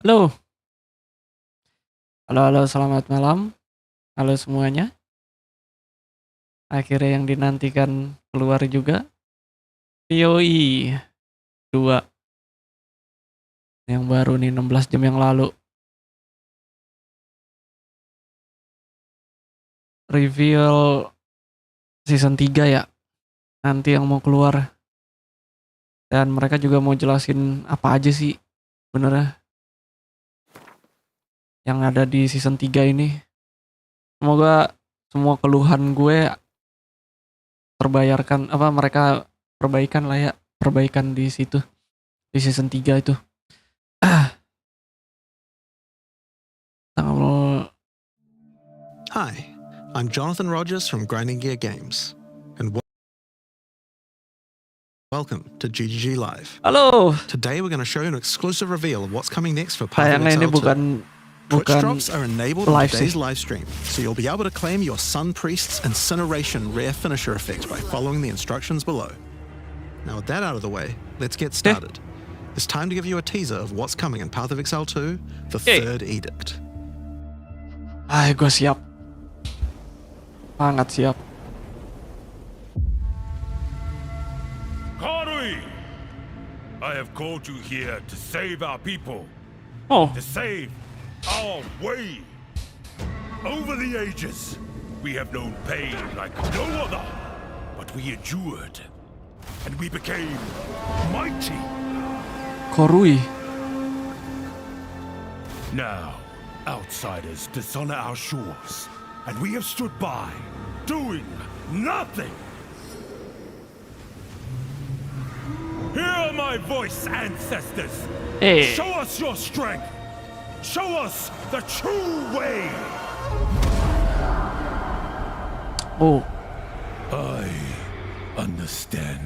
Halo, halo, selamat malam. Halo semuanya. Akhirnya yang dinantikan keluar juga. POE 2 yang baru nih 16 jam yang lalu. Reveal season 3 ya. Nanti yang mau keluar. Dan mereka juga mau jelasin apa aja sih benernya yang ada di season 3 ini. Semoga semua keluhan gue terbayarkan, mereka perbaikan lah ya, perbaikan di situ di season 3 itu. Tanggal Hi, I'm Jonathan Rogers from Grinding Gear Games, and welcome to GGG Live. Halo. Today we're going to show you an exclusive reveal of what's coming next for Path of Sayangnya ini Exile 2. bukan Twitch drops are enabled in live today's sih. live stream, so you'll be able to claim your Sun Priest's Incineration rare finisher effect by following the instructions below. Now with that out of the way, let's get started. It's time to give you a teaser of what's coming in Path of Exile 2, the Third Edict. Gue siap. Sangat siap. Karui! I have called you here to save our people. Oh, To save our way. Over the ages, we have known pain like no other, but we endured, and we became mighty. Korui. Now, outsiders dishonor our shores, and we have stood by, doing nothing. Hear my voice, ancestors. Show us your strength. Show us the true way. Oh, I understand.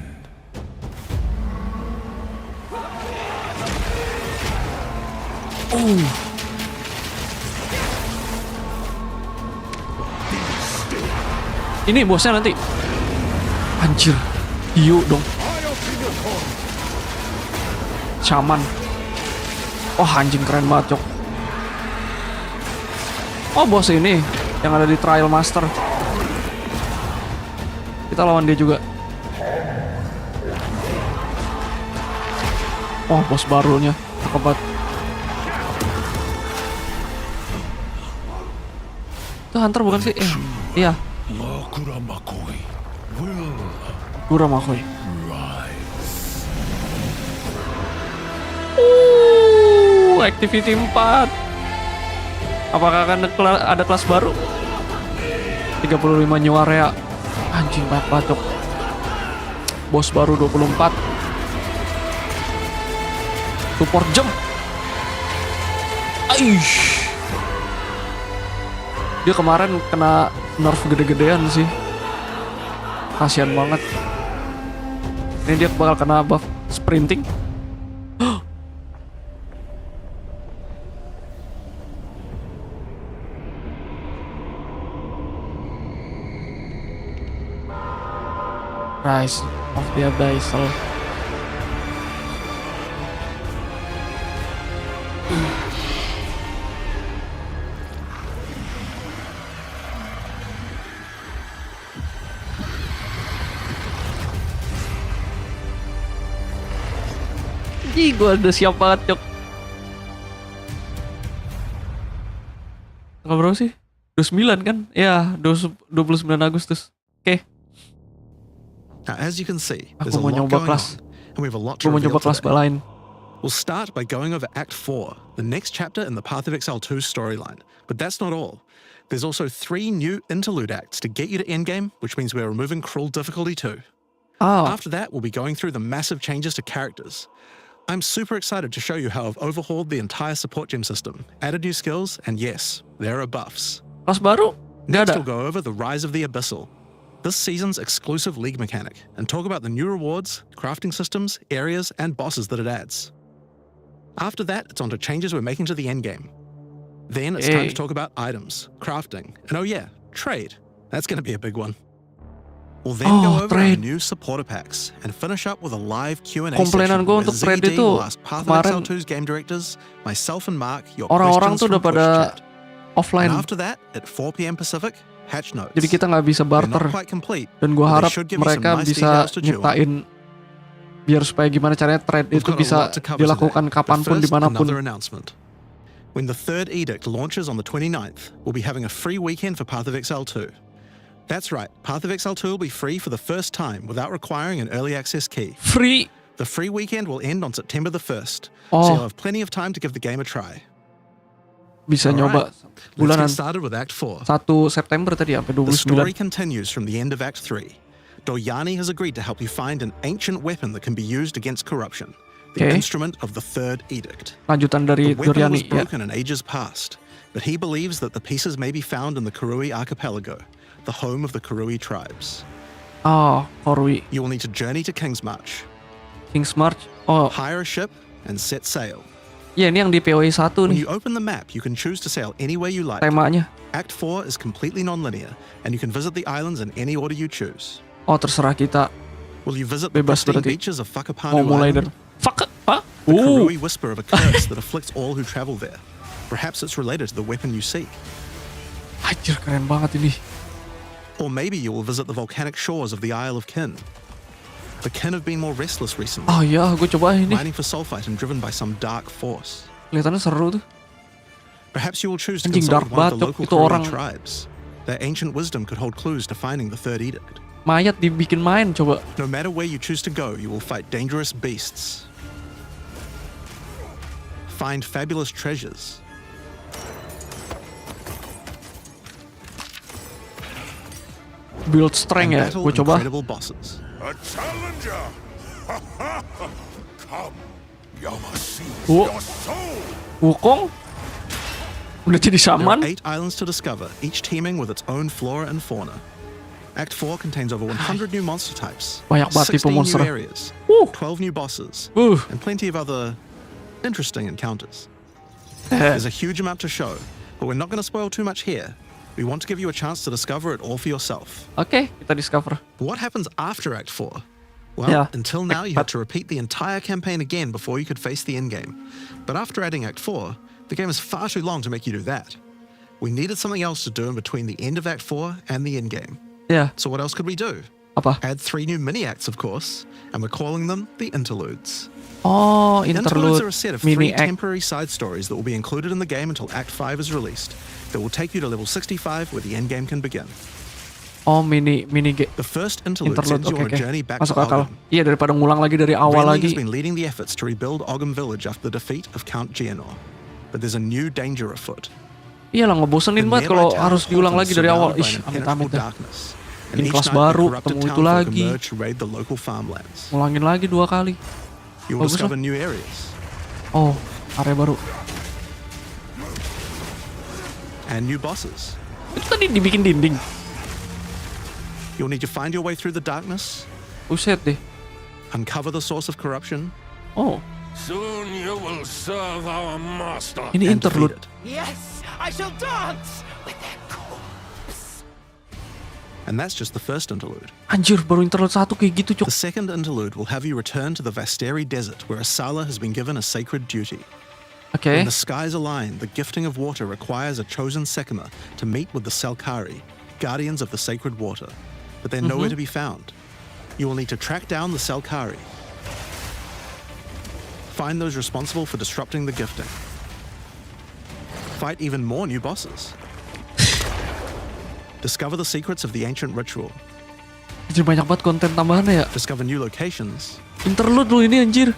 ini bosnya nanti. Anjir. Hiu dong. Shaman. Oh, anjing keren banget, Cok. Oh, bos ini yang ada di Trial Master. Kita lawan dia juga. Oh, bos barunya. Cakep banget. Itu Hunter bukan sih? Iya. Makuramakoi will Kuramakoi. rise. Activity 4. Apakah akan ada kelas baru? 35 new area. Anjing banget batuk. Bos baru 24. Support jump. Aish. Dia kemarin kena nerf gede-gedean sih. Kasian banget. Ini dia bakal kena buff sprinting. Rise of the Abyssal. Ih, gue udah siap banget, Cok. Tanggal berapa sih? 29 kan? Ya, 29 Agustus. Oke. Now as you can see, Aku there's a mau lot nyoba going kelas. on, and we have a lot Gue to mau reveal nyoba kelas today. lain. We'll start by going over Act 4, the next chapter in the Path of Exile 2 storyline. But that's not all. There's also 3 new interlude acts to get you to endgame, which means we're removing cruel difficulty too. Oh, After that, we'll be going through the massive changes to characters. I'm super excited to show you how I've overhauled the entire support gem system, added new skills, and yes, there are buffs. kelas baru? Gak Next, ada. we'll go over the Rise of the Abyssal, this season's exclusive league mechanic, and talk about the new rewards, crafting systems, areas, and bosses that it adds. After that, it's on to changes we're making to the endgame. Then it's time to talk about items, crafting, and oh yeah, trade. That's going to be a big one. We'll then go over our trade. new supporter packs and finish up with a live Q&A Komplainan session gue where untuk trade ZD itu will ask Path of kemarin XL2's game directors, myself and Mark, your orang-orang questions tuh udah from pada push chat. offline. And after that, at 4 p.m. Pacific, hatch notes. Jadi kita nggak bisa They're barter. not quite complete, Dan gue but they harap should give you some mereka nice bisa details to chew on. nyiptain biar supaya gimana caranya trade We've itu got a bisa lot to cover dilakukan today, but kapanpun first, dimanapun. another announcement. When the third edict launches on the 29th, we'll be having a free weekend for Path of XL2. That's right, Path of XL2 will be free for the first time without requiring an early access key. Free. The free weekend will end on September the 1st, Oh. so you'll have plenty of time to give the game a try. Bisa Alright, nyoba Let's bulanan get started with Act 4. 1 September tadi sampai The story 29. continues from the end of Act 3. Doryani has agreed to help you find an ancient weapon that can be used against corruption, the Okay. instrument of the Third Edict. Lanjutan dari The weapon was Doryani ya. broken in ages past, but he believes that the pieces may be found in the Kurui archipelago, the home of the Kurui tribes. Oh, Korwi, You will need to journey to Kingsmarch, King's March. Oh, hire a ship, and set sail. iya ini yang di POE 1 When nih you open the map, you can choose to sail anywhere you like. temanya. Act 4 is completely non-linear, and you can visit the islands in any order you choose. Oh, terserah kita Will you visit the bebas pristine berarti. beaches of Mau Whakapanu mulai Island? dari fuck apa? The Kurui whisper of a curse that afflicts all who travel there. Perhaps it's related to the weapon you seek. Anjir keren banget ini. Or maybe you will visit the volcanic shores of the Isle of Kin. The Kin have been more restless recently, Oh iya, gue coba ini. mining for sulfite and driven by some dark force. Kelihatannya seru tuh. Perhaps you will choose to Anjing, consult dark one of the banget, local itu Kurui orang- tribes. Their ancient wisdom could hold clues to finding the Third Edict. Mayat dibikin main coba. No matter where you choose to go, you will fight dangerous beasts, find fabulous treasures, Build strength and ya, battle gue coba. incredible bosses. A challenger! Come, Yamasi, Oh. your soul! Wukong udah jadi There are shaman. 8 islands to discover, each teeming with its own flora and fauna. Act 4 contains over 100 new monster types, Banyak banget tipe 16 monster. new areas, Wuh. 12 new bosses, Uh. and plenty of other interesting encounters. Eh, There's a huge amount to show, but we're not going to spoil too much here. We want to give you a chance to discover it all for yourself. Oke, kita discover. But what happens after Act 4? Well, Yeah. until now you had to repeat the entire campaign again before you could face the endgame. But after adding Act 4, the game is far too long to make you do that. We needed something else to do in between the end of Act 4 and the endgame. Ya, So what else could we do? apa? Add 3 new mini-acts, of course, and we're calling them the Interludes. Oh, Interludes interlude are a set of mini 3 act. temporary side stories that will be included in the game until Act 5 is released, that will take you to level 65 where the endgame can begin. Oh, mini The first interlude interlude. sends you Oke, on oke. a journey back Masuk to akal. Ogum. Iya, daripada ngulang lagi dari awal Renly has lagi. been leading the efforts to rebuild Ogum Village after the defeat of Count Geonor. But there's a new danger afoot. Iya lah, ngebosenin banget kalau harus diulang lagi dari awal. Ih, amit-amit dah. Darkness. Bikin And each kelas night, the baru, corrupted ketemu itu townfolk lagi. emerge to raid the local farmlands. Ngulangin lagi 2 kali. You will Bagus discover lah. new areas Oh, area baru. and new bosses. Itu tadi dibikin dinding. You'll need to find your way through the darkness, Buset deh. uncover the source of corruption, Oh, Soon you will serve our master. ini and defeat interlude. it. Yes, I shall dance with their corpse. And that's just the first interlude. Anjir, baru interlude 1 kayak gitu, Cuk. The second interlude will have you return to the Vasteri Desert, where Asala has been given a sacred duty. Oke. When the skies align, the gifting of water requires a chosen Sekima to meet with the Selkari, guardians of the sacred water. But they're nowhere to be found. You will need to track down the Selkari, find those responsible for disrupting the gifting, fight even more new bosses, discover the secrets of the ancient ritual, Anjir, banyak banget konten tambahannya ya. discover new locations, Interlude dulu ini anjir.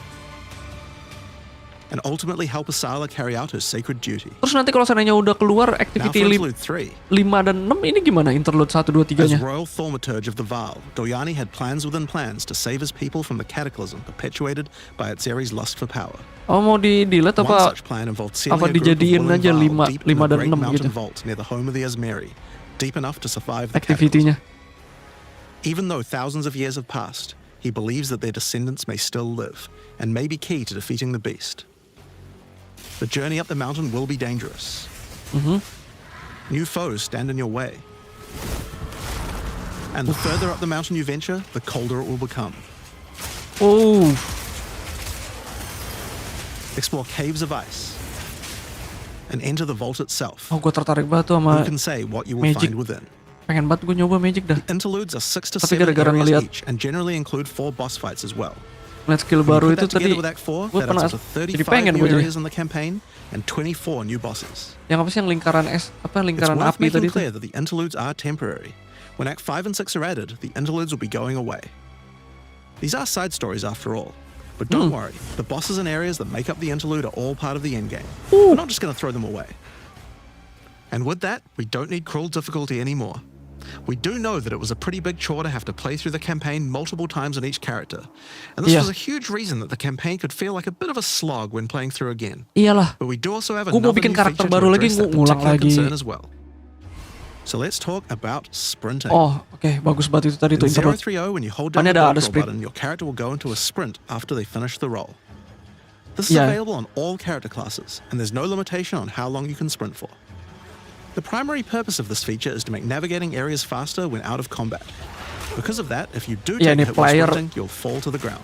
and ultimately help Asala carry out her sacred duty. Terus nanti kalau seandainya udah keluar Now activity for interlude 3. 5 dan 6 ini gimana? Interlude 1, 2, 3 As nya. royal thaumaturge of the Val, Doryani had plans within plans to save his people from the cataclysm perpetuated by Atzeri's lust for power. Oh, mau di-delete One apa? such plan involved sealing apa a group of dijadiin willing aja Val 5 deep in a dan great 6 mountain gitu. vault near the home of the Asmeri, deep enough to survive the cataclysm. Activity-nya. Even though thousands of years have passed, he believes that their descendants may still live and may be key to defeating the beast. The journey up the mountain will be dangerous. New foes stand in your way. And the further up the mountain you venture, the colder it will become. Oh, Explore caves of ice and enter the vault itself. gue tertarik banget tuh sama Who can say what you will magic. find within? Pengen banget gue nyoba magic dah. Interludes are 6 to Tapi 7 gara-gara areas ngeliat- each and generally include 4 boss fights as well. Lihat skill When you baru put itu that tadi, together with Act 4, gue that pernah adds up to jadi 35 pengen new gue jadi. areas in the campaign and 24 new bosses. Yang apa sih yang lingkaran It's lingkaran worth api tadi making tuh? clear that the interludes are temporary. When Act 5 and 6 are added, the interludes will be going away. These are side stories after all. But don't worry, the bosses and areas that make up the interlude are all part of the endgame. We're not just going to throw them away. And with that, we don't need cruel difficulty anymore. We do know that it was a pretty big chore to have to play through the campaign multiple times on each character. And this Yeah. was a huge reason that the campaign could feel like a bit of a slog when playing through again. Iyalah. But we do also have Gua mau another bikin new karakter feature baru to lagi, address that ngulang particular lagi. concern as well. So let's talk about sprinting. Oh, oke, bagus banget itu tadi In tuh interlude. 030, when you hold down Mana the ada dodge roll sprint. button, your character will go into a sprint after they finish the roll. This is Yeah. available on all character classes, and there's no limitation on how long you can sprint for. The primary purpose of this feature is to make navigating areas faster when out of combat. Because of that, if you do Yeah, take ini a hit while player- sprinting, you'll fall to the ground.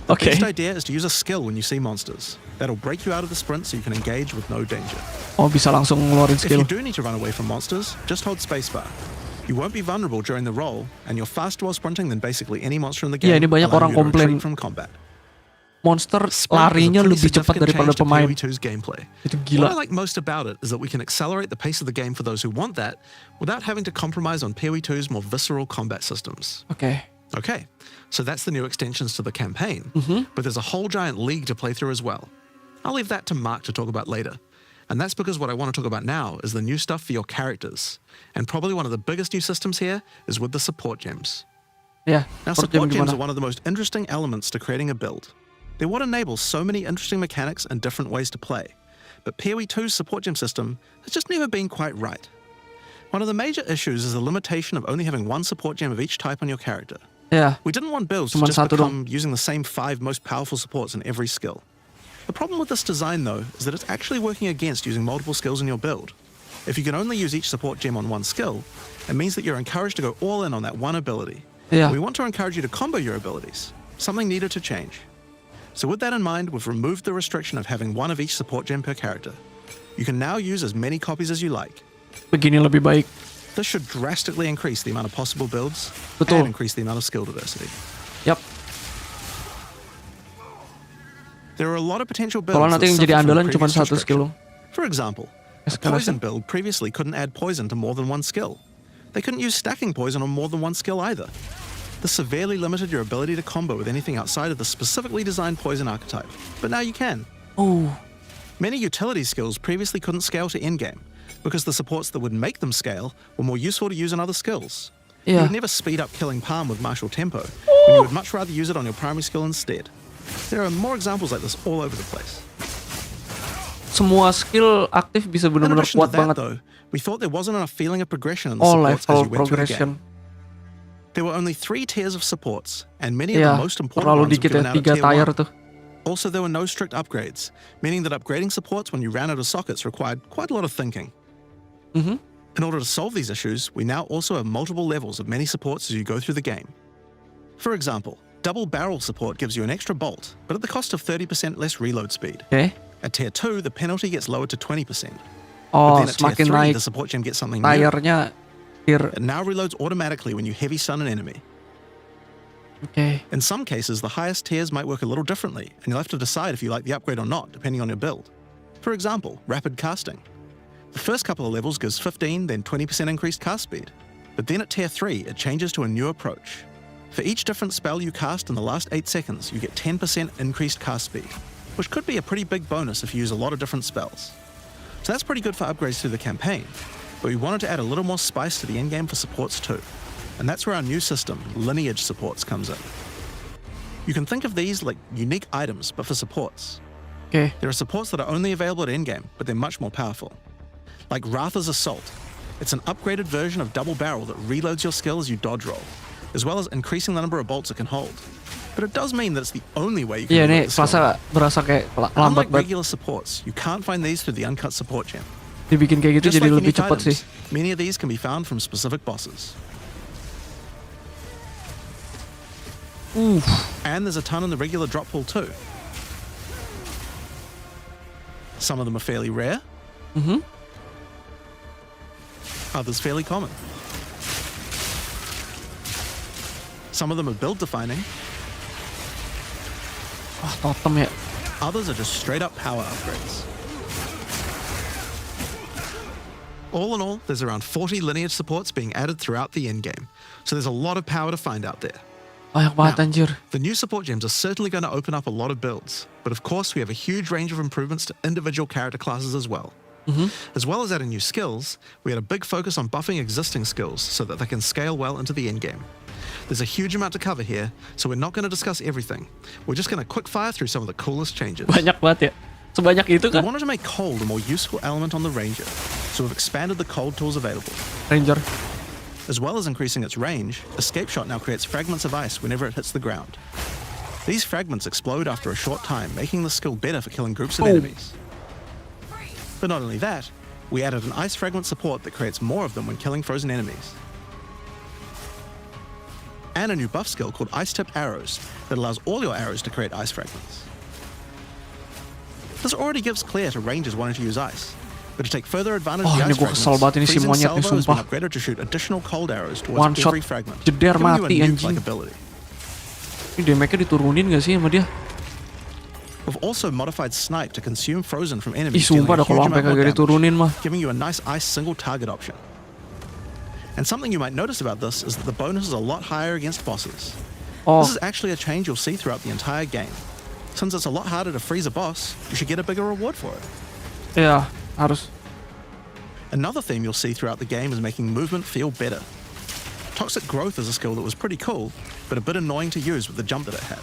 The Oke. best idea is to use a skill when you see monsters. That'll break you out of the sprint so you can engage with no danger. Oh, bisa langsung ngeluarin If skill. you do need to run away from monsters, just hold spacebar. You won't be vulnerable during the roll, and you're faster while sprinting than basically any monster in the game. Iya, ini banyak allowing orang you to retreat komplain. from combat. Monster Sprint is a larinya pretty lebih cepat significant daripada change to pemain. POE 2's gameplay. Itu What I gila. like most about it is that we can accelerate the pace of the game for those who want that without having to compromise on POE 2's more visceral combat systems. Oke. Okay, so that's the new extensions to the campaign, but there's a whole giant league to play through as well. I'll leave that to Mark to talk about later. And that's because what I want to talk about now is the new stuff for your characters. And probably one of the biggest new systems here is with the support gems. Ya, Now, support gem support gems gimana? are one of the most interesting elements to creating a build. They're what enables so many interesting mechanics and different ways to play. But POE 2's support gem system has just never been quite right. One of the major issues is the limitation of only having one support gem of each type on your character. Ya, We didn't want builds to Cuman just satu become using the same 5 most powerful supports in every skill. The problem with this design, though, is that it's actually working against using multiple skills in your build. If you can only use each support gem on one skill, it means that you're encouraged to go all in on that one ability. ya. We want to encourage you to combo your abilities, something needed to change. So with that in mind, we've removed the restriction of having one of each support gem per character. You can now use as many copies as you like. Begini lebih baik. This should drastically increase the amount of possible builds Betul. and increase the amount of skill diversity. Yap. There are a lot of potential builds Kalau nanti that yang jadi suffer from andalan cuma previous satu restriction. skill. For example, a Eskalasi. poison build previously couldn't add poison to more than one skill. They couldn't use stacking poison on more than one skill either. This severely limited your ability to combo with anything outside of the specifically designed poison archetype. But now you can. Oh, Many utility skills previously couldn't scale to endgame because the supports that would make them scale were more useful to use in other skills. You iya. would never speed up killing Palm with martial tempo when you would much rather use it on your primary skill instead. There are more examples like this all over the place. Semua skill aktif bisa In benar-benar addition to kuat that, banget. though, we thought there wasn't enough feeling of progression in the Oh, supports as level you went through the game. progression. There were only 3 tiers of supports, and many of Ya, the most important terlalu ones were dikit given ya, out at 3 tier tier 1. tuh. Also, there were no strict upgrades, meaning that upgrading supports when you ran out of sockets required quite a lot of thinking. Mhm. In order to solve these issues, we now also have multiple levels of many supports as you go through the game. For example, double barrel support gives you an extra bolt, but at the cost of 30% less reload speed. Oke. At tier 2, the penalty gets lowered to 20%. Oh, But then at tier semakin 3, naik the support gem gets something new. tiernya tier. It now reloads automatically when you heavy stun an enemy. Oke. In some cases, the highest tiers might work a little differently, and you'll have to decide if you like the upgrade or not, depending on your build. For example, rapid casting. The first couple of levels gives 15, then 20% increased cast speed. But then at tier 3, it changes to a new approach. For each different spell you cast in the last 8 seconds, you get 10% increased cast speed, which could be a pretty big bonus if you use a lot of different spells. So that's pretty good for upgrades through the campaign, but we wanted to add a little more spice to the endgame for supports too. And that's where our new system, lineage supports, comes in. You can think of these like unique items, but for supports. Oke. There are supports that are only available at endgame, but they're much more powerful. Like Ratha's Assault. It's an upgraded version of Double Barrel that reloads your skill as you dodge roll, as well as increasing the number of bolts it can hold. But it does mean that it's the only way you can Iya, reload ini the skill. kerasa berasa kayak lambat Unlike banget. regular supports, you can't find these through the uncut support gem. Dibikin kayak gitu Just jadi like lebih unique cepat sih. items, many of these can be found from specific bosses. And there's a ton in the regular drop pool too. Some of them are fairly rare. Others fairly common. Some of them are build defining. Wah, totem ya. Others are just straight up power upgrades. All in all, there's around 40 lineage supports being added throughout the endgame, so there's a lot of power to find out there. Banyak banget anjir. The new support gems are certainly going to open up a lot of builds, but of course we have a huge range of improvements to individual character classes as well. As well as adding new skills, we had a big focus on buffing existing skills so that they can scale well into the endgame. There's a huge amount to cover here, so we're not going to discuss everything. We're just going to quick fire through some of the coolest changes. Banyak banget ya. Sebanyak itu We kan? wanted to make cold a more useful element on the Ranger, so we've expanded the cold tools available. Ranger. As well as increasing its range, Escape Shot now creates fragments of ice whenever it hits the ground. These fragments explode after a short time, making the skill better for killing groups of enemies. But not only that, we added an ice fragment support that creates more of them when killing frozen enemies. And a new buff skill called Ice-Tipped Arrows that allows all your arrows to create ice fragments. This already gives clear to rangers wanting to use ice, but to take further advantage of the ini ice gua kesel banget ini si freezing monyet nih, salvo has been sumpah. upgraded to shoot additional cold arrows One towards shot, every fragment, jeder giving you a mati, nuke-like anjing. ability. Ini damage-nya diturunin gak sih sama dia? We've also modified Snipe to consume frozen from Ih enemies, sumpah dah dealing a kalau huge sampai amount more kagak diturunin mah. damage, giving you a nice ice single target option. And something you might notice about this is that the bonus is a lot higher against bosses. Oh, This is actually a change you'll see throughout the entire game. Since it's a lot harder to freeze a boss, you should get a bigger reward for it. iya harus. Another theme you'll see throughout the game is making movement feel better. Toxic Growth is a skill that was pretty cool, but a bit annoying to use with the jump that it had.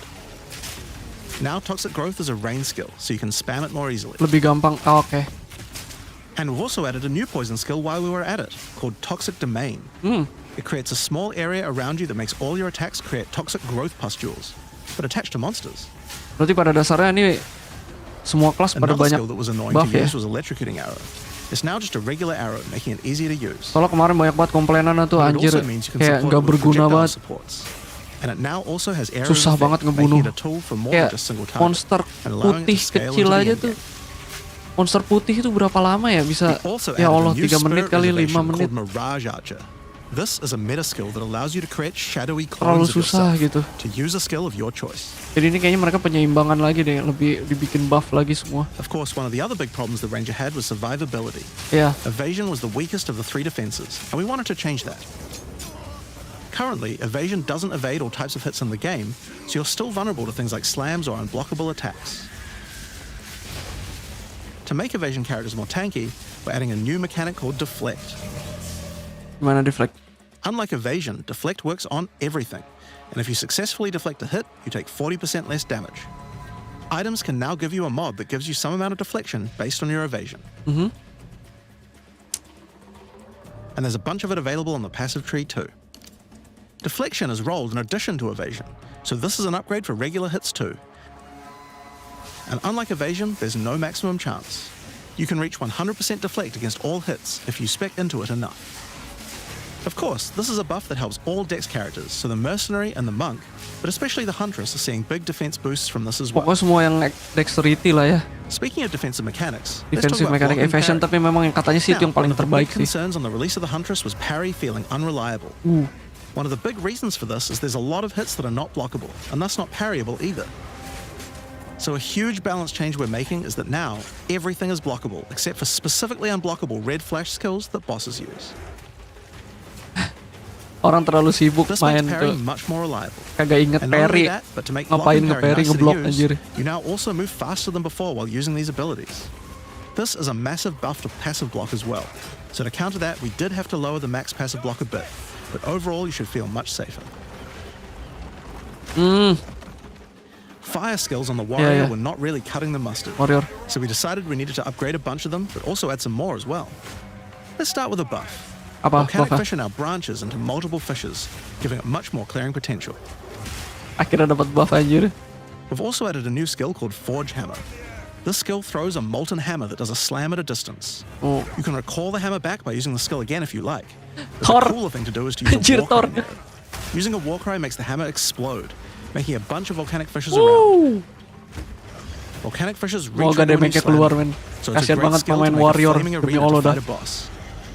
Now Toxic Growth is a range skill, so you can spam it more easily. Lebih gampang. Oh, oke. And we've also added a new poison skill while we were at it, called Toxic Domain. It creates a small area around you that makes all your attacks create toxic growth pustules, but attached to monsters. Berarti pada dasarnya ini semua kelas pada Another banyak skill that was annoying buff to ya. use was Electrocuting Arrow. It's now just a regular arrow, making it easy to use. Soalnya kemarin banyak banget komplainan tuh But it anjir also means you can kayak support nggak it with berguna projectile banget. supports. And it now also has arrows Susah effect, banget making ngebunuh. it a tool for more than Kayak just single target. monster and allowing it to putih scale kecil into the aja endgame. tuh. Monster putih itu berapa lama ya bisa? We also Ya added Allah a new 3 menit spirit kali 5 reservation menit. called Mirage Archer. This is a meta skill that allows you to create shadowy Terlalu clones of susah yourself gitu. to use a skill of your choice. Jadi ini kayaknya mereka penyeimbangan lagi deh, lebih dibikin buff lagi semua. Of course, one of the other big problems the Ranger had was survivability. Ya, Evasion was the weakest of the 3 defenses, and we wanted to change that. Currently, evasion doesn't evade all types of hits in the game, so you're still vulnerable to things like slams or unblockable attacks. To make evasion characters more tanky, we're adding a new mechanic called Deflect. gimana deflect? Unlike evasion, Deflect works on everything, and if you successfully deflect a hit, you take 40% less damage. Items can now give you a mod that gives you some amount of deflection based on your evasion. And there's a bunch of it available on the passive tree too. Deflection is rolled in addition to evasion, so this is an upgrade for regular hits too. And unlike evasion, there's no maximum chance. You can reach 100% deflect against all hits if you spec into it enough. Of course, this is a buff that helps all Dex characters, so the Mercenary and the Monk, but especially the Huntress, are seeing big defense boosts from this as well. Pokoknya semua yang dexterity lah ya. Speaking of defensive mechanics, let's talk Defensive about mechanic block and evasion, parry. tapi memang yang katanya sih itu yang paling one of the terbaik big sih. concerns on the release of the Huntress was parry feeling unreliable. One of the big reasons for this is there's a lot of hits that are not blockable, and thus not parryable either. So a huge balance change we're making is that now everything is blockable, except for specifically unblockable red flash skills that bosses use. Orang terlalu sibuk This makes main parry tuh, much more reliable. kagak inget And not parry. only that, but to make Ngapain block and nge-parry, parry nicer to ngeblock, use, anjir. you now also move faster than before while using these abilities. This is a massive buff to passive block as well. So to counter that, we did have to lower the max passive block a bit, but overall you should feel much safer. Fire skills on the warrior yeah. were not really cutting the mustard, Warrior. so we decided we needed to upgrade a bunch of them, but also add some more as well. Let's start with a buff. Apa? Volcanic Buff, Fisher now branches into multiple fishes, giving it much more clearing potential. akhirnya dapat buff anjir. We've also added a new skill called Forge Hammer. This skill throws a molten hammer that does a slam at a distance. Oh. You can recall the hammer back by using the skill again if you like. But Thor. the cooler thing to do is to use Anjir, a war Thor. cry. Using a war cry makes the hammer explode, making a bunch of volcanic fishes around. Volcanic fishes Semoga retrigger when you damage-nya keluar, slam, men. so it's a Kasian great banget skill to pemain make a warrior, flaming demi arena Allah to dah. fight a boss.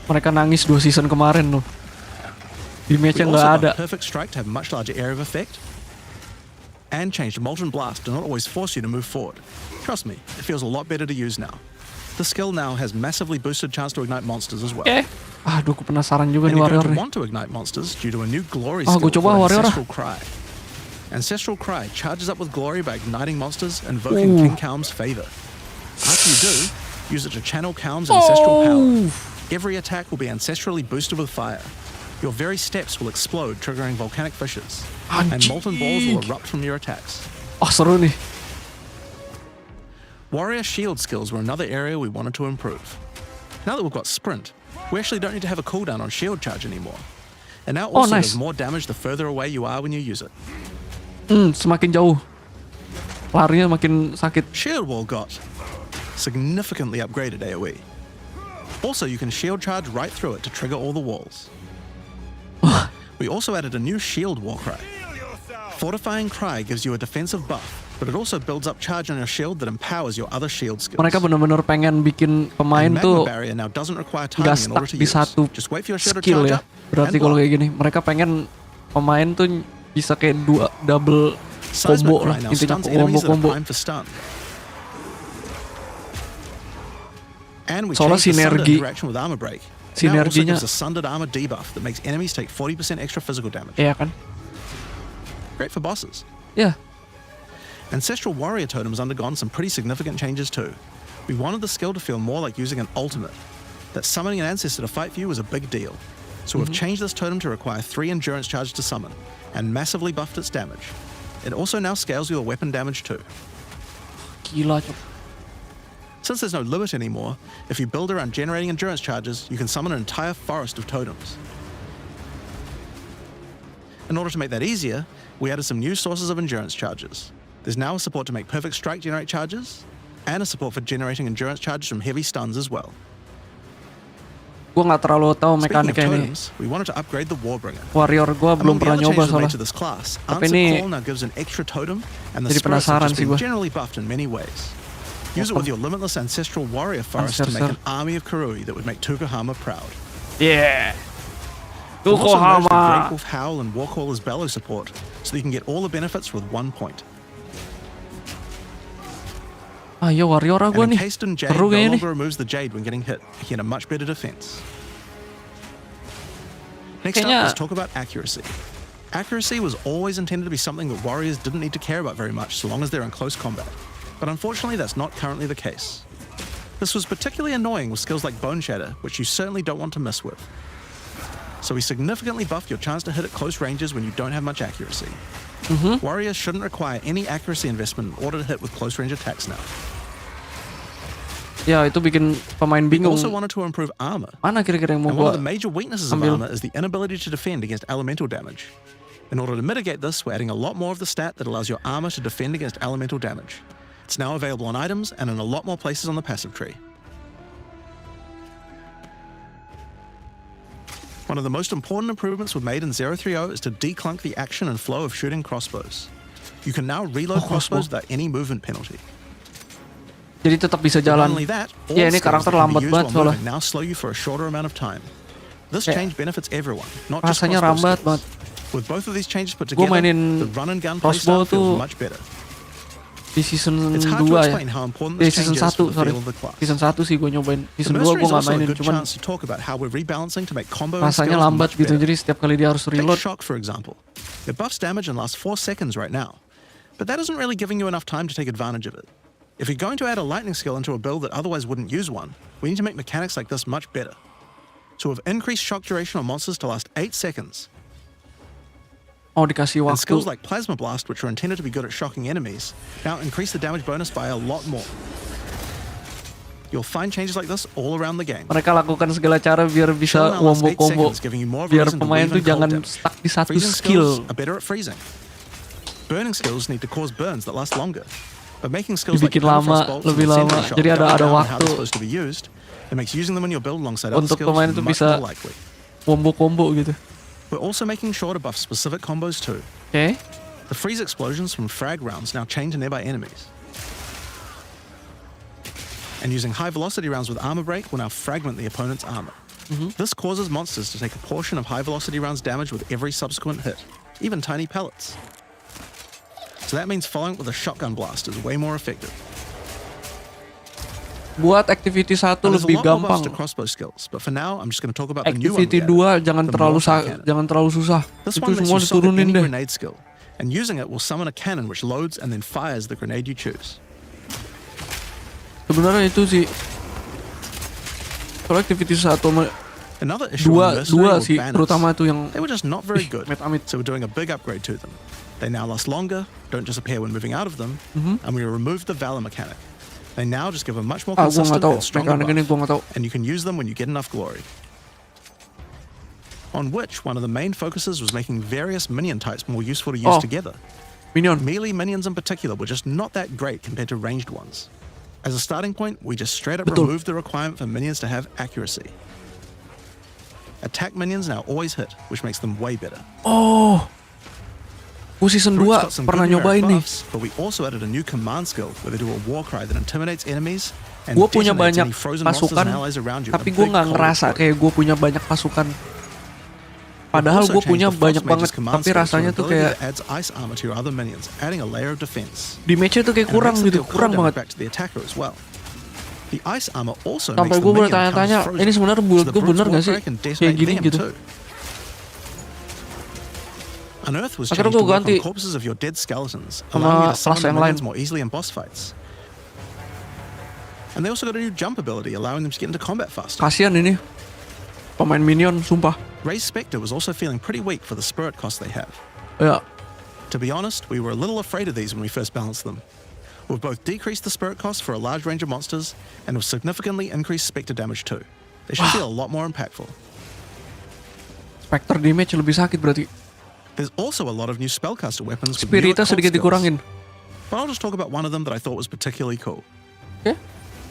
Mereka nangis 2 season kemarin tuh. Di match-nya We nggak also ada. got Perfect Strike to have much larger area of effect, and changed Molten Blast to not always force you to move forward. Trust me, it feels a lot better to use now. The skill now has massively boosted chance to ignite monsters as well. Aduh, aku penasaran juga And nih you're warrior going to nih. want to ignite monsters due to a new glory Ah, skill gua coba called warrior ah. Ancestral Cry. Ancestral Cry charges up with glory by igniting monsters, invoking King Kaum's favor. After you do, use it to channel Kaum's ancestral power. Every attack will be ancestrally boosted with fire. Your very steps will explode, triggering volcanic fishes. And molten balls will erupt from your attacks. Oh, seru nih. Warrior shield skills were another area we wanted to improve. Now that we've got sprint, we actually don't need to have a cooldown on shield charge anymore. And now also nice. does more damage the further away you are when you use it. Semakin jauh. Larinya makin sakit. Shield wall got significantly upgraded AoE. Also, you can shield charge right through it to trigger all the walls. We also added a new shield war cry. Fortifying Cry gives you a defensive buff, but it also builds up charge on your shield that empowers your other shield skills. Mereka benar-benar pengen bikin pemain And tuh Magma Barrier now doesn't require nggak timing in order stuck to di use. satu Just wait for your shield to skill charge ya. up. Berarti and kalau block. kayak gini, mereka pengen pemain tuh bisa kayak double Seismic combo Cry lah. now Intinya stuns enemies that are combo. primed for stun. And we Soalnya changed the Sundered sinergi- interaction with Armor Break. Now also sinerginya- gives a Sundered Armor debuff that makes enemies take 40% extra physical damage. Iya kan? Great for bosses. Ya. Ancestral Warrior Totem has undergone some pretty significant changes too. We wanted the skill to feel more like using an ultimate. That summoning an ancestor to fight for you was a big deal. So we've changed this totem to require 3 endurance charges to summon, and massively buffed its damage. It also now scales your weapon damage too. Gila, Cok. Since there's no limit anymore, if you build around generating endurance charges, you can summon an entire forest of totems. In order to make that easier, we added some new sources of endurance charges. There's now a support to make Perfect Strike generate charges, and a support for generating endurance charges from heavy stuns as well. Gue nggak terlalu tahu Speaking of mekaniknya ini. totems, we wanted to upgrade the Warbringer. Warrior gue belum Among the pernah other nyoba changes we made soalnya. to this class, Tapi Answer ini Call now gives an extra totem, and the jadi spirits have penasaran just sih been gua. generally buffed in many ways. Use it with your limitless ancestral warrior forest to make Ancestor. an army of Karui that would make Tukohama proud. Yeah. We've also merged the Great Tukohama. Wolf Howl and Warcaller's Bellow support, so that you can get all the benefits with 1 point. Ayo warrior ah gue And nih. Encased in Jade Seru no kayaknya nih. longer removes the Jade when getting hit, making it a much better defense. Next Kayaknya- up, let's talk about accuracy. Accuracy was always intended to be something that warriors didn't need to care about very much so long as they're in close combat. But unfortunately, that's not currently the case. This was particularly annoying with skills like Bone Shatter, which you certainly don't want to mess with. So we significantly buffed your chance to hit at close ranges when you don't have much accuracy. Warriors shouldn't require any accuracy investment in order to hit with close range attacks now. Ya itu bikin pemain We bingung. also wanted to improve armor. Mana kira-kira yang mau And one gue of the major weaknesses of ambil? armor is the inability to defend against elemental damage. In order to mitigate this, we're adding a lot more of the stat that allows your armor to defend against elemental damage. It's now available on items and in a lot more places on the passive tree. One of the most important improvements we've made in 030 is to declunk the action and flow of shooting crossbows. You can now reload crossbows without any movement penalty. Jadi tetap bisa Not jalan. only that, all Ya ini skills karakter that can lambat be used banget while soalnya. moving now slow you for a shorter amount of time. This Kayak change benefits everyone, not just rasanya crossbow lambat skills. banget. With both of these changes put Gua together, mainin the run and gun crossbow playstyle feels tuh much better. Di season It's hard to 2 ya. explain how important Di this season change is 1 for the sorry. feel of the class. Season 1 sih gue nyobain. The Season 2 Mercenary gue is nggak also a mainin, good cuman chance to talk about how we're rebalancing to make combo and rasanya skills lambat much gitu. better. Jadi setiap kali dia harus Take reload. Shock, for example. It buffs damage and lasts 4 seconds right now. But that isn't really giving you enough time to take advantage of it. If you're going to add a lightning skill into a build that otherwise wouldn't use one, we need to make mechanics like this much better. So we've increased shock duration on monsters to last 8 seconds. Oh dikasih And waktu. skills like Plasma Blast, which are intended to be good at shocking enemies, now increase the damage bonus by a lot more. You'll find changes like this all around the game. Mereka lakukan segala cara biar bisa Chill now lasts 8 combo-combo. seconds, giving you more of a Biar reason to pemain weave tuh in cold jangan damage. stuck di satu Freezing skill. skills are better at freezing. Burning skills need to cause burns that last longer. But making skills like Dibikin lama, Permafrost bolts and lebih Incendiary lama. Shock Jadi double ada down on how waktu they're supposed to be used, it makes using them in your build alongside other untuk skills pemain itu much bisa more likely. combo-combo gitu. We're also making sure to buff specific combos too. Oke. The freeze explosions from frag rounds now chain to nearby enemies. And using high velocity rounds with armor break will now fragment the opponent's armor. This causes monsters to take a portion of high velocity rounds damage with every subsequent hit, even tiny pellets. So that means following it with a shotgun blast is way more effective. Buat activity 1 Now, there's a lebih lot more buffs gampang. to crossbow skills, but for now I'm just going to talk about the new one. Activity we added, 2 jangan the terlalu mortar cannon. jangan terlalu susah. This Itu one lets semua you socket diturunin any deh. grenade skill, and using it will summon a cannon which loads and then fires the grenade you choose. Sebenarnya itu sih. Kalau activity 1 sama Another issue with mercenary 2 sih, banners. terutama itu yang They were just not very good, amit-amit. so we're doing a big upgrade to them. They now last longer, don't disappear when moving out of them, and we removed the Valor mechanic. They now just give a much more Gua nggak consistent tahu and stronger mekanik ini, buff, gua nggak tahu. and you can use them when you get enough glory. On which, one of the main focuses was making various minion types more useful to use together. Minion. Melee minions in particular were just not that great compared to ranged ones. As a starting point, we just straight up Betul. removed the requirement for minions to have accuracy. Attack minions now always hit, which makes them way better. Oh. Gua season Groot's 2 got some pernah good numeric nyobain nih. buffs, but we also added a new command skill where they do a war cry that intimidates enemies and Gue punya detonates banyak any frozen monsters pasukan, and allies around you. tapi with a gue big nggak cold ngerasa explode. kayak gue punya banyak pasukan. Padahal Also gue changed punya the Frost banyak Mage's banget, command tapi skill to an rasanya tuh ability kayak that adds ice armor to your other minions, adding a layer of defense. di match-nya tuh kayak And it kurang makes them gitu, deal kurang cold damage banget. back to the attacker as well. The ice armor also Sampai makes gue the minion bertanya-tanya, becomes frozen, ini sebenarnya so build the gue brute's bener war gak sih? cry can Kayak detonate gini them gitu. too. Unearth was Akhirnya changed to gue work ganti on corpses of your dead skeletons, sama allowing you to kelas summon yang minions lain. more easily in boss fights. And they also got a new jump ability, allowing them to get into combat faster. Kasian ini pemain minion, sumpah. Ray's Spectre was also feeling pretty weak for the spirit cost they have. Ya, To be honest, we were a little afraid of these when we first balanced them. We've both decreased the spirit cost for a large range of monsters, and we've significantly increased Spectre damage too. They should feel a lot more impactful. Spectre damage lebih sakit berarti. There's also a lot of new spellcaster weapons with Spiritnya newer cult sedikit skills. dikurangin. But I'll just talk about one of them that I thought was particularly cool. Oke?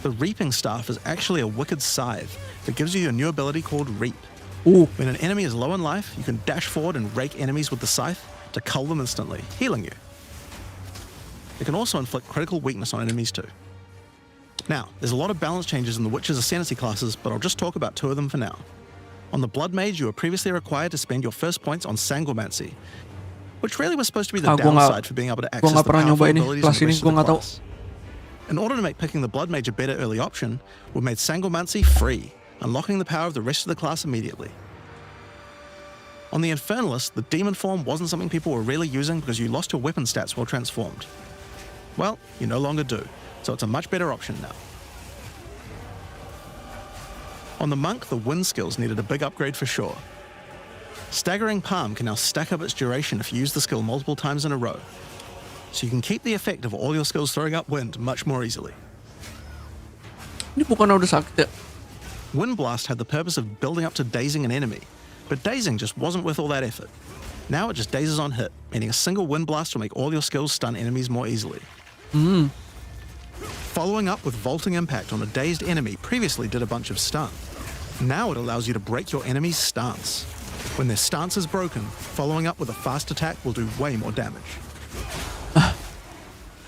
The Reaping Staff is actually a wicked scythe that gives you a new ability called Reap. When an enemy is low in life, you can dash forward and rake enemies with the scythe to cull them instantly, healing you. It can also inflict critical weakness on enemies too. Now, there's a lot of balance changes in the Witcher's Ascendancy classes, but I'll just talk about two of them for now. On the Blood Mage, you were previously required to spend your first points on Sangomancy, which really was supposed to be the Gua nggak- downside for being able to gua access nggak the pernah powerful nyobain nih, abilities kelas of the ini rest of gua the nggak tahu. class. In order to make picking the Blood Mage a better early option, we've made Sangomancy free, unlocking the power of the rest of the class immediately. On the Infernalist, the Demon form wasn't something people were really using because you lost your weapon stats while transformed. Well, you no longer do, so it's a much better option now. On the Monk, the Wind skills needed a big upgrade for sure. Staggering Palm can now stack up its duration if you use the skill multiple times in a row, so you can keep the effect of all your skills throwing up wind much more easily. Ini bukan udah sakit ya? Wind Blast had the purpose of building up to dazing an enemy, but dazing just wasn't worth all that effort. Now it just dazes on hit, meaning a single Wind Blast will make all your skills stun enemies more easily. Following up with Vaulting Impact on a dazed enemy previously did a bunch of stun. Now it allows you to break your enemy's stance. When their stance is broken, following up with a fast attack will do way more damage.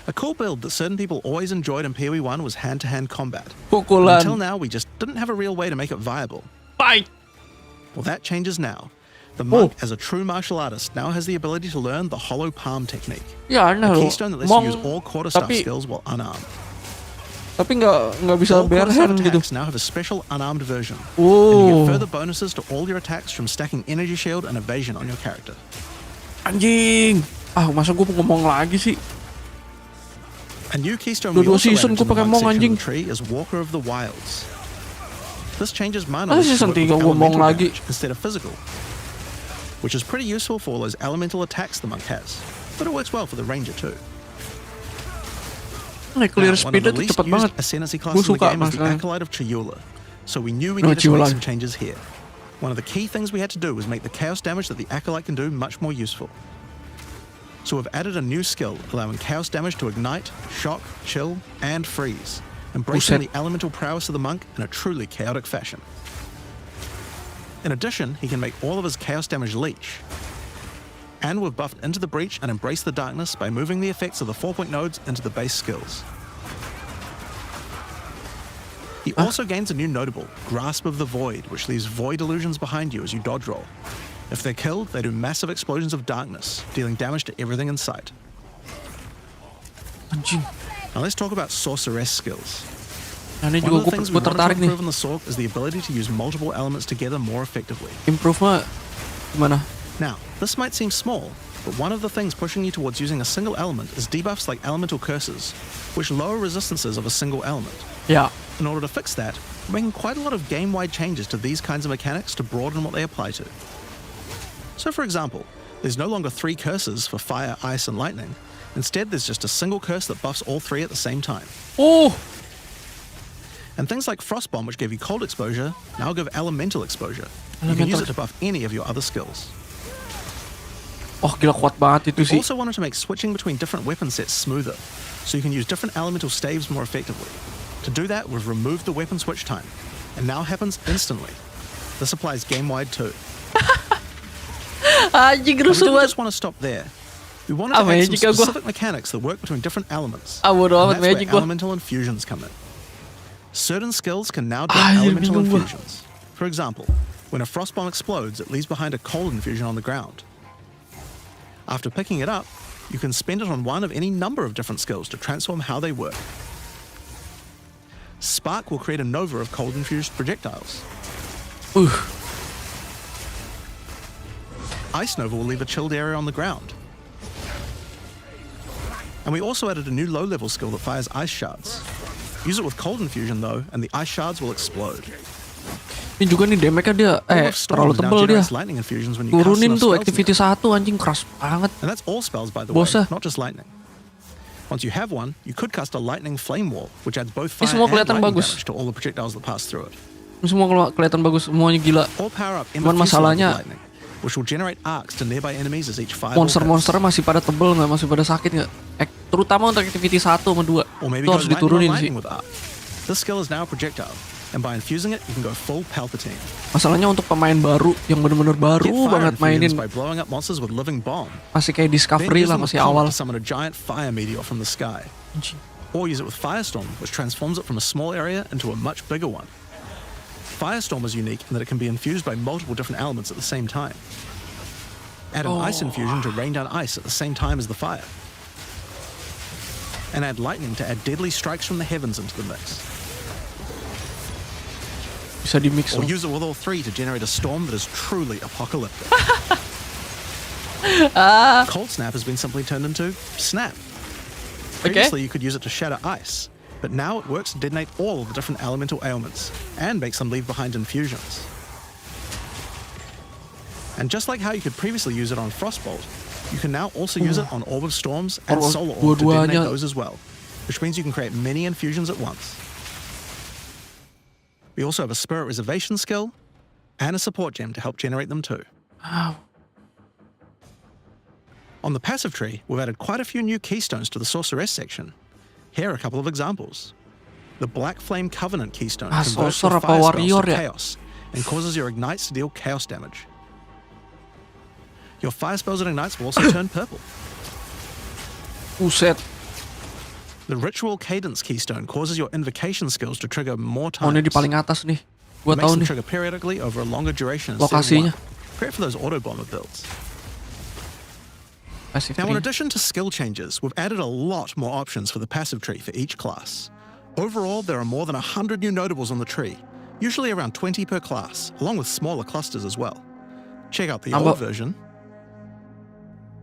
A cool build that certain people always enjoyed in POE 1 was hand-to-hand combat. Pukulan. Until now, we just didn't have a real way to make it viable. Fight! Well, that changes now. The Monk, as a true martial artist, now has the ability to learn the Hollow Palm technique, Ya a aneh loh. keystone that lets you use all quarterstaff tapi skills while unarmed. nggak bisa All quarterstaff barehand gitu. attacks now have a special unarmed version, and you Oh, get further bonuses to all your attacks from stacking Energy Shield and Evasion on your character. anjing. Ah, masa gue ngomong lagi sih? A new keystone we Dua-dua also season added to gua the pakai Monk Mong, section of anjing. the tree is Walker of the Wilds. This changes mana Masa to season work with 3 gua ngomong elemental lagi? damage instead of physical, which is pretty useful for all those elemental attacks the Monk has, but it works well for the Ranger too. Nih, clear Now, one of speednya the tuh least cepet used banget. Ascendancy Gua class in the suka game is the masalahnya. Acolyte of Chhilbroo, so we knew we No, needed to make Chhilbroo. some changes here. One of the key things we had to do was make the chaos damage that the Acolyte can do much more useful. So we've added a new skill allowing chaos damage to ignite, shock, chill, and freeze, embracing Buset. the elemental prowess of the Monk in a truly chaotic fashion. In addition, he can make all of his chaos damage leech. And we've buffed Into the Breach and Embrace the Darkness by moving the effects of the 4-point nodes into the base skills. He also gains a new notable, Grasp of the Void, which leaves void illusions behind you as you dodge roll. If they're killed, they do massive explosions of darkness, dealing damage to everything in sight. Anjing. Now let's talk about Sorceress skills. Nah, ini One of juga the things gue we want to tertarik nih. improve in the Sorc is the ability to use multiple elements together more effectively. Improve mah gimana? Now, this might seem small, but one of the things pushing you towards using a single element is debuffs like Elemental Curses, which lower resistances of a single element. Ya. In order to fix that, we're making quite a lot of game-wide changes to these kinds of mechanics to broaden what they apply to. So for example, there's no longer 3 curses for fire, ice, and lightning. Instead, there's just a single curse that buffs all 3 at the same time. Oh, And things like Frostbomb, which gave you cold exposure, now give elemental exposure. You can use it to buff any of your other skills. oh gila kuat banget itu We sih. also wanted to make switching between different weapon sets smoother, so you can use different elemental staves more effectively. To do that, we've removed the weapon switch time, and now happens instantly. This applies game-wide too. Anjing But we rusuh didn't banget. just want to stop there. We wanted to add some Magic gua. specific mechanics that work between different elements. Bodo And amat that's where magic gua. elemental infusions come in. Certain skills can now do Anjir, elemental bingung gua. infusions. For example, when a frostbomb explodes, it leaves behind a cold infusion on the ground. After picking it up, you can spend it on one of any number of different skills to transform how they work. Spark will create a nova of cold-infused projectiles. Ice Nova will leave a chilled area on the ground. And we also added a new low-level skill that fires ice shards. Use it with cold infusion though, and the ice shards will explode. Ini juga nih damage-nya dia All of terlalu Storm now tebel dia. generates lightning infusions when you cast Turunin enough tuh spells activity in it. 1 anjing keras banget. And that's all spells, by the way, Bosa. not just lightning. Once you have one, you could cast a lightning flame wall, which adds both fire semua and kelihatan lightning bagus. damage to all the projectiles that pass through it. Ini semua kelihatan bagus semuanya gila. Or power up Cuman masalahnya lightning, which will generate arcs to nearby enemies as each fire. monster-monsternya masih pada tebel nggak, masih pada sakit nggak? Terutama untuk activity 1 sama 2 Or maybe itu go harus lightning on diturunin sih. lightning with arc. This skill is now a projectile, and by infusing it, you can go full Palpatine. Masalahnya untuk pemain baru yang bener-bener baru Get fire banget mainin, infusions by blowing up monsters with living bomb. masih kayak Then Discovery use lah, them with masih Comet awal. to summon a giant fire meteor from the sky. Or use it with Firestorm, which transforms it from a small area into a much bigger one. Firestorm is unique in that it can be infused by multiple different elements at the same time. Add an ice infusion to rain down ice at the same time as the fire. And add lightning to add deadly strikes from the heavens into the mix. Bisa di mix Or loh. use it with all 3 to generate a storm that is truly apocalyptic. Cold Snap has been simply turned into Snap. Previously, you could use it to shatter ice, but now it works to detonate all of the different elemental ailments and makes them leave behind infusions. And just like how you could previously use it on Frostbolt, you can now also use it on Orb of Storms and Orb, Solar Orb to detonate dua-duanya. those as well, which means you can create many infusions at once. We also have a Spirit Reservation skill and a Support Gem to help generate them too. Wow. On the passive tree, we've added quite a few new keystones to the Sorceress section. Here are a couple of examples. The Black Flame Covenant keystone converts Sorcerer your apa fire spells warrior to ya? chaos and causes your ignites to deal chaos damage. Your fire spells and ignites will also turn purple. Buset. The Ritual Cadence keystone causes your invocation skills to trigger more Oh, ini times. di paling atas nih. Gua Makes tahu them nih. trigger periodically over a longer duration instead of Lokasinya. one. Great for those auto bomber builds. Passive Now, in tree. addition to skill changes, we've added a lot more options for the passive tree for each class. Overall, there are more than 100 new notables on the tree, usually around 20 per class, along with smaller clusters as well. Check out the old version.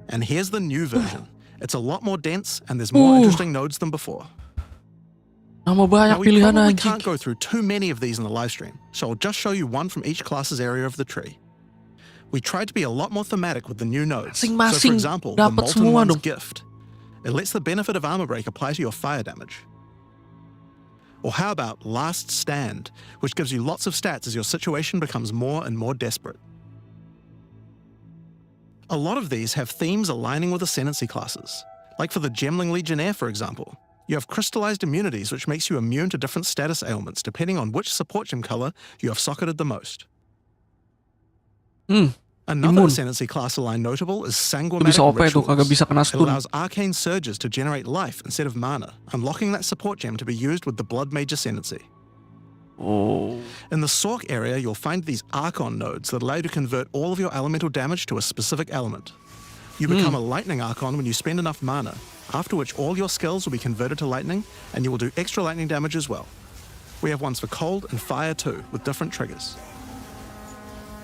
And here's the new version. It's a lot more dense, and there's more interesting nodes than before. Nama banyak Now, we pilihan probably anjing. can't go through too many of these in the live stream, so I'll just show you one from each class's area of the tree. We tried to be a lot more thematic with the new nodes. So for Masing-masing example, the dapat Molten semua One's dong. gift. It lets the benefit of armor break apply to your fire damage. Or how about Last Stand, which gives you lots of stats as your situation becomes more and more desperate. A lot of these have themes aligning with ascendancy classes. Like for the Gemling Legionnaire, for example. You have crystallized immunities, which makes you immune to different status ailments depending on which support gem color you have socketed the most. Another Imun. ascendancy class aligned notable is Itu sanguimatic bisa OP tuh, kagak rituals. bisa kena It stun. allows arcane surges to generate life instead of mana, unlocking that support gem to be used with the Blood Mage Ascendancy. Oh. In the Sork area, you'll find these Archon nodes that allow you to convert all of your elemental damage to a specific element. You become a Lightning Archon when you spend enough mana, after which all your skills will be converted to lightning, and you will do extra lightning damage as well. We have ones for cold and fire too, with different triggers.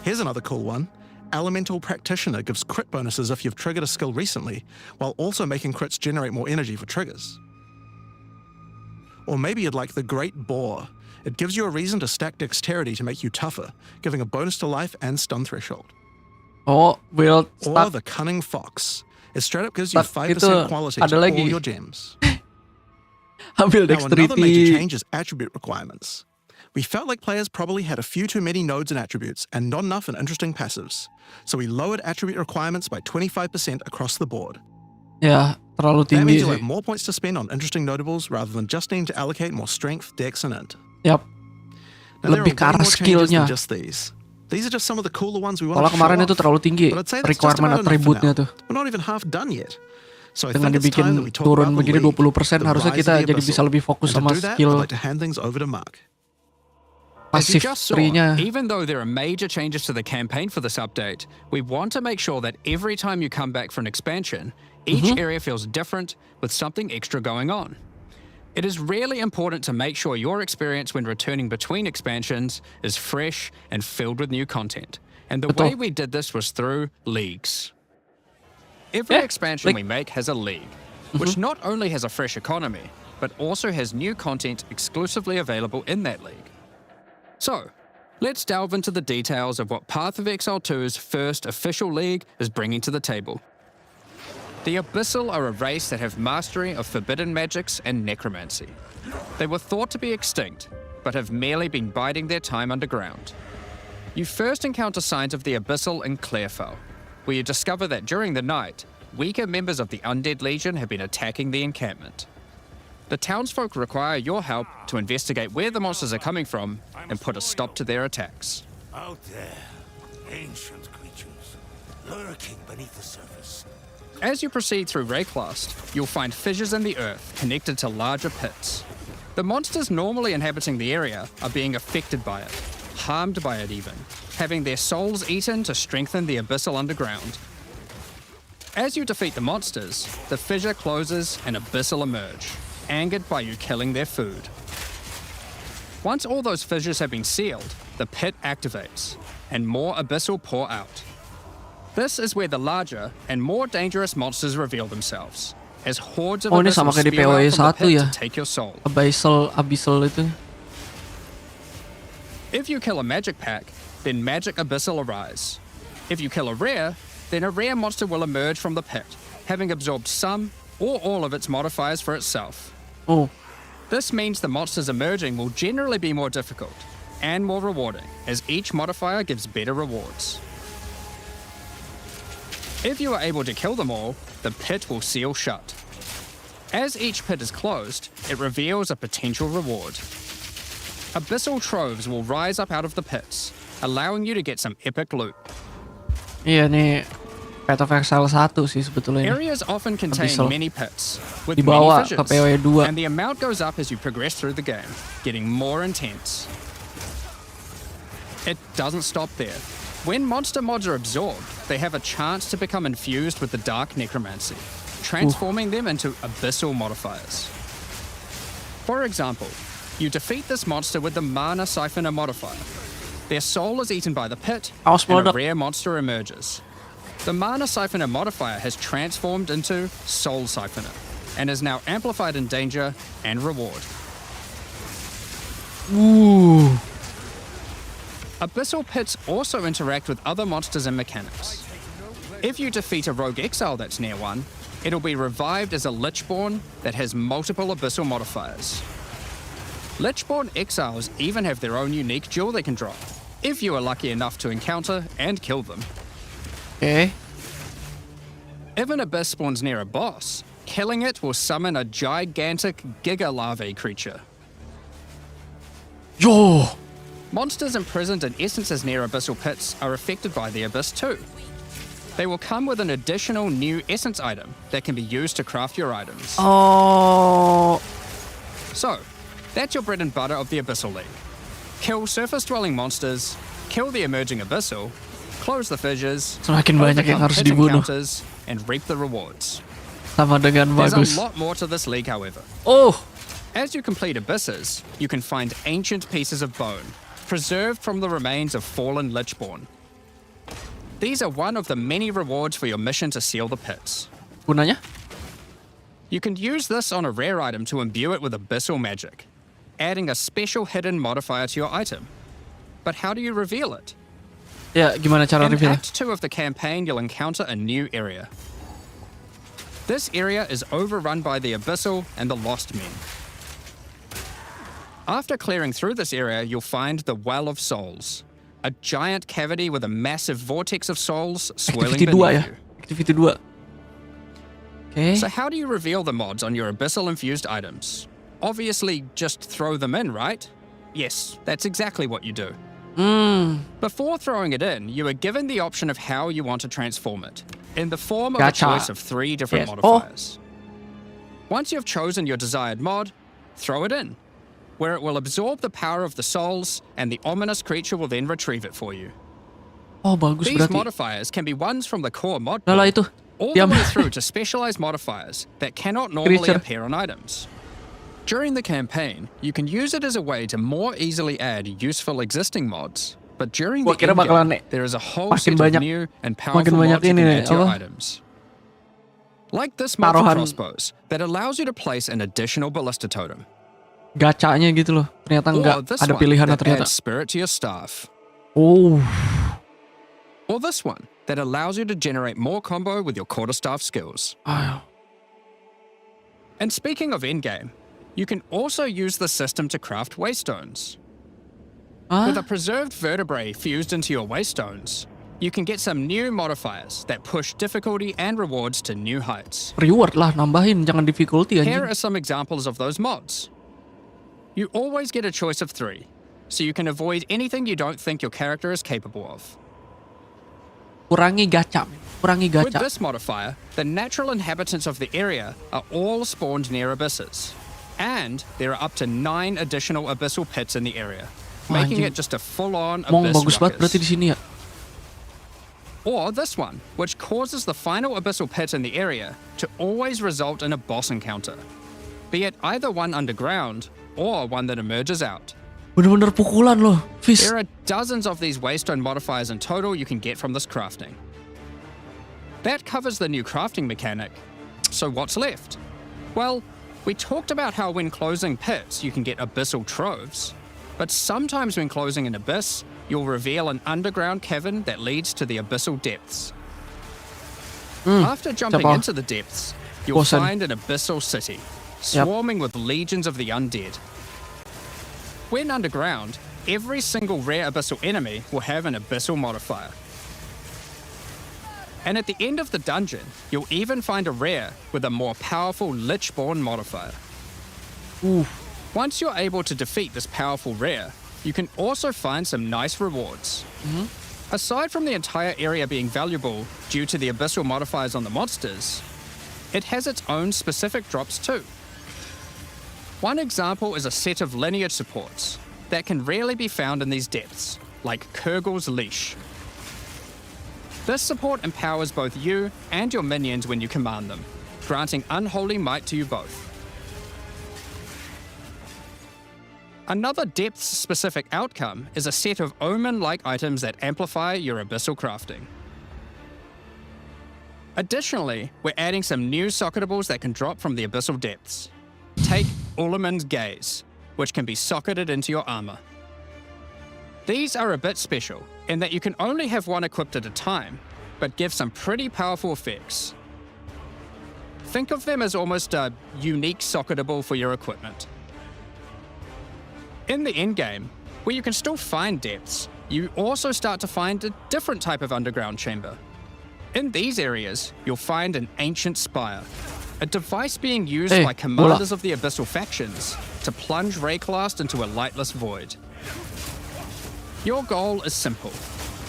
Here's another cool one. Elemental Practitioner gives crit bonuses if you've triggered a skill recently, while also making crits generate more energy for triggers. Or maybe you'd like the Great Boar. It gives you a reason to stack dexterity to make you tougher, giving a bonus to life and stun threshold. Oh, build Or start. the Cunning Fox. It straight up gives you Start 5% itu quality ada to lagi. all your gems. Ambil Now, another major dexterity. change is attribute requirements. We felt like players probably had a few too many nodes and attributes and not enough in interesting passives. So we lowered attribute requirements by 25% across the board. Ya, terlalu That tinggi means you'll sih. have more points to spend on interesting notables rather than just needing to allocate more strength, dex, and int. Yap. Now, there are Lebih ke way arah more changes skillnya. than just these. These are just some of the cooler ones we want Kalau to show kemarin itu off. terlalu tinggi But I'd say that's just requirement about enough for atributnya now. tuh. We're not even half done yet. So I Dengan think it's time that we dibikin talk turun about the begini league, 20%, the harusnya rise kita of the jadi bisa Abyssal. lebih fokus And sama to do that, skill I'd like to hand things over to Mark. As you just saw, passive-nya. even though there are major changes to the campaign for this update, we want to make sure that every time you come back for an expansion, each area feels different with something extra going on. It is really important to make sure your experience when returning between expansions is fresh and filled with new content. And the way we did this was through leagues. Every Yeah, expansion we make has a league, which not only has a fresh economy, but also has new content exclusively available in that league. So, let's delve into the details of what Path of Exile 2's first official league is bringing to the table. The Abyssal are a race that have mastery of forbidden magics and necromancy. They were thought to be extinct, but have merely been biding their time underground. You first encounter signs of the Abyssal in Clairfell, where you discover that during the night, weaker members of the Undead Legion have been attacking the encampment. The townsfolk require your help to investigate where the monsters are coming from and put a stop to their attacks. Out there, ancient creatures, lurking beneath the surface. As you proceed through Rayclast, you'll find fissures in the earth connected to larger pits. The monsters normally inhabiting the area are being affected by it, harmed by it even, having their souls eaten to strengthen the abyssal underground. As you defeat the monsters, the fissure closes and abyssal emerge, angered by you killing their food. Once all those fissures have been sealed, the pit activates, and more abyssal pour out. This is where the larger and more dangerous monsters reveal themselves, as hordes of Oh, ini abyssal sama kayak di spew POE out from the 1 pit ya? to take your soul. Abyssal itu. If you kill a magic pack, then magic abyssal arise. If you kill a rare, then a rare monster will emerge from the pit, having absorbed some or all of its modifiers for itself. Oh, This means the monsters emerging will generally be more difficult and more rewarding, as each modifier gives better rewards. If you are able to kill them all, the pit will seal shut. As each pit is closed, it reveals a potential reward. Abyssal troves will rise up out of the pits, allowing you to get some epic loot. iya nih Path of Exile 1 sih sebetulnya ini. Areas often contain Abyssal. many pits, with Dibawa many ke fissures, POE 2. and the amount goes up as you progress through the game, getting more intense. It doesn't stop there. When monster mods are absorbed, they have a chance to become infused with the dark necromancy, transforming them into abyssal modifiers. For example, you defeat this monster with the Mana Siphoner modifier. Their soul is eaten by the pit, Awas and a meledak. rare monster emerges. The Mana Siphoner modifier has transformed into Soul Siphoner, and is now amplified in danger and reward. Ooh. Abyssal pits also interact with other monsters and mechanics. If you defeat a rogue exile that's near one, it'll be revived as a Lichborn that has multiple abyssal modifiers. Lichborn exiles even have their own unique jewel they can drop, if you are lucky enough to encounter and kill them. Oke. If an abyss spawns near a boss, killing it will summon a gigantic Giga Larvae creature. Yo. monsters imprisoned in essences near abyssal pits are affected by the abyss too. They will come with an additional new essence item that can be used to craft your items. Oh, So, that's your bread and butter of the Abyssal League. Kill surface-dwelling monsters, kill the emerging abyssal, close the fissures, semakin banyak yang overcome harus pit dibunuh. encounters, and reap the rewards. Sama dengan There's bagus. a lot more to this league, however. Oh, As you complete abysses, you can find ancient pieces of bone, preserved from the remains of fallen Lichborn. These are one of the many rewards for your mission to seal the pits. gunanya? You can use this on a rare item to imbue it with abyssal magic, adding a special hidden modifier to your item. But how do you reveal it? Ya, gimana cara In reveal? Act 2 of the campaign, you'll encounter a new area. This area is overrun by the Abyssal and the Lost Men. After clearing through this area, you'll find the Well of Souls, a giant cavity with a massive vortex of souls swirling Activity 2 beneath ya. you. Activity 2. Oke. So how do you reveal the mods on your Abyssal-infused items? Obviously, just throw them in, right? Yes, that's exactly what you do. Before throwing it in, you are given the option of how you want to transform it, in the form of Gacha. a choice of 3 different Yes. modifiers. Once you've chosen your desired mod, throw it in, where it will absorb the power of the souls, and the ominous creature will then retrieve it for you. Oh, bagus These berarti. modifiers can be ones from the core mod Lah pool, itu. all the Diam. way through to specialized modifiers that cannot normally Creature. appear on items. During the campaign, you can use it as a way to more easily add useful existing mods. But during Gua the kira bakalan endgame, there is a whole makin set banyak- of new and makin powerful banyak mods you ini can nih, add to your apa? items. Like this mod for Taruhan. crossbows that allows you to place an additional ballista totem. Gacanya gitu loh. Ternyata Or enggak this ada one pilihan that ternyata. adds spirit to your staff. Oh, Or this one that allows you to generate more combo with your quarterstaff skills. ayo. And speaking of endgame, you can also use the system to craft waystones. Ah, With a preserved vertebrae fused into your waystones, you can get some new modifiers that push difficulty and rewards to new heights. reward lah, nambahin, jangan difficulty Here anjing. are some examples of those mods. You always get a choice of 3, so you can avoid anything you don't think your character is capable of. Kurangi gacha, men. Kurangi With gacha. this modifier, the natural inhabitants of the area are all spawned near abysses. And there are up to 9 additional abyssal pits in the area, Wah, making anjing. it just a full-on Mong abyss bagus banget berarti ruckus. di sini ya. Or this one, which causes the final abyssal pit in the area to always result in a boss encounter, be it either one underground or one that emerges out. Bener-bener pukulan loh, Fis. There are dozens of these waystone modifiers in total you can get from this crafting. That covers the new crafting mechanic. So what's left? Well, we talked about how when closing pits you can get abyssal troves, but sometimes when closing an abyss, you'll reveal an underground cavern that leads to the abyssal depths. After jumping Siapa? into the depths, you'll Bosan. find an abyssal city, swarming with legions of the undead. When underground, every single rare abyssal enemy will have an abyssal modifier. And at the end of the dungeon, you'll even find a rare with a more powerful Lichborn modifier. Once you're able to defeat this powerful rare, you can also find some nice rewards. Aside from the entire area being valuable due to the abyssal modifiers on the monsters, it has its own specific drops too. One example is a set of lineage supports that can rarely be found in these depths, like Kurgle's Leash. This support empowers both you and your minions when you command them, granting unholy might to you both. Another depth-specific outcome is a set of omen-like items that amplify your abyssal crafting. Additionally, we're adding some new socketables that can drop from the abyssal depths. Take Ulaman's Gaze, which can be socketed into your armor. These are a bit special in that you can only have one equipped at a time, but give some pretty powerful effects. Think of them as almost a unique socketable for your equipment. In the endgame, where you can still find depths, you also start to find a different type of underground chamber. In these areas, you'll find an ancient spire, a device being used Hey, by commanders of the abyssal factions to plunge Rayclast into a lightless void. Your goal is simple.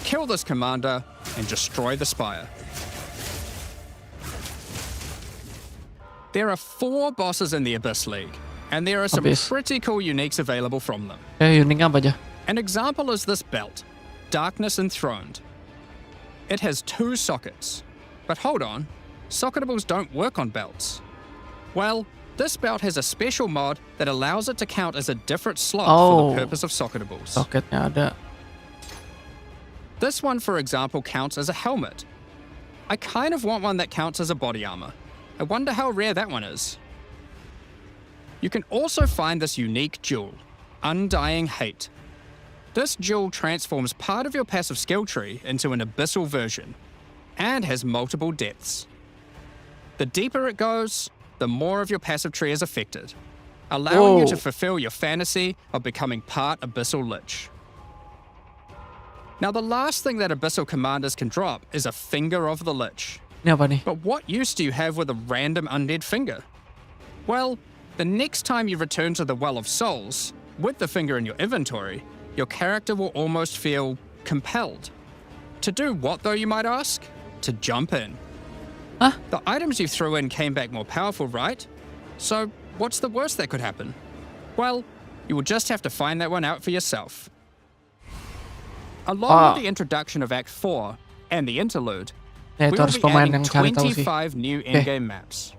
Kill this commander and destroy the spire. There are 4 bosses in the Abyss League, and there are some Abyss. pretty cool uniques available from them. Uniknya apa aja? An example is this belt, Darkness Enthroned. It has 2 sockets. But hold on, socketables don't work on belts. Well, this belt has a special mod that allows it to count as a different slot for the purpose of socketables. Soketnya ada. This one, for example, counts as a helmet. I kind of want one that counts as a body armor. I wonder how rare that one is. You can also find this unique jewel, Undying Hate. This jewel transforms part of your passive skill tree into an abyssal version, and has multiple depths. The deeper it goes, the more of your passive tree is affected, allowing you to fulfill your fantasy of becoming part Abyssal Lich. Now, the last thing that Abyssal commanders can drop is a Finger of the Lich. Ini apa nih? But what use do you have with a random undead finger? Well, the next time you return to the Well of Souls, with the finger in your inventory, your character will almost feel compelled. To do what, though, you might ask? To jump in. Huh? The items you threw in came back more powerful, right? So, what's the worst that could happen? Well, you will just have to find that one out for yourself. Along with the introduction of Act 4 and the interlude, Ya, we itu will harus be pemain adding yang cari tahu sih. 25 new in-game maps.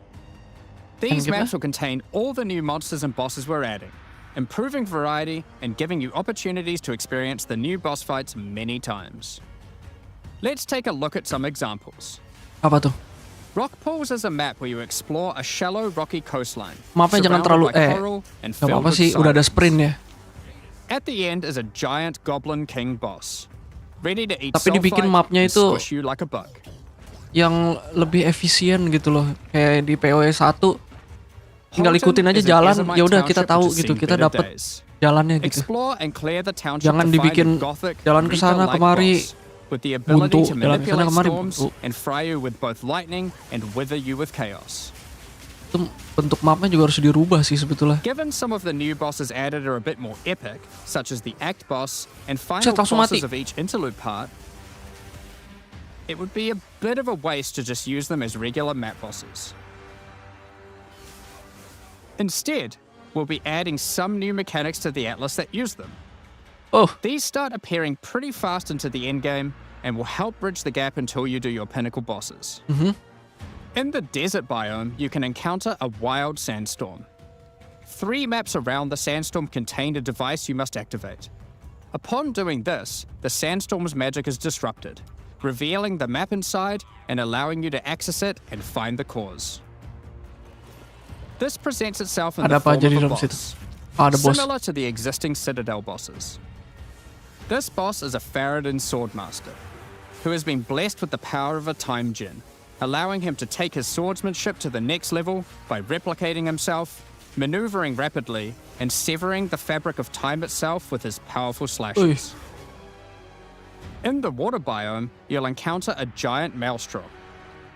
These gimana? maps will contain all the new monsters and bosses we're adding, improving variety and giving you opportunities to experience the new boss fights many times. Let's take a look at some examples. Apa tuh? Rock Pools is a map where you explore a shallow rocky coastline, Mapnya jangan surrounded terlalu by coral and Gak filled apa-apa with sih, udah ada silence. sprint ya. At the end is a giant goblin king boss, ready to eat Tapi dibikin sulfite mapnya and itu squish you like a bug. yang lebih efisien gitu loh. Kayak di POE 1 tinggal Holton ikutin aja is an jalan, Ezomite ya udah kita township tahu which has gitu, seen kita better dapet days. jalannya gitu. Explore and clear the township Jangan to find dibikin a gothic, jalan ke sana reaper-like kemari boss with the ability buntu, to jalan ke sana manipulate kemari storms buntu. and fry you with both lightning and wither you with chaos. Itu bentuk mapnya juga harus dirubah sih sebetulnya. Given some of the new bosses added are a bit more epic, such as the Act boss and final Langsung bosses mati. of each interlude part, it would be a bit of a waste to just use them as regular map bosses. Instead, we'll be adding some new mechanics to the Atlas that use them. Oh, These start appearing pretty fast into the endgame and will help bridge the gap until you do your pinnacle bosses. In the desert biome, you can encounter a wild sandstorm. 3 maps around the sandstorm contain a device you must activate. Upon doing this, the sandstorm's magic is disrupted, revealing the map inside and allowing you to access it and find the cause. This presents itself in the ada apa form aja di of a dalam situ? boss, Ada bos. similar to the existing Citadel bosses. This boss is a Faradin Swordmaster, who has been blessed with the power of a time gem, allowing him to take his swordsmanship to the next level by replicating himself, maneuvering rapidly, and severing the fabric of time itself with his powerful slashes. In the water biome, you'll encounter a giant maelstrom,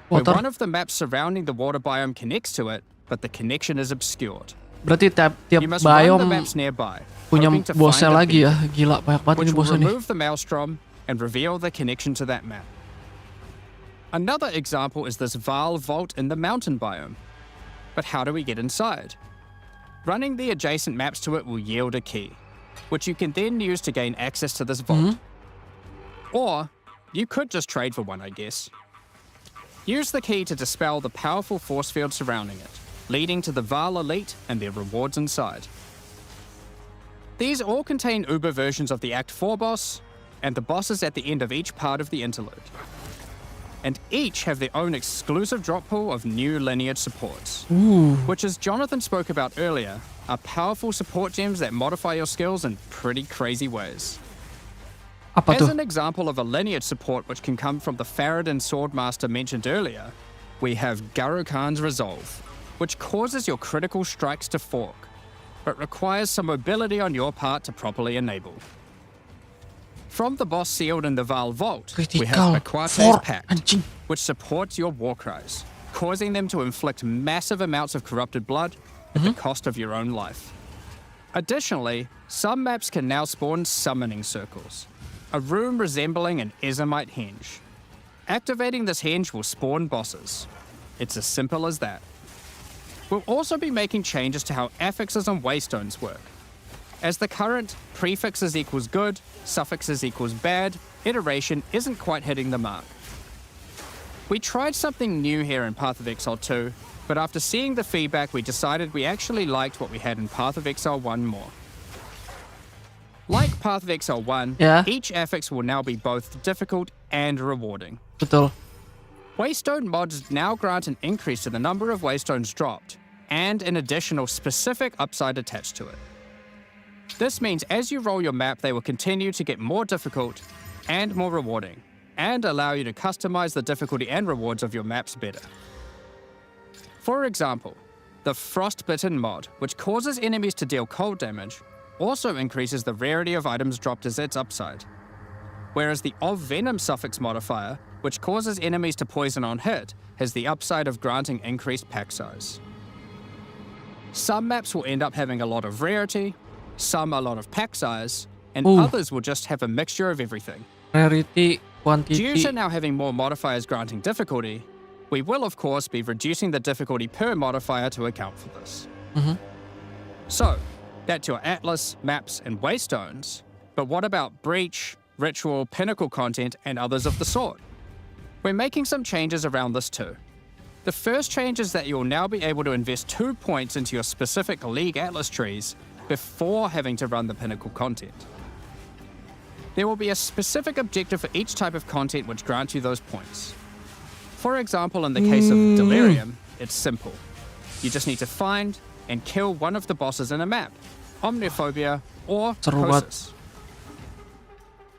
where Water. one of the maps surrounding the water biome connects to it, but the connection is obscured. Berarti tiap You must run the biome maps nearby, punya hoping to bosnya find a lagi ya. beacon, Gila, banyak banget which ini will bosnya nih. remove the maelstrom and reveal the connection to that map. Another example is this Vaal vault in the mountain biome. But how do we get inside? Running the adjacent maps to it will yield a key, which you can then use to gain access to this vault. Or you could just trade for one, I guess. Use the key to dispel the powerful force field surrounding it, leading to the Vaal Elite and their rewards inside. These all contain Uber versions of the Act 4 boss, and the bosses at the end of each part of the interlude. And each have their own exclusive drop pool of new lineage supports, which, as Jonathan spoke about earlier, are powerful support gems that modify your skills in pretty crazy ways. Apa As tuh? an example of a lineage support which can come from the Faradin Swordmaster mentioned earlier, we have Garukhan's Resolve, which causes your critical strikes to fork, but requires some mobility on your part to properly enable. From the boss sealed in the Vaal Vault, we have Critical Aquate's fork, Pact, anjing. which supports your war cries, causing them to inflict massive amounts of corrupted blood at the cost of your own life. Additionally, some maps can now spawn summoning circles, a room resembling an Ezomite henge. Activating this henge will spawn bosses. It's as simple as that. We'll also be making changes to how affixes on waystones work. As the current prefixes equals good, suffixes equals bad iteration isn't quite hitting the mark. We tried something new here in Path of Exile 2, but after seeing the feedback we decided we actually liked what we had in Path of Exile 1 more. Like Path of Exile 1, Yeah. each affix will now be both difficult and rewarding. Betul. Waystone mods now grant an increase to the number of waystones dropped, and an additional specific upside attached to it. This means as you roll your map, they will continue to get more difficult and more rewarding, and allow you to customize the difficulty and rewards of your maps better. For example, the Frostbitten mod, which causes enemies to deal cold damage, also increases the rarity of items dropped as its upside. Whereas the Of Venom suffix modifier, which causes enemies to poison on hit, has the upside of granting increased pack size. Some maps will end up having a lot of rarity, some a lot of pack size, and others will just have a mixture of everything. Rarity, Due quantity. to now having more modifiers granting difficulty, we will of course be reducing the difficulty per modifier to account for this. So, that's your Atlas, maps, and waystones, but what about Breach, Ritual, Pinnacle content, and others of the sort? We're making some changes around this too. The first change is that you'll now be able to invest 2 points into your specific League Atlas trees before having to run the Pinnacle content. There will be a specific objective for each type of content which grants you those points. For example, in the case of Delirium, it's simple. You just need to find and kill one of the bosses in a map, Omniphobia or Seru banget. Croesus.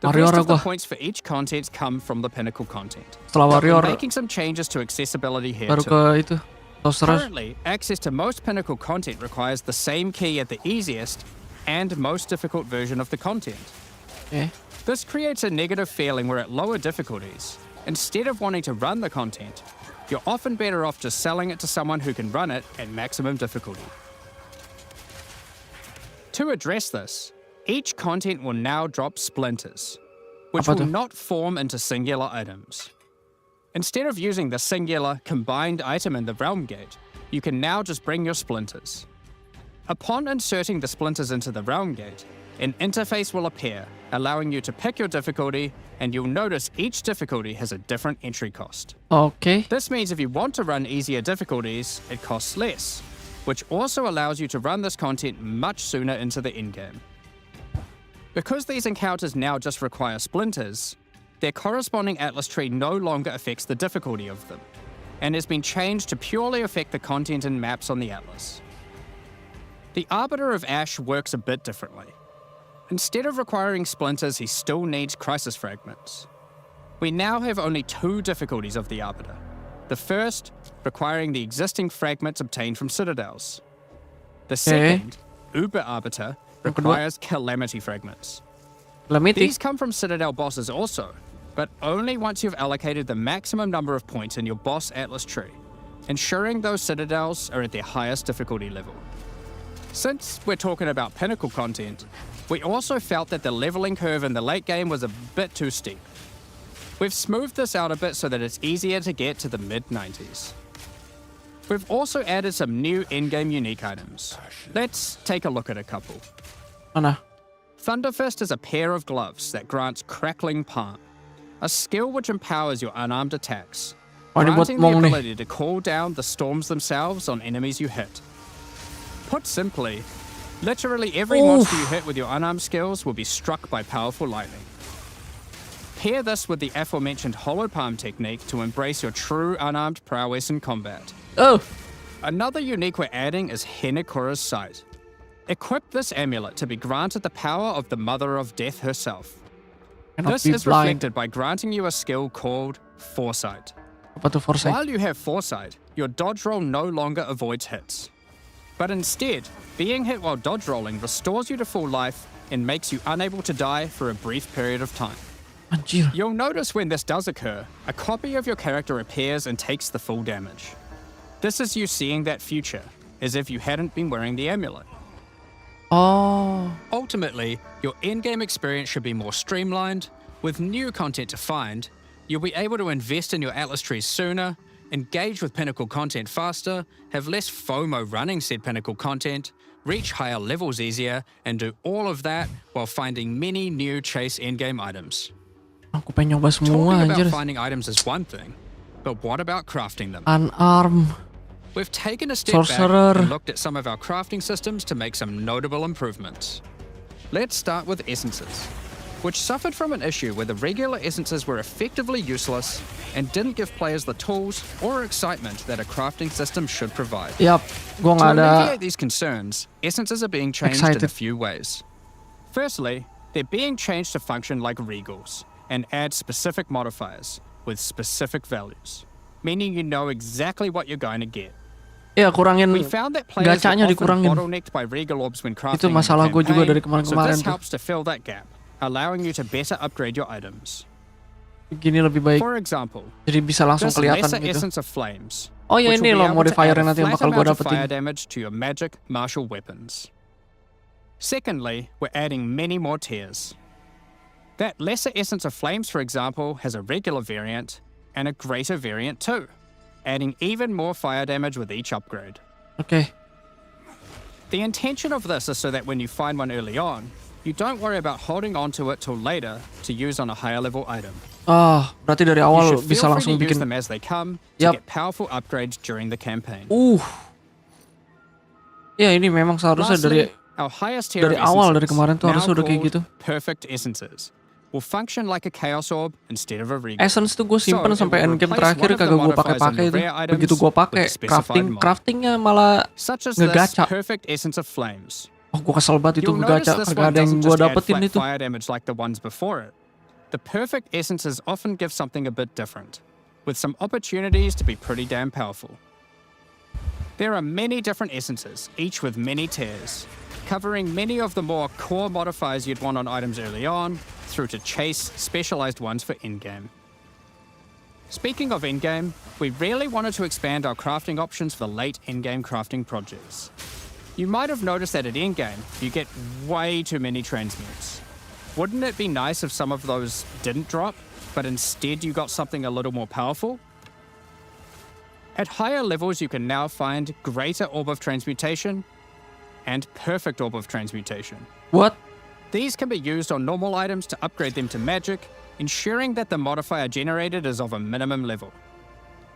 The Warrior rest of the gua. points for each content come from the Pinnacle content. Setelah But we're Warrior making some changes to accessibility here baru too. ke itu. Sorcerers. Currently, access to most Pinnacle content requires the same key at the easiest and most difficult version of the content. Okay. This creates a negative feeling where at lower difficulties, instead of wanting to run the content, you're often better off just selling it to someone who can run it at maximum difficulty. To address this, each content will now drop splinters, which Apa will tuh? not form into singular items. Instead of using the singular combined item in the realm gate, you can now just bring your splinters. Upon inserting the splinters into the realm gate, an interface will appear, allowing you to pick your difficulty, and you'll notice each difficulty has a different entry cost. Okay. This means if you want to run easier difficulties, it costs less, which also allows you to run this content much sooner into the endgame. Because these encounters now just require splinters, their corresponding Atlas tree no longer affects the difficulty of them, and has been changed to purely affect the content and maps on the Atlas. The Arbiter of Ash works a bit differently. Instead of requiring splinters, he still needs crisis fragments. We now have only 2 difficulties of the Arbiter. The first, requiring the existing fragments obtained from citadels. The second, Uber Arbiter, requires calamity fragments. Calamity. These come from citadel bosses also, but only once you've allocated the maximum number of points in your boss Atlas tree, ensuring those citadels are at their highest difficulty level. Since we're talking about Pinnacle content, we also felt that the leveling curve in the late game was a bit too steep. We've smoothed this out a bit so that it's easier to get to the mid-90s. We've also added some new in-game unique items. Let's take a look at a couple. Mana? Thunderfist is a pair of gloves that grants Crackling Palm, a skill which empowers your unarmed attacks, Oh, ini buat granting the mong nih. ability to call down the storms themselves on enemies you hit. Put simply, literally every monster you hit with your unarmed skills will be struck by powerful lightning. Pair this with the aforementioned Hollow Palm technique to embrace your true unarmed prowess in combat. Oh. Another unique we're adding is Henekura's Sight. Equip this amulet to be granted the power of the Mother of Death herself. Cannot This be is blind. reflected by granting you a skill called Foresight. Apa tuh foresight? While you have Foresight, your dodge roll no longer avoids hits. But instead, being hit while dodge rolling restores you to full life and makes you unable to die for a brief period of time. Anjir. You'll notice when this does occur, a copy of your character appears and takes the full damage. This is you seeing that future, as if you hadn't been wearing the amulet. Oh. Ultimately, your in-game experience should be more streamlined. With new content to find, you'll be able to invest in your Atlas trees sooner, engage with pinnacle content faster, have less FOMO running said pinnacle content, reach higher levels easier, and do all of that while finding many new chase endgame items. Aku pengen nyoba semua Talking anjir. about finding items is one thing, but what about crafting them? Unarmed. We've taken a step back Sorcerer. and looked at some of our crafting systems to make some notable improvements. Let's start with essences, which suffered from an issue where the regular essences were effectively useless and didn't give players the tools or excitement that a crafting system should provide. Yap, gua To nggak ada alleviate these concerns, essences are being changed in a excited. few ways. Firstly, they're being changed to function like regals and add specific modifiers with specific values, meaning you know exactly what you're going to get. Ya kurangin We found that players were gacanya often dikurangin. bottlenecked by regal orbs when crafting Itu in the masalah gue juga campaign, dari so kemarin-kemarin this tuh. helps to fill that gap, allowing you to better upgrade your items. Gini lebih baik. For example, Jadi bisa langsung this kelihatan lesser gitu. essence of flames, Oh ya which ini will be loh able to modifier add a nanti yang flat bakal gue amount of fire dapetin. damage to your magic martial weapons. Secondly, we're adding many more tiers. That lesser essence of flames, for example, has a regular variant and a greater variant too, adding even more fire damage with each upgrade. Oke. The intention of this is so that when you find one early on, you don't worry about holding on to it till later to use on a higher level item. Ah, berarti dari You awal should bisa feel free langsung to use bikin. them as they come to Yep. get powerful upgrades during the campaign. Ya ini memang seharusnya dari Lastly, our highest tier dari of awal dari essences, kemarin tuh now harusnya udah kayak called gitu. perfect essences, will function like a chaos orb instead of a regal. Essence tuh gue simpen So, it sampai will endgame replace terakhir one of the kagak gue modifiers on pakai your itu. rare items Begitu gue with pakai a specified mod. craftingnya malah Such as this ngegacha. perfect essence of flames. Oh gue kesel banget itu You'll notice ngegacha, this kagak one ada yang doesn't gue just add dapetin flat itu. fire damage like the ones before it. The perfect essences often give something a bit different, with some opportunities to be pretty damn powerful. There are many different essences, each with many tiers, covering many of the more core modifiers you'd want on items early on, through to chase specialized ones for in-game. Speaking of in-game, we really wanted to expand our crafting options for late in-game crafting projects. You might have noticed that at in-game, you get way too many transmutes. Wouldn't it be nice if some of those didn't drop, but instead you got something a little more powerful? At higher levels, you can now find Greater Orb of Transmutation and Perfect Orb of Transmutation. What? These can be used on normal items to upgrade them to magic, ensuring that the modifier generated is of a minimum level.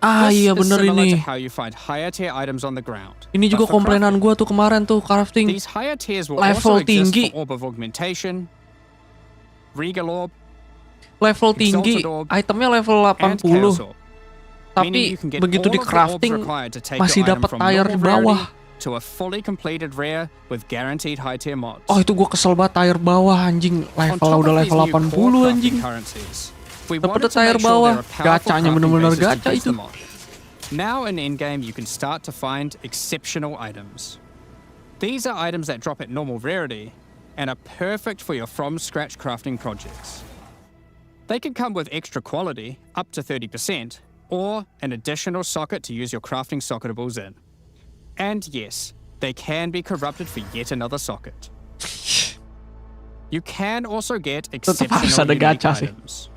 Ah This iya is bener similar to ini. how you find higher tier items on the ground. Ini juga But for komplainan gue tuh kemarin tuh crafting. These higher tiers will Level also exist tinggi. for Orb of Augmentation, Regal Orb, Level tinggi, Exalted Orb, itemnya level and Chaos 80. Orb. Tapi Meaning you can get begitu all di of the orbs crafting required to take masih your item dapat from tire di normal bawah. rarity to a fully completed rare with guaranteed high tier mods. Oh itu gue kesel banget tire bawah anjing. On Level top udah of level these new core 80 anjing. crafting currencies, we Dapet wanted to tire make sure bawah. there are powerful Gacanya crafting bener-bener bases to gacha boost itu. them on. Now in in-game, you can start to find exceptional items. These are items that drop at normal rarity and are perfect for your from-scratch crafting projects. They can come with extra quality, up to 30%, or an additional socket to use your crafting socketables in. And yes, they can be corrupted for yet another socket. You can also get harus exceptional ada unique gacha sih. items.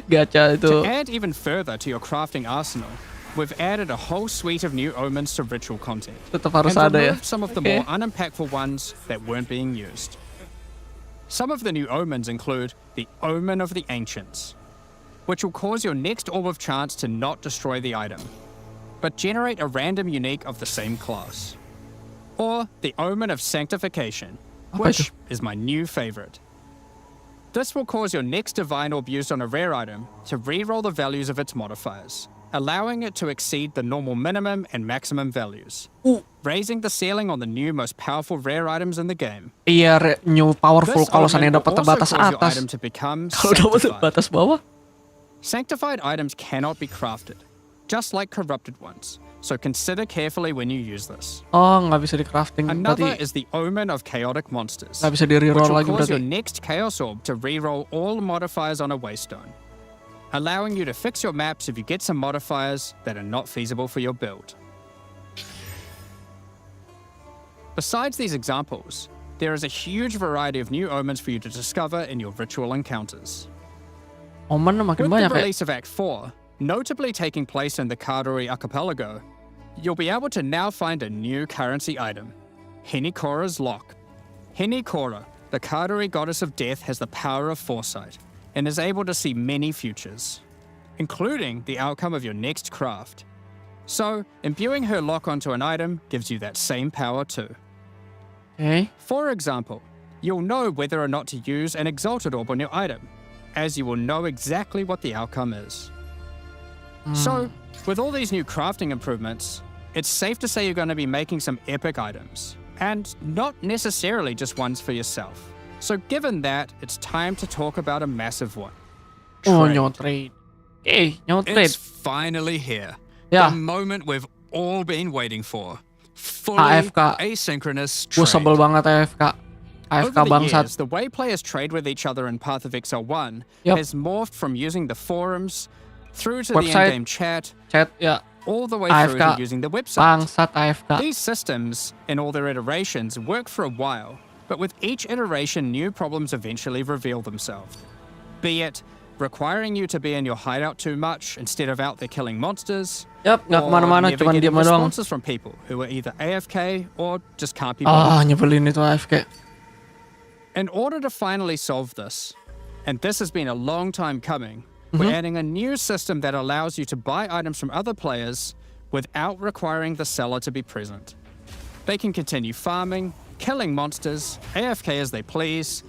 Gacha itu. To add even further to your crafting arsenal, we've added a whole suite of new omens to ritual content. Tetap harus and ada ya. removed some of the more unimpactful ones that weren't being used. Some of the new omens include the Omen of the Ancients, which will cause your next Orb of Chance to not destroy the item, but generate a random unique of the same class. Or the Omen of Sanctification, Apa which itu? is my new favorite. This will cause your next Divine Orb used on a rare item to reroll the values of its modifiers, allowing it to exceed the normal minimum and maximum values, raising the ceiling on the new most powerful rare items in the game. Iya new powerful This kalau omen seandainya will dapat also batas cause your atas. item to become Kalau dapat sanctified. batas bawah. Sanctified items cannot be crafted, just like corrupted ones, so consider carefully when you use this. Oh nggak bisa di crafting. Another Berarti is the Omen of Chaotic Monsters, nggak bisa di which reroll will lagi cause your berarti. next Chaos Orb to reroll all modifiers on a Waystone, allowing you to fix your maps if you get some modifiers that are not feasible for your build. Besides these examples, there is a huge variety of new omens for you to discover in your ritual encounters. Omen makin With banyak the ya. release of Act 4, notably taking place in the Karori archipelago, you'll be able to now find a new currency item, Henikora's Lock. Henikora, the Karori goddess of death, has the power of foresight and is able to see many futures, including the outcome of your next craft. So, imbuing her lock onto an item gives you that same power too. Oke. For example, you'll know whether or not to use an Exalted Orb on your item, as you will know exactly what the outcome is. So, with all these new crafting improvements, it's safe to say you're going to be making some epic items, and not necessarily just ones for yourself. So given that, it's time to talk about a massive one. Oh, Trade. nyawa trade. Nyawa trade. It's finally here. Ya. The moment we've all been waiting for. Fully AFK. asynchronous Gue trade. sebel banget AFK. AFK Over the bangsat. years, the way players trade with each other in Path of Exile 1 Yup. has morphed from using the forums, through to Website. the in-game chat, Chat ya. all the way through AFK. to using the website. Bangsat AFK. These systems, in all their iterations, work for a while, but with each iteration, new problems eventually reveal themselves. Be it requiring you to be in your hideout too much instead of out there killing monsters, Yap, nggak or kemana-mana, never cuman getting diam doang. responses from people who are either AFK or just can't be Ah, bothered. nyebelin itu AFK. In order to finally solve this, and this has been a long time coming, we're adding a new system that allows you to buy items from other players without requiring the seller to be present. They can continue farming, killing monsters, AFK as they please,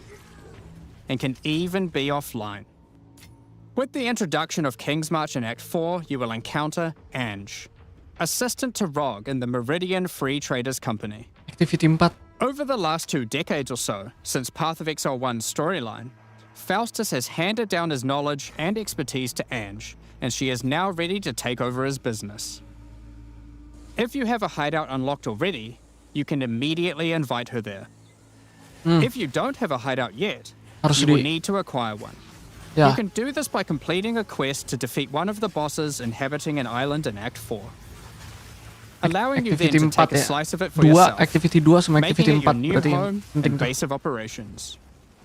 and can even be offline. With the introduction of King's March in Act 4, you will encounter Ange, assistant to Rog in the Meridian Free Traders Company. Activity 4. Over the last 2 decades or so, since Path of Exile 1's storyline, Faustus has handed down his knowledge and expertise to Ange, and she is now ready to take over his business. If you have a hideout unlocked already, you can immediately invite her there. If you don't have a hideout yet, Harus you will di- need to acquire one. Ya. You can do this by completing a quest to defeat one of the bosses inhabiting an island in Act 4. Allowing you then Activity to 4 take a ya. slice of it for 2, yourself, activity 2 sama making activity it your 4 new berarti yang home penting and tuh. base of operations.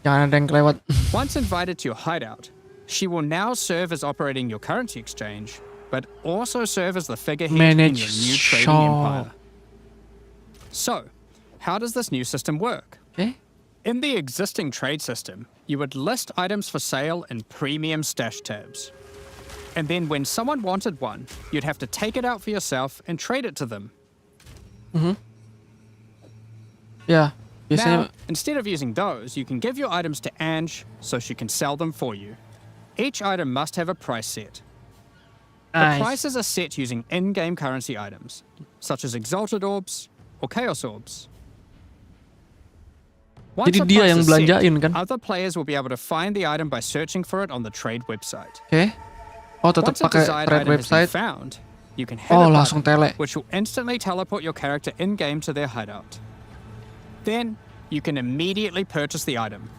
Jangan ada yang kelewat. Once invited to your hideout, she will now serve as operating your currency exchange, but also serve as the figurehead in Manage your new trading shop. empire. So, how does this new system work? Oke. In the existing trade system, you would list items for sale in premium stash tabs. And then when someone wanted one, you'd have to take it out for yourself and trade it to them. Ya. Now, Biasanya instead of using those, you can give your items to Ange so she can sell them for you. Each item must have a price set. The nice. prices are set using in-game currency items, such as Exalted Orbs or Chaos Orbs. Once Jadi a dia price yang is set, belanjain kan? other players will be able to find the item by searching for it on the trade website. Oke. Oh, tetap Once a pakai desired trade item has been website. found, you can hit Oh, a langsung button, tele. which will instantly teleport your character in-game to their hideout. Then, you can immediately purchase the item.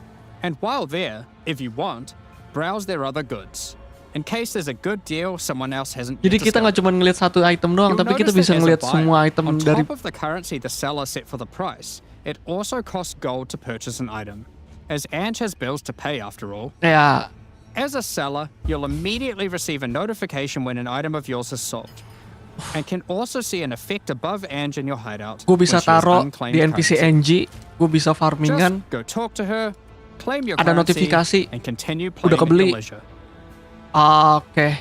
And while there, if you want, browse their other goods, in case there's a good deal someone else hasn't Jadi yet kita nggak discovered. cuma ngeliat satu item doang, You'll tapi kita notice bisa that as a ngeliat buyer, semua item on dari. top of the currency the seller set for the price, it also costs gold to purchase an item, as Ange has bills to pay after all. Ya. As a seller, you'll immediately receive a notification when an item of yours is sold, and can also see an effect above Ange in your hideout. Gue bisa when she has taro unclaimed di NPC currency. NG. Gue bisa farmingan. Just go talk to her, claim your Ada currency, notifikasi. and continue Udah playing at kebeli. your leisure. Oke.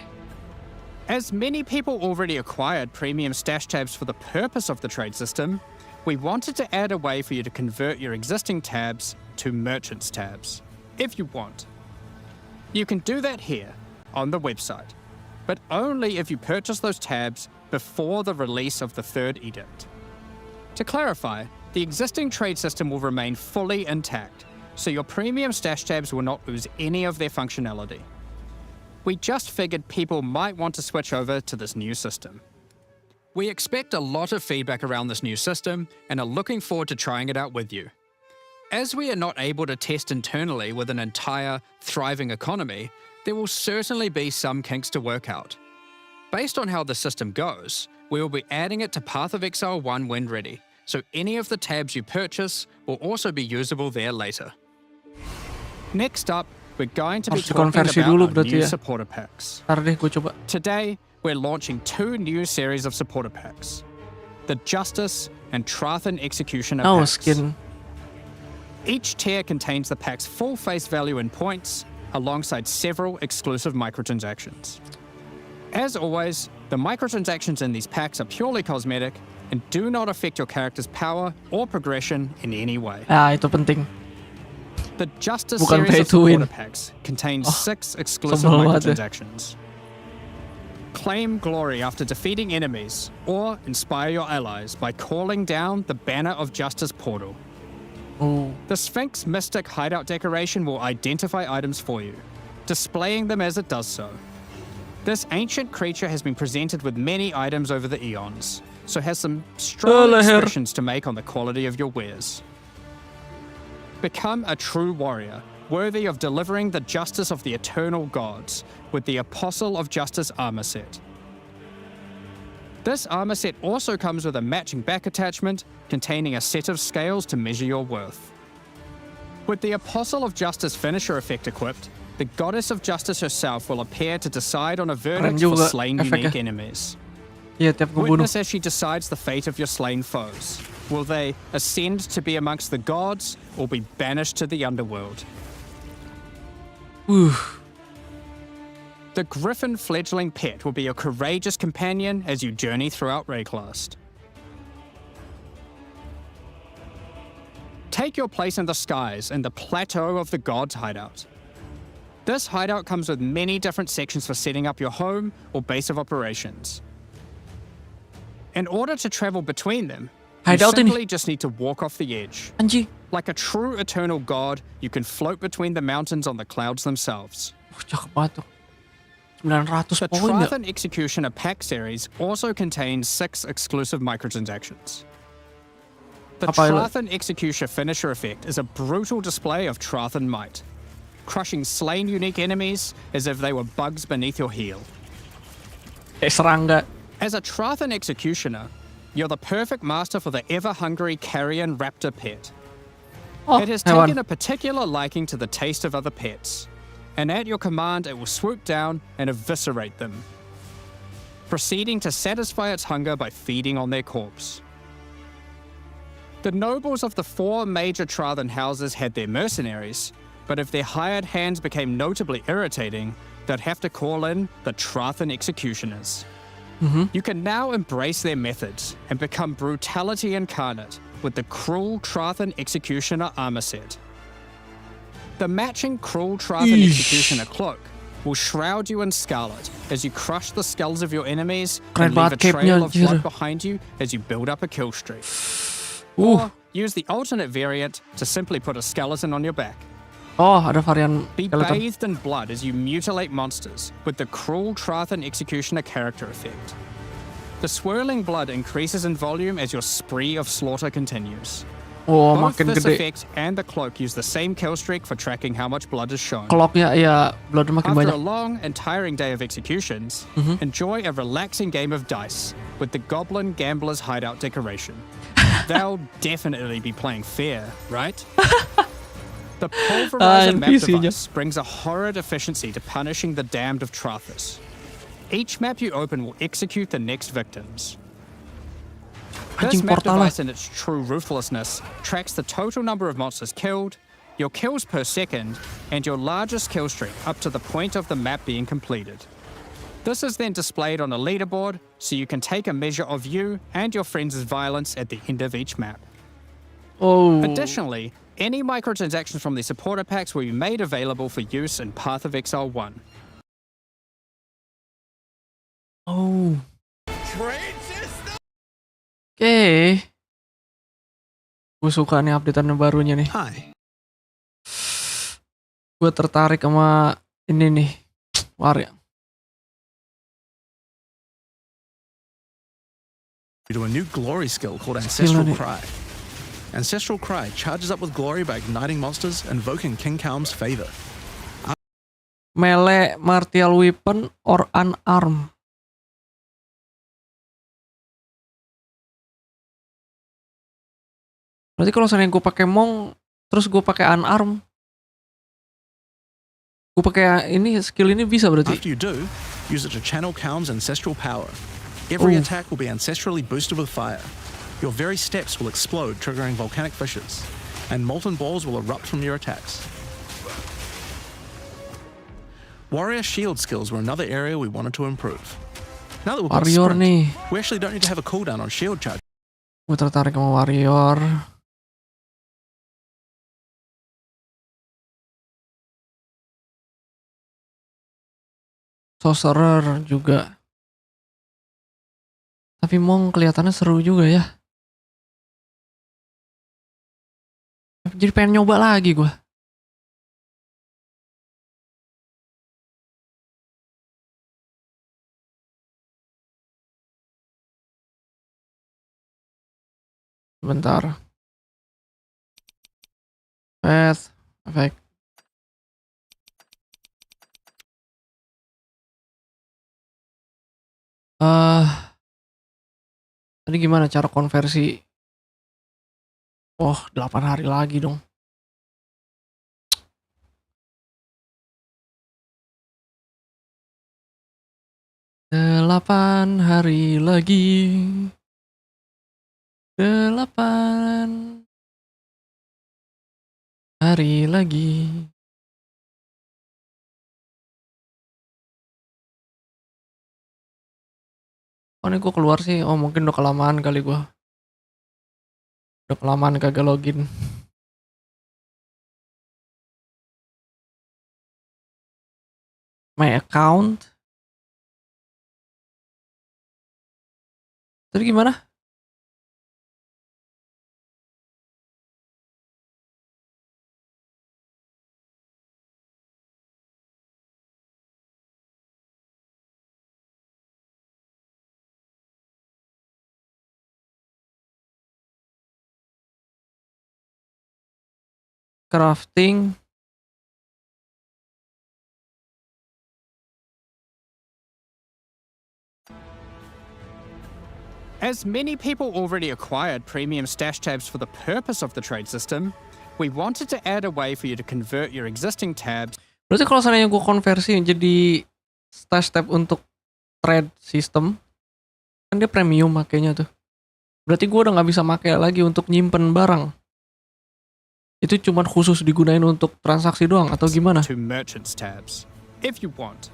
As many people already acquired premium stash tabs for the purpose of the trade system, we wanted to add a way for you to convert your existing tabs to merchants tabs, if you want. You can do that here, on the website, but only if you purchase those tabs before the release of the third edict. To clarify, the existing trade system will remain fully intact, so your premium stash tabs will not lose any of their functionality. We just figured people might want to switch over to this new system. We expect a lot of feedback around this new system and are looking forward to trying it out with you. As we are not able to test internally with an entire, thriving economy, there will certainly be some kinks to work out. Based on how the system goes, we will be adding it to Path of Exile 1 when ready, so any of the tabs you purchase will also be usable there later. Next up, we're going to be Harus talking dikonversi about dulu our berarti new ya. supporter packs. Ntar deh gue coba. Today, we're launching 2 new series of supporter packs. The Justice and Trathan Executioner Oh, packs. skin. Each tier contains the pack's full face value in points, alongside several exclusive microtransactions. As always, the microtransactions in these packs are purely cosmetic and do not affect your character's power or progression in any way. Ah, itu penting. The Justice Bukan series pay of to win. supporter packs contains 6 exclusive sebel banget ya. microtransactions. Claim glory after defeating enemies, or inspire your allies by calling down the Banner of Justice portal. Oh, The Sphinx Mystic hideout decoration will identify items for you, displaying them as it does so. This ancient creature has been presented with many items over the eons, so has some strong leher. expressions to make on the quality of your wares. Become a true warrior, worthy of delivering the justice of the eternal gods with the Apostle of Justice armor set. This armor set also comes with a matching back attachment containing a set of scales to measure your worth. With the Apostle of Justice finisher effect equipped, the Goddess of Justice herself will appear to decide on a verdict for juga slain efeknya. unique enemies. iya tiap ngebunuh. Witness as she decides the fate of your slain foes. Will they ascend to be amongst the gods or be banished to the underworld? The Griffin fledgling pet will be a courageous companion as you journey throughout Rayclast. Take your place in the skies in the Plateau of the Gods hideout. This hideout comes with many different sections for setting up your home or base of operations. In order to travel between them, you Hideout ini. simply just need to walk off the edge. Anjing. Like a true eternal god, you can float between the mountains on the clouds themselves. Cakep banget tuh. 900 The poin ya. Trathan Executioner pack series also contains 6 exclusive microtransactions. The Apa itu? Trathan Executioner finisher effect is a brutal display of Trathan might, crushing slain unique enemies as if they were bugs beneath your heel. Serangga. As a Trathan Executioner, you're the perfect master for the ever-hungry carrion raptor pet. Oh, It has hewan. taken a particular liking to the taste of other pets, and at your command it will swoop down and eviscerate them, proceeding to satisfy its hunger by feeding on their corpse. The nobles of the 4 major Trathan houses had their mercenaries, but if their hired hands became notably irritating, they'd have to call in the Trathan Executioners. You can now embrace their methods and become brutality incarnate with the Cruel Trathan Executioner armor set. The matching Cruel Trathan Eesh. Executioner cloak will shroud you in scarlet as you crush the skulls of your enemies Keren and leave a banget cape-nya, trail of anjir. blood behind you as you build up a kill streak. Or use the alternate variant to simply put a skeleton on your back. Oh, ada varian Be skeleton. bathed in blood as you mutilate monsters with the Cruel Trathan Executioner character effect. The swirling blood increases in volume as your spree of slaughter continues. Oh, Both makin this gede. effect and the cloak use the same kill streak for tracking how much blood is shown. Clocknya ya blood makin After a banyak. long and tiring day of executions, enjoy a relaxing game of dice with the Goblin Gambler's Hideout decoration. They'll definitely be playing fair, right? The Pulverizer map NPC-nya. device brings a horrid efficiency to punishing the damned of Trathus. Each map you open will execute the next victims. This Anjing map portal lah. device in its true ruthlessness tracks the total number of monsters killed, your kills per second, and your largest kill streak up to the point of the map being completed. This is then displayed on a leaderboard so you can take a measure of you and your friends' violence at the end of each map. Oh. Additionally, any microtransactions from the supporter packs will be made available for use in Path of Exile 1. Oh. Trade system? Oke. Gue suka nih updatean barunya nih. Hi. Gue tertarik sama ini nih. Waria. To a new glory skill called Gila Ancestral nih. Cry. Ancestral Cry charges up with glory by igniting monsters, invoking King Kaum's favor. Melee, martial weapon, or unarmed. Berarti kalau misalnya gue pakai Monk, terus gue pakai unarm, gue pakai ini skill ini bisa berarti. After you do, use it to channel Kaum's ancestral power. Every Ooh. attack will be ancestrally boosted with fire. Your very steps will explode, triggering volcanic fissures, and molten balls will erupt from your attacks. Warrior shield skills were another area we wanted to improve. Now that we've got Warrior sprint, nih, we actually don't need to have a cooldown on shield charge. gue tertarik sama warrior. Sorcerer juga. Tapi Monk kelihatannya seru juga ya. Jadi pengen nyoba lagi gue. Bentar. Path, effect. Tadi gimana cara konversi? Oh, 8 hari lagi dong. Delapan hari lagi. 8 hari lagi. Oh ini gue keluar sih. Oh mungkin udah kelamaan kali gue. Udah kelamaan kagak login. My account. Tadi gimana? Crafting. As many people already acquired premium stash tabs for the purpose of the trade system, we wanted to add a way for you to convert your existing tabs. Berarti kalau seandainya gue konversi jadi stash tab untuk trade system, kan dia premium makanya tuh. Berarti gue udah nggak bisa pakai lagi untuk nyimpen barang. Itu cuma khusus digunain untuk transaksi doang atau gimana? To merchants tabs, if you want.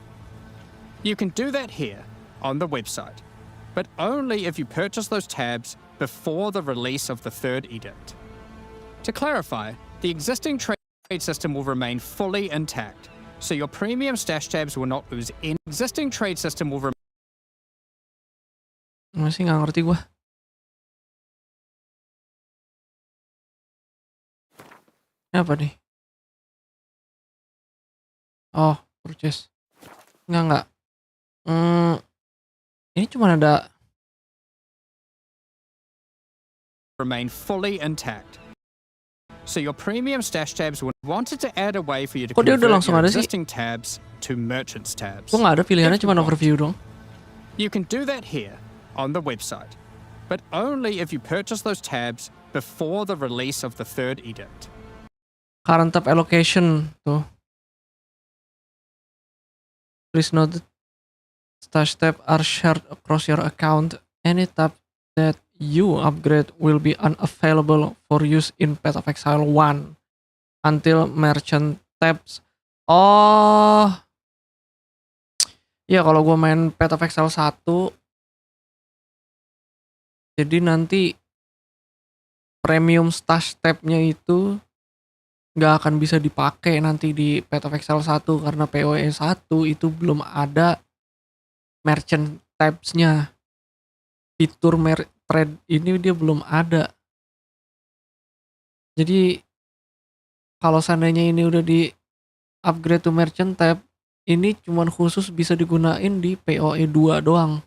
You can do that here on the website, but only if you purchase those tabs before the release of the third edict. To clarify, the existing trade system will remain fully intact, so your premium stash tabs will not lose any. Existing trade system will remain. Masih nggak ngerti gue. Ini apa nih? Oh, purchase. Enggak. Ini cuma ada remain fully intact. So your premium stash tabs will wanted to add a way for you to Kok dia udah convert langsung your ada sih? existing tabs to merchants tabs. Kok nggak ada pilihannya If cuma you want. overview dong. You can do that here on the website, but only if you purchase those tabs before the release of the third edict. Current tab allocation tuh. Please note that stash tab are shared across your account. Any tab that you upgrade will be unavailable for use in Path of Exile 1 until merchant tabs. Oh. Ya kalau gue main Path of Exile 1, jadi nanti premium stash tabnya itu nggak akan bisa dipakai nanti di Path of Exile 1 karena POE 1 itu belum ada merchant tabs-nya. Fitur trade ini dia belum ada. Jadi kalau seandainya ini udah di upgrade to merchant tab, ini cuman khusus bisa digunain di POE 2 doang.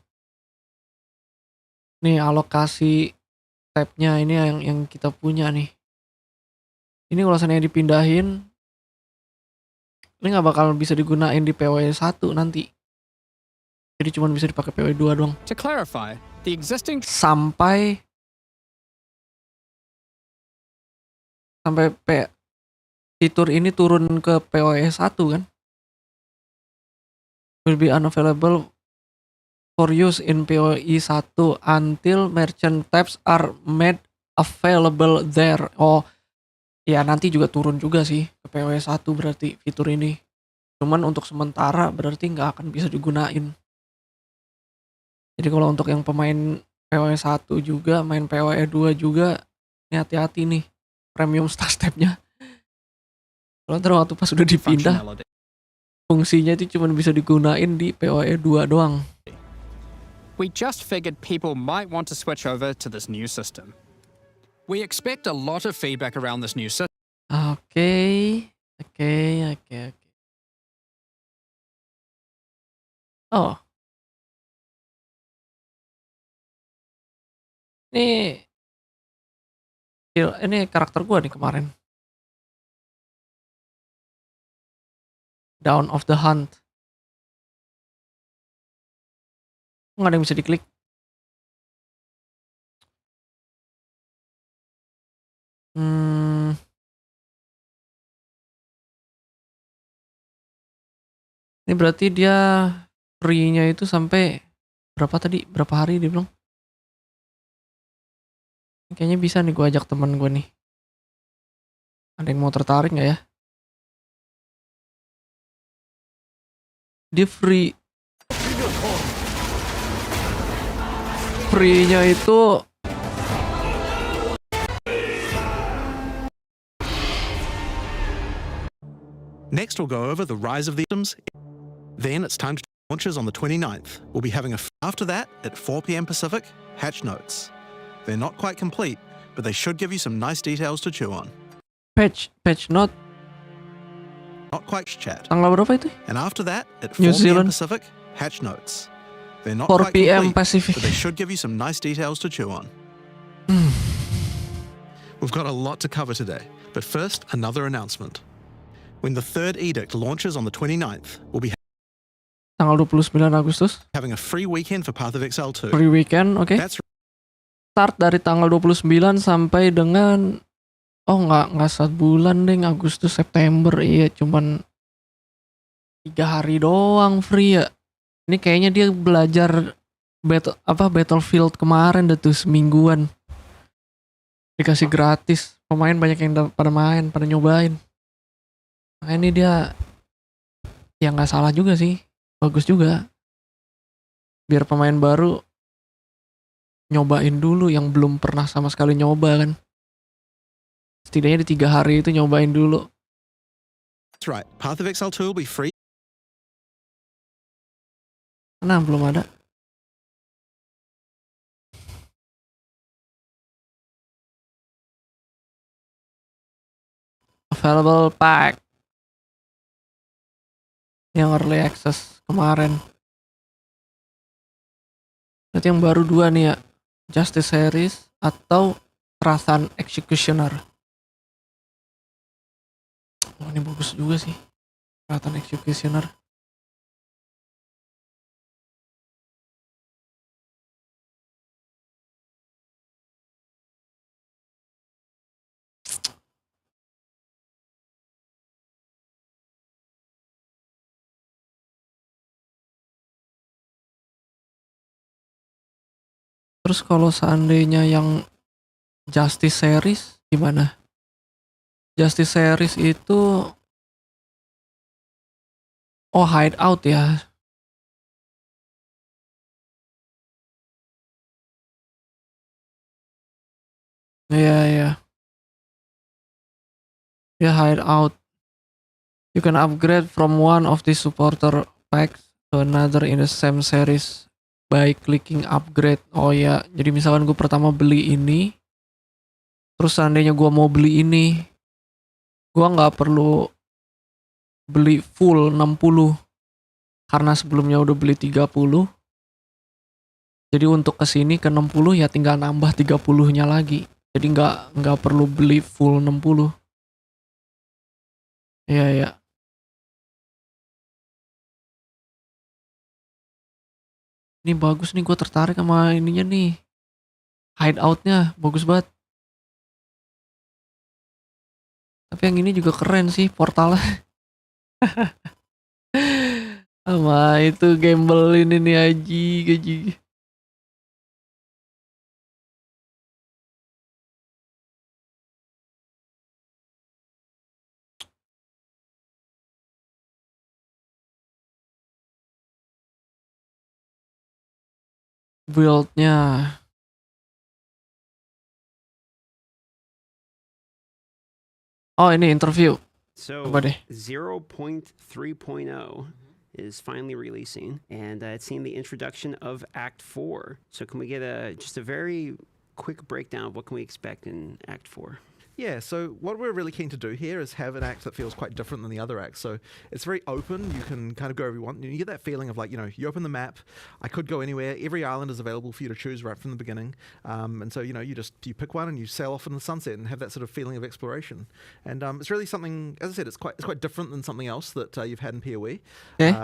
Nih alokasi tabnya ini yang kita punya nih. Ini kalau seandainya dipindahin, ini nggak bakal bisa digunain di POE 1 nanti. Jadi cuma bisa dipakai POE 2 doang. To clarify, the existing Sampai sampai fitur ini turun ke POE 1 kan. Will be unavailable for use in POE 1 until merchant tabs are made available there. Oh, ya nanti juga turun juga sih ke POE 1 berarti fitur ini. Cuman untuk sementara berarti nggak akan bisa digunain. Jadi kalau untuk yang pemain POE 1 juga, main POE 2 juga, ini hati-hati nih premium star step-nya. Kalau ntar waktu pas udah dipindah, Functionality. fungsinya itu cuma bisa digunain di POE 2 doang. We just figured people might want to switch over to this new system. We expect a lot of feedback around this new system. Oke. Oh, ini karakter gua nih kemarin. Down of the Hunt. Nggak ada yang bisa diklik. Ini berarti dia free-nya itu sampai berapa tadi? Berapa hari dia bilang? Kayaknya bisa nih gue ajak temen gue nih. Ada yang mau tertarik nggak ya? Dia free-nya itu Next, we'll go over the rise of the items. Then it's time to launches on the 29th. We'll be having after that at 4 p.m. Pacific, hatch notes. They're not quite complete, but they should give you some nice details to chew on. patch note Not quite chat. tanggal berapa itu? And after that at New 4 p.m. Zealand. Pacific, hatch notes. They're not 4 quite p.m. complete, Pacific. but they should give you some nice details to chew on. We've got a lot to cover today, but first, another announcement. When the third edict launches on the 29th, we'll be Tanggal 29 Agustus. having a free weekend for Path of Exile 2. Free weekend, oke. That's Start dari tanggal 29 sampai dengan nggak 1 bulan deh, Agustus September. Iya, cuman 3 hari doang free ya. Ini kayaknya dia belajar Battlefield kemarin dah tuh semingguan. Dikasih gratis. Pemain banyak yang pada main, pada nyobain. Nah, ini dia ya nggak salah juga sih. Bagus juga. Biar pemain baru nyobain dulu yang belum pernah sama sekali nyoba kan. Setidaknya di 3 hari itu nyobain dulu. right. Path of Exile 2 will be free. Nah, belum ada. Available pack. Yang early access kemarin. Berarti yang baru 2 nih ya. Justice Series atau Ratan Executioner. Oh, ini bagus juga sih. Ratan Executioner. Terus kalau seandainya yang Justice Series gimana? Justice Series itu hideout ya. Iya. Ya hideout. You can upgrade from one of the supporter packs to another in the same series by clicking upgrade. Oh ya, jadi misalkan gue pertama beli ini, terus seandainya gue mau beli ini, gue nggak perlu beli full 60 karena sebelumnya udah beli 30. Jadi untuk kesini ke 60 ya tinggal nambah 30-nya lagi. Jadi nggak perlu beli full 60. Iya. Ini bagus nih, gue tertarik sama ininya nih. Hideoutnya bagus banget. Tapi yang ini juga keren sih portalnya. Sama itu gamble ini nih gaji. Build-nya. Oh ini interview. So Coba deh. 0.3.0 is finally releasing, and it's seeing the introduction of Act 4. So can we get just a very quick breakdown of what can we expect in Act 4? Yeah, so what we're really keen to do here is have an act that feels quite different than the other acts. So it's very open. You can kind of go wherever you want. You get that feeling of like, you know, you open the map. I could go anywhere. Every island is available for you to choose right from the beginning. And so, you know, you pick one and you sail off in the sunset and have that sort of feeling of exploration. And it's really something, as I said, it's quite different than something else that you've had in POE. It's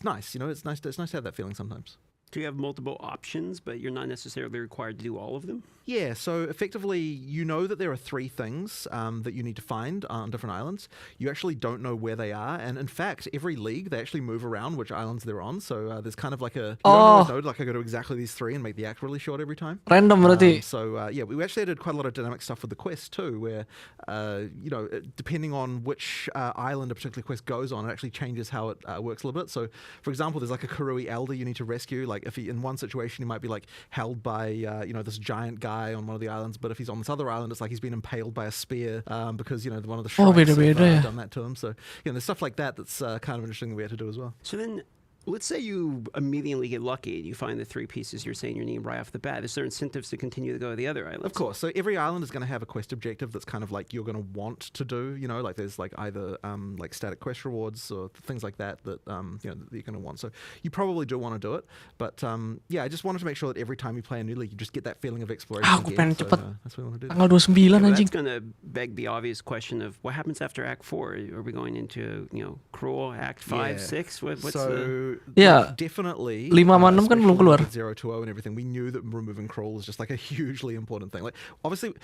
nice. You know, it's nice to have that feeling sometimes. Do you have multiple options, but you're not necessarily required to do all of them? Yeah, so effectively, you know that there are 3 things that you need to find on different islands. You actually don't know where they are, and in fact, every league, they actually move around which islands they're on, so there's kind of like a... You don't always know, like I go to exactly these 3 and make the act really short every time. Random berarti. Yeah, we actually did quite a lot of dynamic stuff with the quest too, where, you know, depending on which island a particular quest goes on, it actually changes how it works a little bit. So, for example, there's like a Karui elder you need to rescue. Like, if he, in one situation, he might be like held by, you know, this giant guy on one of the islands, but if he's on this other island, it's like he's been impaled by a spear because, you know, one of the shrikes have done that to him. So, you know, there's stuff like that that's kind of interesting that we had to do as well. So then, let's say you immediately get lucky and you find the 3 pieces you're saying you need right off the bat. Is there incentives to continue to go to the other islands? Of course. So every island is going to have a quest objective that's kind of like you're going to want to do. You know, like there's like either like static quest rewards or things like that you know, that you're going to want. So you probably do want to do it. But yeah, I just wanted to make sure that every time you play a new league, you just get that feeling of exploration Aku again. pengen cepet. That's what we want to do. Tanggal 29 Well, anjing. that's going to beg the obvious question of what happens after Act 4? Are we going into, you know, Cruel, Act 5, 6? What's so, Yeah. definitely 5 sama 6 kan belum keluar. 0 to 0 and everything, we knew that removing crawl is just like a hugely important thing. Like obviously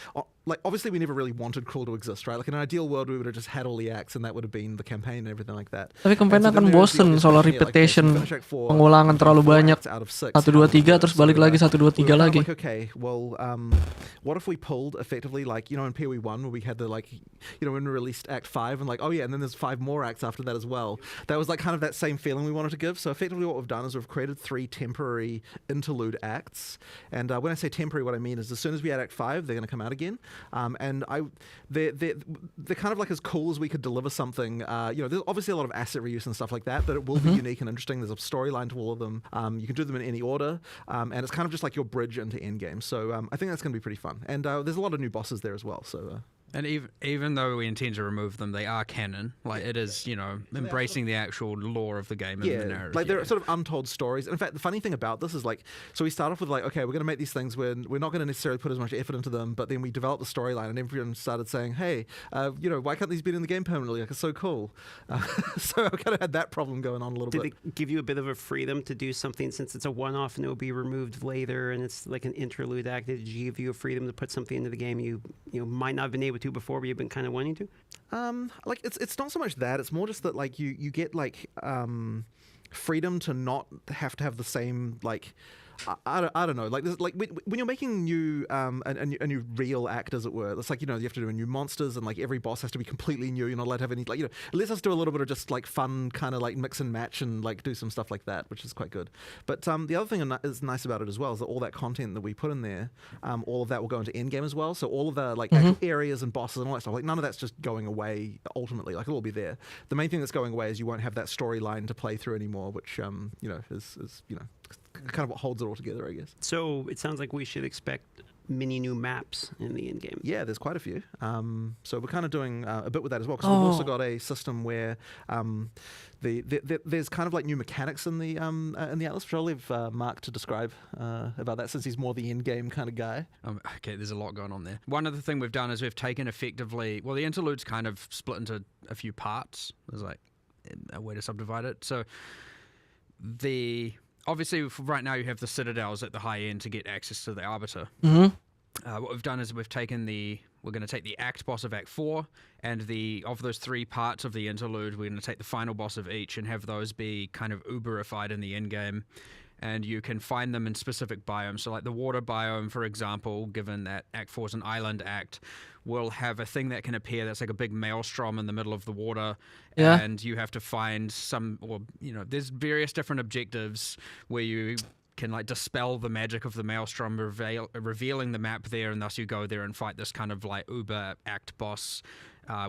we never really wanted crawl to exist, right? Like in an ideal world we would have just had all the acts and that would have been the campaign and everything like that. Tapi campaign akan bosen soal repetition, pengulangan terlalu banyak. 1 2 3 terus balik lagi 1 2 3 lagi. Like, okay, well, what if we pulled effectively like, you know, in POE 1 where we had the like, you know, when we released Act 5 and like, oh yeah, and then there's 5 more acts after that as well. That was like kind of that same feeling we wanted to give. So effectively what we've done is we've created 3 temporary interlude acts. And when I say temporary, what I mean is as soon as we add Act 5, they're going to come out again. And they're kind of like as cool as we could deliver something. You know, there's obviously a lot of asset reuse and stuff like that, but it will be unique and interesting. There's a storyline to all of them. You can do them in any order. And it's kind of just like your bridge into endgame. So I think that's going to be pretty fun. And there's a lot of new bosses there as well. So... And even though we intend to remove them, they are canon. Like, it is, you know, embracing the actual lore of the game and the narrative. Like, they're sort of untold stories. And in fact, the funny thing about this is, like, so we start off with, like, okay, we're going to make these things where we're not going to necessarily put as much effort into them, but then we developed the storyline and everyone started saying, hey, you know, why can't these be in the game permanently? Like, it's so cool. So I kind of had that problem going on a little bit. Did it give you a bit of a freedom to do something since it's a one-off and it'll be removed later and it's like an interlude act? Did it give you a freedom to put something into the game you might not have been able to before, but you've been kind of wanting to? Like it's not so much that, it's more just that like you get like freedom to not have to have the same like I don't know, like when you're making new a new real act, as it were, it's like, you know, you have to do new monsters and like every boss has to be completely new. You're not allowed to have any, like, you know, it lets us do a little bit of just like fun kind of like mix and match and like do some stuff like that, which is quite good. But the other thing is nice about it as well is that all that content that we put in there, all of that will go into endgame as well. So all of the like actual areas and bosses and all that stuff, like none of that's just going away ultimately. Like it'll all be there. The main thing that's going away is you won't have that storyline to play through anymore, which you know is you know kind of what holds it all together, I guess. So it sounds like we should expect many new maps in the end game. Yeah, there's quite a few. So we're kind of doing a bit with that as well, because we've also got a system where there's kind of like new mechanics in the Atlas, which I'll leave Mark to describe about that, since he's more the end game kind of guy. Okay, there's a lot going on there. One other thing we've done is we've taken effectively, well, the interlude's kind of split into a few parts. There's like a way to subdivide it. So obviously, right now you have the citadels at the high end to get access to the Arbiter. what we've done is we're going to take the act boss of Act 4, and of those 3 parts of the interlude, we're going to take the final boss of each and have those be kind of uberified in the end game. And you can find them in specific biomes. So like the water biome, for example, given that Act 4 is an island act, will have a thing that can appear that's like a big maelstrom in the middle of the water. Yeah. And you have to find there's various different objectives where you can like dispel the magic of the maelstrom, revealing the map there, and thus you go there and fight this kind of like uber act boss,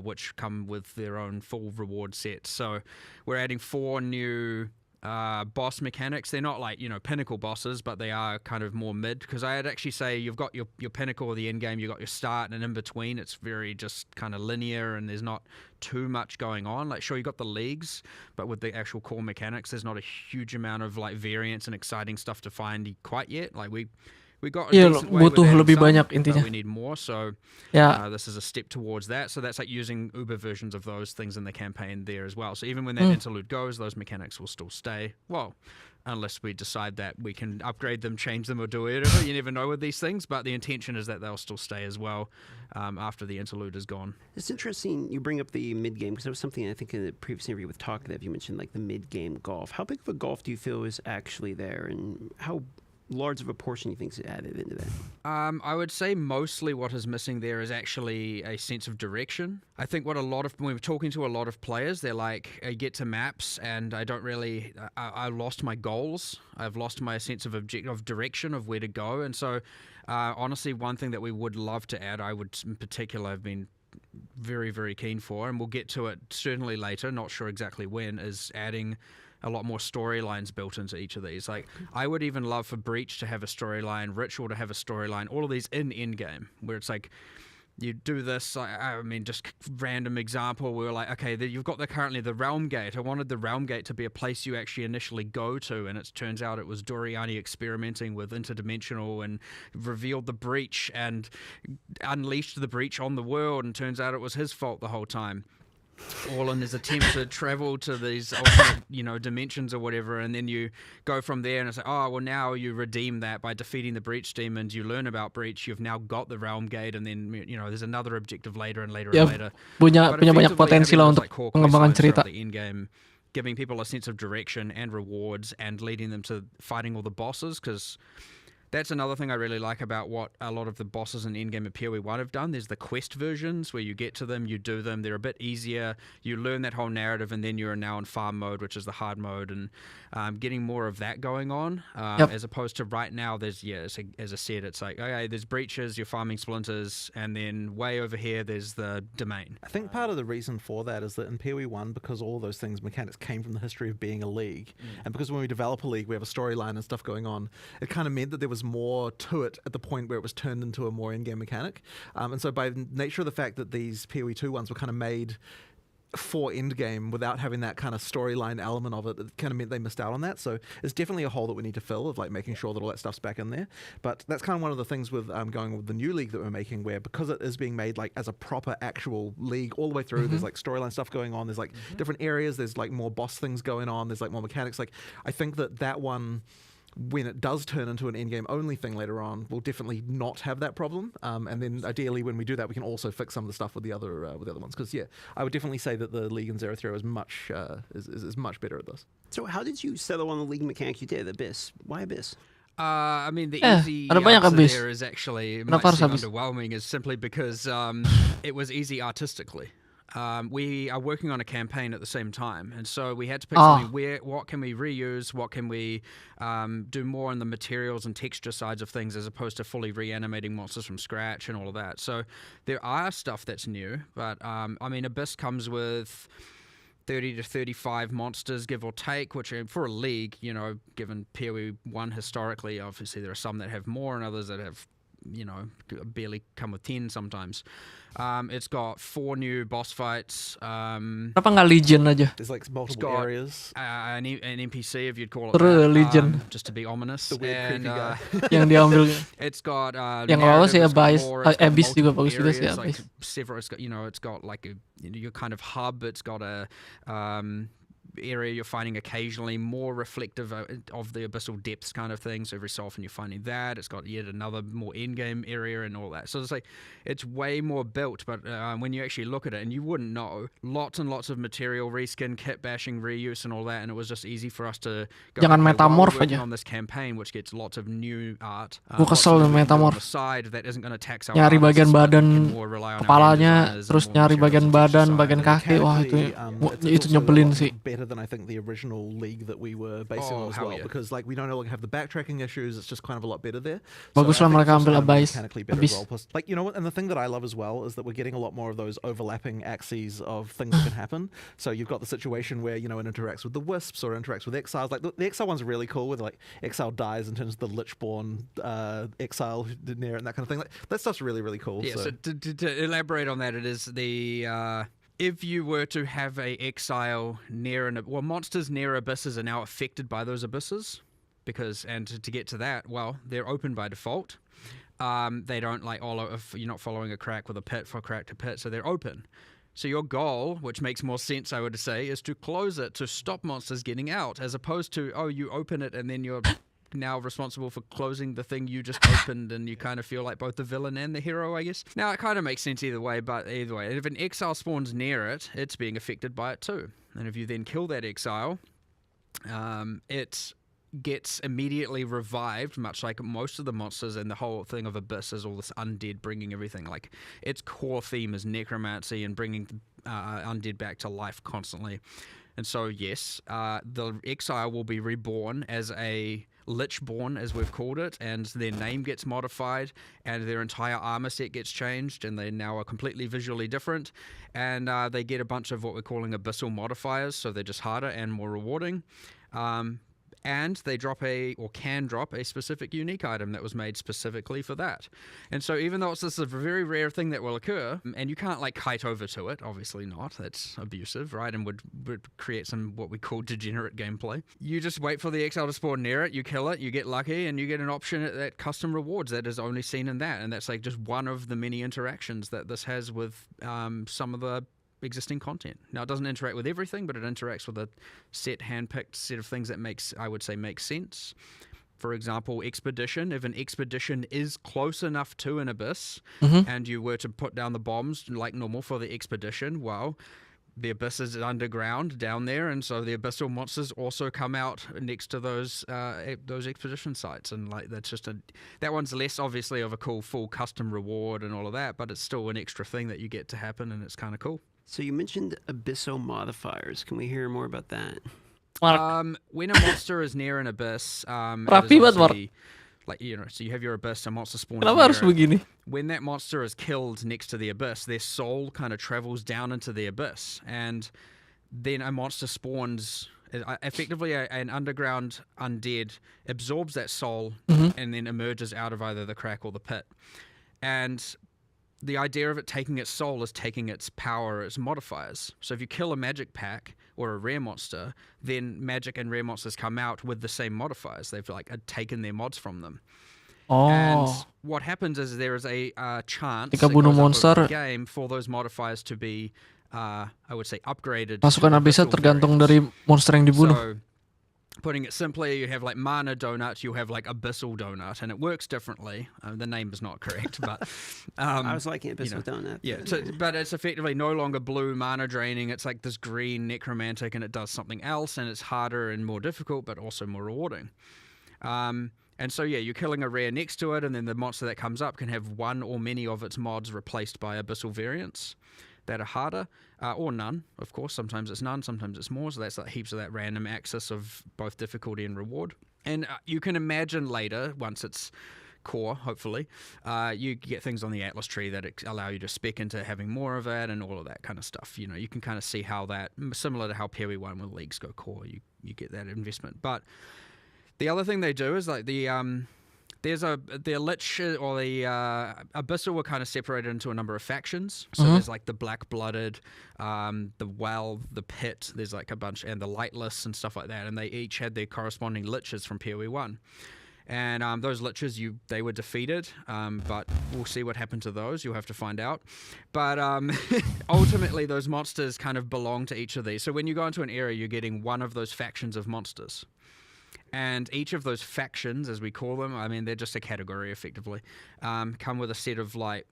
which come with their own full reward set. So we're adding 4 new boss mechanics. They're not like, pinnacle bosses, but they are kind of more mid, because I'd actually say you've got your pinnacle of the end game, you've got your start, and in between it's very just kind of linear and there's not too much going on. Like, sure, you got the leagues, but with the actual core mechanics, there's not a huge amount of like variance and exciting stuff to find quite yet. Like we got a decent way with butuh adding lebih some, banyak but intinya. we need more, so this is a step towards that. So that's like using Uber versions of those things in the campaign there as well. So even when that interlude goes, those mechanics will still stay. Well, unless we decide that we can upgrade them, change them, or do whatever. You never know with these things, but the intention is that they'll still stay as well after the interlude is gone. It's interesting you bring up the mid-game, because that was something I think in the previous interview with Talkative you mentioned, like the mid-game golf. How big of a golf do you feel is actually there, and how large of a portion you think is added into that? I would say mostly what is missing there is actually a sense of direction. I think when we're talking to a lot of players, they're like, I get to maps and I don't really, I lost my goals. I've lost my sense of direction of where to go. And so honestly, one thing that we would love to add, I would in particular have been very, very keen for, and we'll get to it certainly later, not sure exactly when, is adding a lot more storylines built into each of these. Like, I would even love for Breach to have a storyline, Ritual to have a storyline, all of these in endgame, where it's like, you do this, I mean, just random example, we were like, okay, you've got currently the Realm Gate. I wanted the Realm Gate to be a place you actually initially go to, and it turns out it was Doriani experimenting with interdimensional and revealed the breach and unleashed the breach on the world, and turns out it was his fault the whole time. All in his attempt to travel to these alternate, dimensions or whatever, and then you go from there and it's like, oh, well, now you redeem that by defeating the Breach demons, you learn about Breach, you've now got the Realm Gate, and then, there's another objective later and later and later. Punya banyak potensi lah untuk pengembangan cerita. The end game, giving people a sense of direction and rewards and leading them to fighting all the bosses, because that's another thing I really like about what a lot of the bosses in endgame of POE 1 have done. There's the quest versions where you get to them, you do them, they're a bit easier, you learn that whole narrative, and then you're now in farm mode, which is the hard mode, and getting more of that going on, as opposed to right now, there's, as I said, it's like, okay, there's breaches, you're farming splinters, and then way over here, there's the domain. I think part of the reason for that is that in POE 1, because all those things, mechanics, came from the history of being a league, and because when we develop a league, we have a storyline and stuff going on, it kind of meant that there was more to it at the point where it was turned into a more in-game mechanic. And so by nature of the fact that these POE 2 ones were kind of made for endgame without having that kind of storyline element of it, it kind of meant they missed out on that. So it's definitely a hole that we need to fill, of like making sure that all that stuff's back in there. But that's kind of one of the things with going with the new league that we're making, where because it is being made like as a proper actual league all the way through, there's like storyline stuff going on, there's like different areas, there's like more boss things going on, there's like more mechanics. Like, I think that one, when it does turn into an endgame only thing later on, we'll definitely not have that problem. And then ideally, when we do that, we can also fix some of the stuff with the other ones. Because I would definitely say that the League in Zero Zero is much better at this. So how did you settle on the league mechanic you did, Abyss? Why Abyss? I mean, the easy ada banyak answer habis. there is actually, Kenapa might harus seem habis? underwhelming, is simply because it was easy artistically. We are working on a campaign at the same time, and so we had to pick something what can we reuse, what can we do more on the materials and texture sides of things, as opposed to fully reanimating monsters from scratch and all of that. So there are stuff that's new, but I mean, Abyss comes with 30 to 35 monsters, give or take, which for a league, given POE 1 historically, obviously there are some that have more and others that have barely come with 10 sometimes. It's got 4 new boss fights. Kenapa nggak Legion aja? There's like It's multiple got areas. an NPC, if you'd call it Terus that, Legion. just to be ominous. The weird creepy guy. Yang diambil. It's got Yang bagus ya narrative, it's got Abyss. lore, it's got Abyss juga multiple bagus juga sih areas, like Abyss. several. It's got like your kind of hub. It's got a area you're finding occasionally more reflective of the abyssal depths kind of thing. So every so often you're finding that. It's got yet another more end-game area and all that. So it's like, it's way more built, but when you actually look at it, and you wouldn't know, lots and lots of material, reskin, kit bashing, reuse and all that, and it was just easy for us to go, Jangan okay, while metamorph we're working aja. on this campaign, which gets lots of new art. Gue kesel lots of dengan things on metamorph. the side that isn't going to tax our Nyari artists, bagian but we badan can more rely on our game kepalanya, designers and terus more nyari materials bagian and texture badan, side. bagian kaki. Wah itu Mechanically, itu also a nyebelin lot sih. better than I think the original league that we were basing Oh, on as hell well, yeah. because like we don't no longer have the backtracking issues. It's just kind of a lot better there. Bagus I lah think mereka it's also ambil gonna be Abyss. mechanically better Abyss. as well. Plus, like, you know what? And the thing that I love as well is that we're getting a lot more of those overlapping axes of things that can happen. So you've got the situation where, you know, it interacts with the wisps or interacts with exiles. Like the exile one's really cool, where like exile dies and turns the Lichborn exile near it and that kind of thing. Like, that stuff's really, really cool. Yeah, so to elaborate on that, it is the if you were to have a exile near monsters near abysses are now affected by those abysses, because to get to that, well, they're open by default. They don't like if you're not following a crack with a pit for crack to pit, so they're open. So your goal, which makes more sense, I would say, is to close it to stop monsters getting out, as opposed to, you open it and then you're now responsible for closing the thing you just opened, and you kind of feel like both the villain and the hero, I guess. Now, it kind of makes sense either way, but either way, if an exile spawns near it, it's being affected by it too. And if you then kill that exile, it gets immediately revived, much like most of the monsters, and the whole thing of Abyss is all this undead bringing everything. Like, its core theme is necromancy and bringing undead back to life constantly. And so, yes, the exile will be reborn as a Lichborn, as we've called it, and their name gets modified, and their entire armor set gets changed, and they now are completely visually different, and they get a bunch of what we're calling abyssal modifiers, so they're just harder and more rewarding. And they can drop a specific unique item that was made specifically for that. And so even though this is a very rare thing that will occur, and you can't like kite over to it, obviously not, that's abusive, right, and would create some what we call degenerate gameplay. You just wait for the exile to spawn near it, you kill it, you get lucky, and you get an option at custom rewards that is only seen in that, and that's like just one of the many interactions that this has with some of the existing content. Now, it doesn't interact with everything, but it interacts with a handpicked set of things that makes sense. For example, expedition. If an expedition is close enough to an abyss, and you were to put down the bombs like normal for the expedition, well, the abyss is underground down there, and so the abyssal monsters also come out next to those expedition sites, and like that's just that one's less obviously of a cool full custom reward and all of that, but it's still an extra thing that you get to happen, and it's kind of cool. So you mentioned abyssal modifiers. Can we hear more about that? When a monster is near an abyss, Rapi banget, Mark. like, you know, so you have your abyss, a monster spawns Kenapa near harus it. begini? When that monster is killed next to the abyss, their soul kind of travels down into the abyss, and then a monster spawns. Effectively, an underground undead absorbs that soul and then emerges out of either the crack or the pit. And the idea of it taking its soul is taking its power, its modifiers. So if you kill a magic pack or a rare monster, then magic and rare monsters come out with the same modifiers. They've like taken their mods from them. And what happens is there is a chance Ketika that bunuh goes up over monster, the game for those modifiers to be, I would say, upgraded. pasukan to abyssnya abyssal tergantung variants. dari monster yang dibunuh. So, putting it simply, you have like mana donut, you have like abyssal donut, and it works differently. The name is not correct, but I was liking abyssal donut. yeah. But it's effectively no longer blue mana draining. It's like this green necromantic, and it does something else, and it's harder and more difficult, but also more rewarding. And so yeah, you're killing a rare next to it, and then the monster that comes up can have one or many of its mods replaced by abyssal variants that are harder, or none, of course. Sometimes it's none, sometimes it's more, so that's like heaps of that random axis of both difficulty and reward. And you can imagine later, once it's core, hopefully, you get things on the Atlas tree that allow you to spec into having more of it and all of that kind of stuff. You know, you can kind of see how that, similar to how POE 1 with leagues go core, you get that investment. But the other thing they do is like the Lich or the Abyssal were kind of separated into a number of factions. So there's like the Black-Blooded, the Well, the Pit, there's like a bunch, and the Lightless and stuff like that. And they each had their corresponding Liches from POE 1. And those liches, they were defeated, but we'll see what happened to those. You'll have to find out. But ultimately, those monsters kind of belong to each of these. So when you go into an area, you're getting one of those factions of monsters. And each of those factions, as we call them, I mean, they're just a category, effectively, come with a set of, like,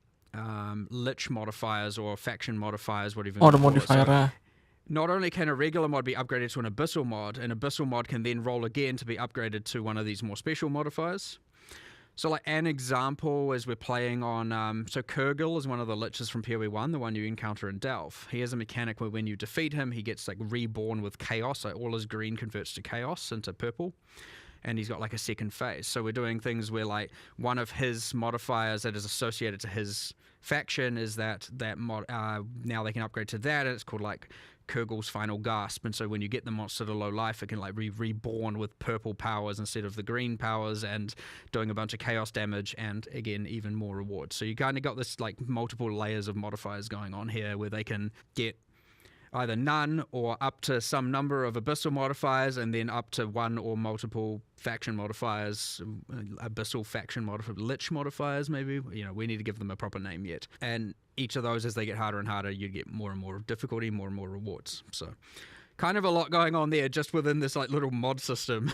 lich modifiers or faction modifiers, whatever you Oh, the wanna call it. So modifier. not only can a regular mod be upgraded to an abyssal mod, an abyssal mod can then roll again to be upgraded to one of these more special modifiers. So like an example is we're playing on, so Kurgil is one of the liches from POE 1, the one you encounter in Delve. He has a mechanic where when you defeat him, he gets like reborn with chaos, so all his green converts to chaos, into purple. And he's got like a second phase. So we're doing things where like one of his modifiers that is associated to his faction is that mod, now they can upgrade to that, and it's called like Kurgil's Final Gasp. And so when you get the monster to low life, it can like be reborn with purple powers instead of the green powers, and doing a bunch of chaos damage, and again even more rewards. So you kind of got this like multiple layers of modifiers going on here, where they can get either none or up to some number of abyssal modifiers, and then up to one or multiple faction modifiers, abyssal faction modifiers, lich modifiers maybe. You know, we need to give them a proper name yet. And each of those, as they get harder and harder, you get more and more difficulty, more and more rewards. So kind of a lot going on there just within this like little mod system.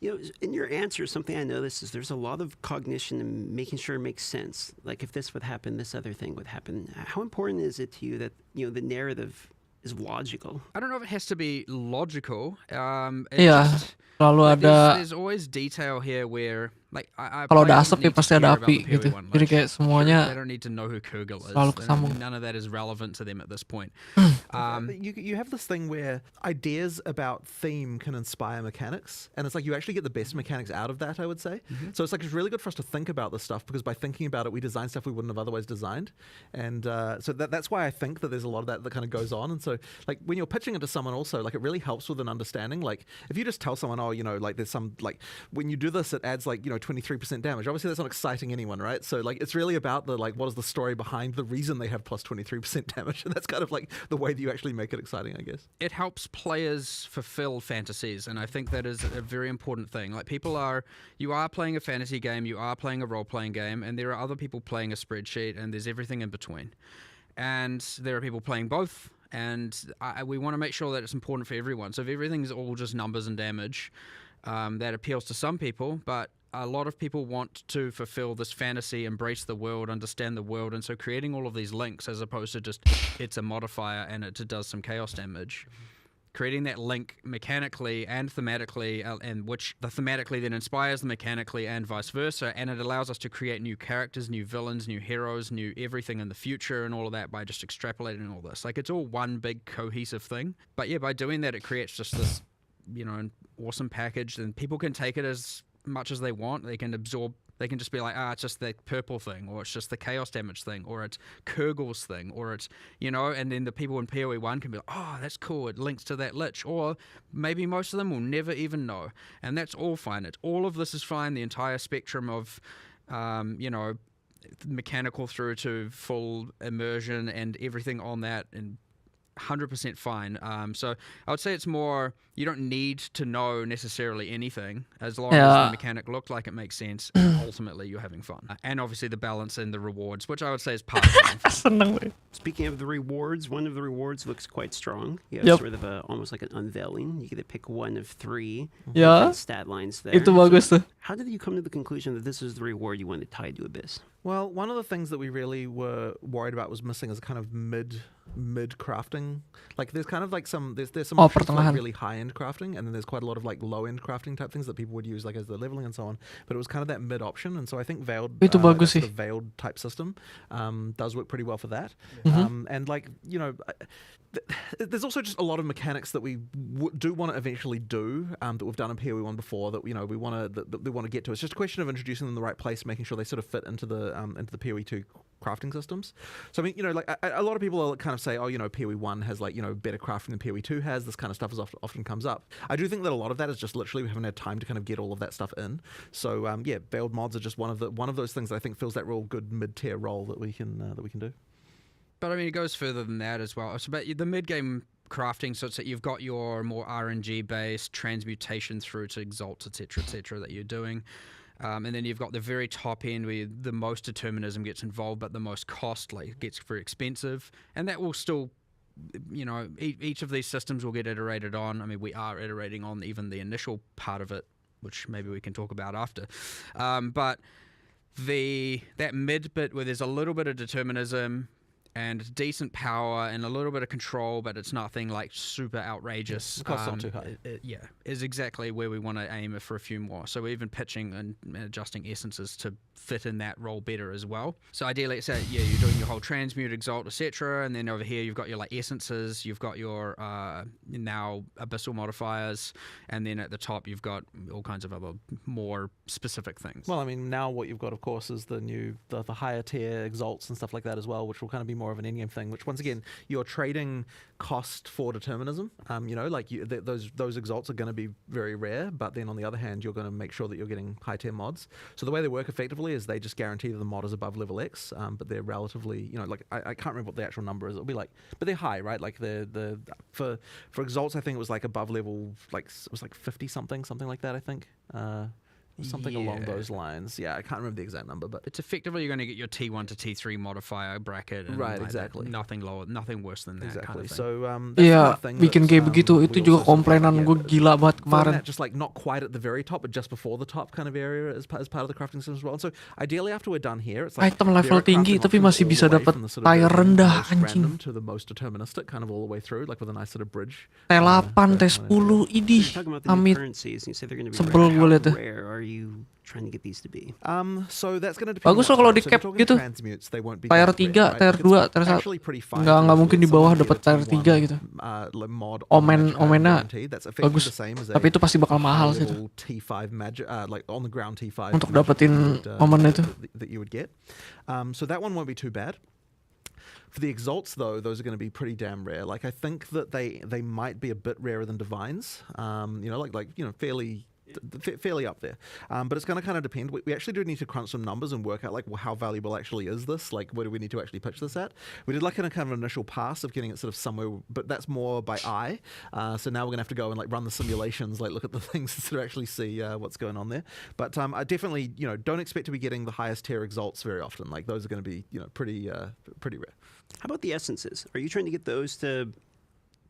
You know, in your answer, something I noticed is there's a lot of cognition and making sure it makes sense. Like if this would happen, this other thing would happen. How important is it to you that, you know, the narrative is logical? I don't know if it has to be logical. Iya, selalu Like ada. there's always detail here where like I Kalau players ada asap don't ya need to pasti ada care about api the POE gitu. one Jadi much. kayak They semuanya don't need to know who Kurgil is. selalu kesambung. None of that is relevant to them at this point. You have this thing where ideas about theme can inspire mechanics, and it's like you actually get the best mechanics out of that, I would say. So it's like it's really good for us to think about this stuff, because by thinking about it, we design stuff we wouldn't have otherwise designed. And so that's why I think that there's a lot of that kind of goes on. And so like when you're pitching it to someone also, like it really helps with an understanding. Like if you just tell someone, oh, you know, like there's some, like when you do this, it adds like, you know, 23% damage. Obviously that's not exciting anyone, right? So like it's really about the, like, what is the story behind the reason they have plus 23% damage. And that's kind of like the way that you actually make it exciting, I guess. It helps players fulfill fantasies, and I think that is a very important thing. Like you are playing a fantasy game, you are playing a role-playing game, and there are other people playing a spreadsheet, and there's everything in between. And there are people playing both, and we want to make sure that it's important for everyone. So if everything's all just numbers and damage, that appeals to some people, but a lot of people want to fulfill this fantasy, embrace the world, understand the world, and so creating all of these links, as opposed to just it's a modifier and it does some chaos damage, creating that link mechanically and thematically, and which the thematically then inspires the mechanically and vice versa, and it allows us to create new characters, new villains, new heroes, new everything in the future and all of that by just extrapolating all this. Like it's all one big cohesive thing. But yeah, by doing that, it creates just this, you know, an awesome package, and people can take it as much as they want. They can absorb, they can just be like, it's just the purple thing, or it's just the chaos damage thing, or it's Kurgil's thing, or it's, you know, and then the people in POE 1 can be like, oh, that's cool, it links to that lich, or maybe most of them will never even know, and that's all fine. All of this is fine, the entire spectrum of, you know, mechanical through to full immersion and everything on that, and 100% fine. So I would say it's more, you don't need to know necessarily anything, as long as the mechanic looked like it makes sense, and ultimately you're having fun. And obviously the balance and the rewards, which I would say is part of it. Seneng gue. Speaking of the rewards, one of the rewards looks quite strong. You have Yep. sort of almost like an unveiling. You get to pick one of 3 Ya, different stat lines there. itu bagus tuh. How did you come to the conclusion that this is the reward you wanted tied to Abyss? Well, one of the things that we really were worried about was missing is kind of mid crafting. Like there's kind of like there's some options for like pertengahan. really high end crafting, and then there's quite a lot of like low end crafting type things that people would use like as the leveling and so on. But it was kind of that mid option, and so I think veiled, Itu bagus sort sih. of veiled type system does work pretty well for that. And like, you know, there's also just a lot of mechanics that we do want to eventually do that we've done in POE 1 before that, you know, we want to get to. It's just a question of introducing them in the right place, making sure they sort of fit into the POE 2 crafting systems. So I mean, you know, like a lot of people will kind of say, oh, you know, POE 1 has like, you know, better crafting than POE 2 has. This kind of stuff often comes up. I do think that a lot of that is just literally we haven't had time to kind of get all of that stuff in. So yeah, veiled mods are just one of those things that I think fills that real good mid-tier role that we can do. But I mean, it goes further than that as well. It's about the mid-game crafting. So it's that you've got your more RNG based transmutation through to exalts, etc., that you're doing. And then you've got the very top end where the most determinism gets involved, but the most costly gets very expensive. And that will still, you know, each of these systems will get iterated on. I mean, we are iterating on even the initial part of it, which maybe we can talk about after. But that mid bit where there's a little bit of determinism and decent power and a little bit of control, but it's nothing like super outrageous. The cost's not too high. Is exactly where we want to aim for a few more. So we're even pitching and adjusting essences to fit in that role better as well. So ideally, say you're doing your whole transmute, exalt, etc., and then over here you've got your like essences, you've got your now abyssal modifiers, and then at the top you've got all kinds of other more specific things. Well, I mean, now what you've got, of course, is the higher tier exalts and stuff like that as well, which will kind of be more of an in-game thing. Which, once again, you're trading cost for determinism. You know, like those exalts are going to be very rare, but then on the other hand, you're going to make sure that you're getting high tier mods. So the way they work effectively is they just guarantee that the mod is above level X, but they're relatively, you know, like I can't remember what the actual number is. It'll be like, but they're high, right? Like for exalts, I think it was like above level, like it was like 50 something like that. I think. Something along those lines. Yeah, I can't remember the exact number, but it's effectively you're going to get your T1 to T3 modifier bracket. And right, like exactly. Nothing lower, nothing worse than that. Exactly. Kind of thing. So Iya, bikin kayak begitu itu juga komplainan gue gila banget kemarin. Just like not quite at the very top, but just before the top kind of area as part of the crafting system as well. And so ideally, after we're done here, it's like item level tinggi tapi masih bisa dapat tier rendah anjing. To the most deterministic, kind of all the way through, like with a nice sort of bridge. T8, T10, idih, amit. Sebel gue liat tuh. Where are you trying to get these to be? So that's going to depend. Bagus loh kalau di cap gitu. Tier 3, tier 2, tier 1. Nggak mungkin di bawah dapat tier 3 gitu. Omena bagus. Tapi itu pasti bakal mahal sih tuh. Untuk dapetin omen itu. That you would get. So that one won't be too bad. For the exalts, though, those are going to be pretty damn rare. Like I think that they might be a bit rarer than divines. You know, like you know, fairly up there, but it's going to kind of depend. We actually do need to crunch some numbers and work out like, well, how valuable actually is this? Like, where do we need to actually pitch this at? We did like a kind of initial pass of getting it sort of somewhere, but that's more by eye. So now we're going to have to go and like run the simulations, like look at the things to actually see what's going on there. But I definitely, you know, don't expect to be getting the highest tier exalts very often. Like those are going to be, you know, pretty rare. How about the essences? Are you trying to get those to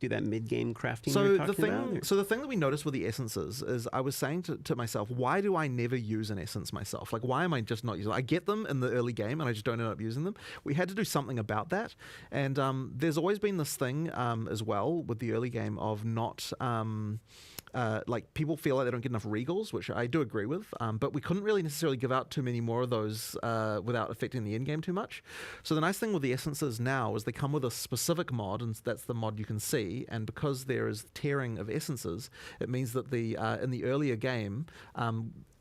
do that mid-game crafting? So the thing that we noticed with the essences is I was saying to myself, why do I never use an essence myself? Like, why am I just not using them? I get them in the early game and I just don't end up using them. We had to do something about that. And there's always been this thing as well with the early game of not... like people feel like they don't get enough regals, which I do agree with, but we couldn't really necessarily give out too many more of those without affecting the end game too much. So the nice thing with the essences now is they come with a specific mod, and that's the mod you can see. And because there is tearing of essences, it means that the in the earlier game,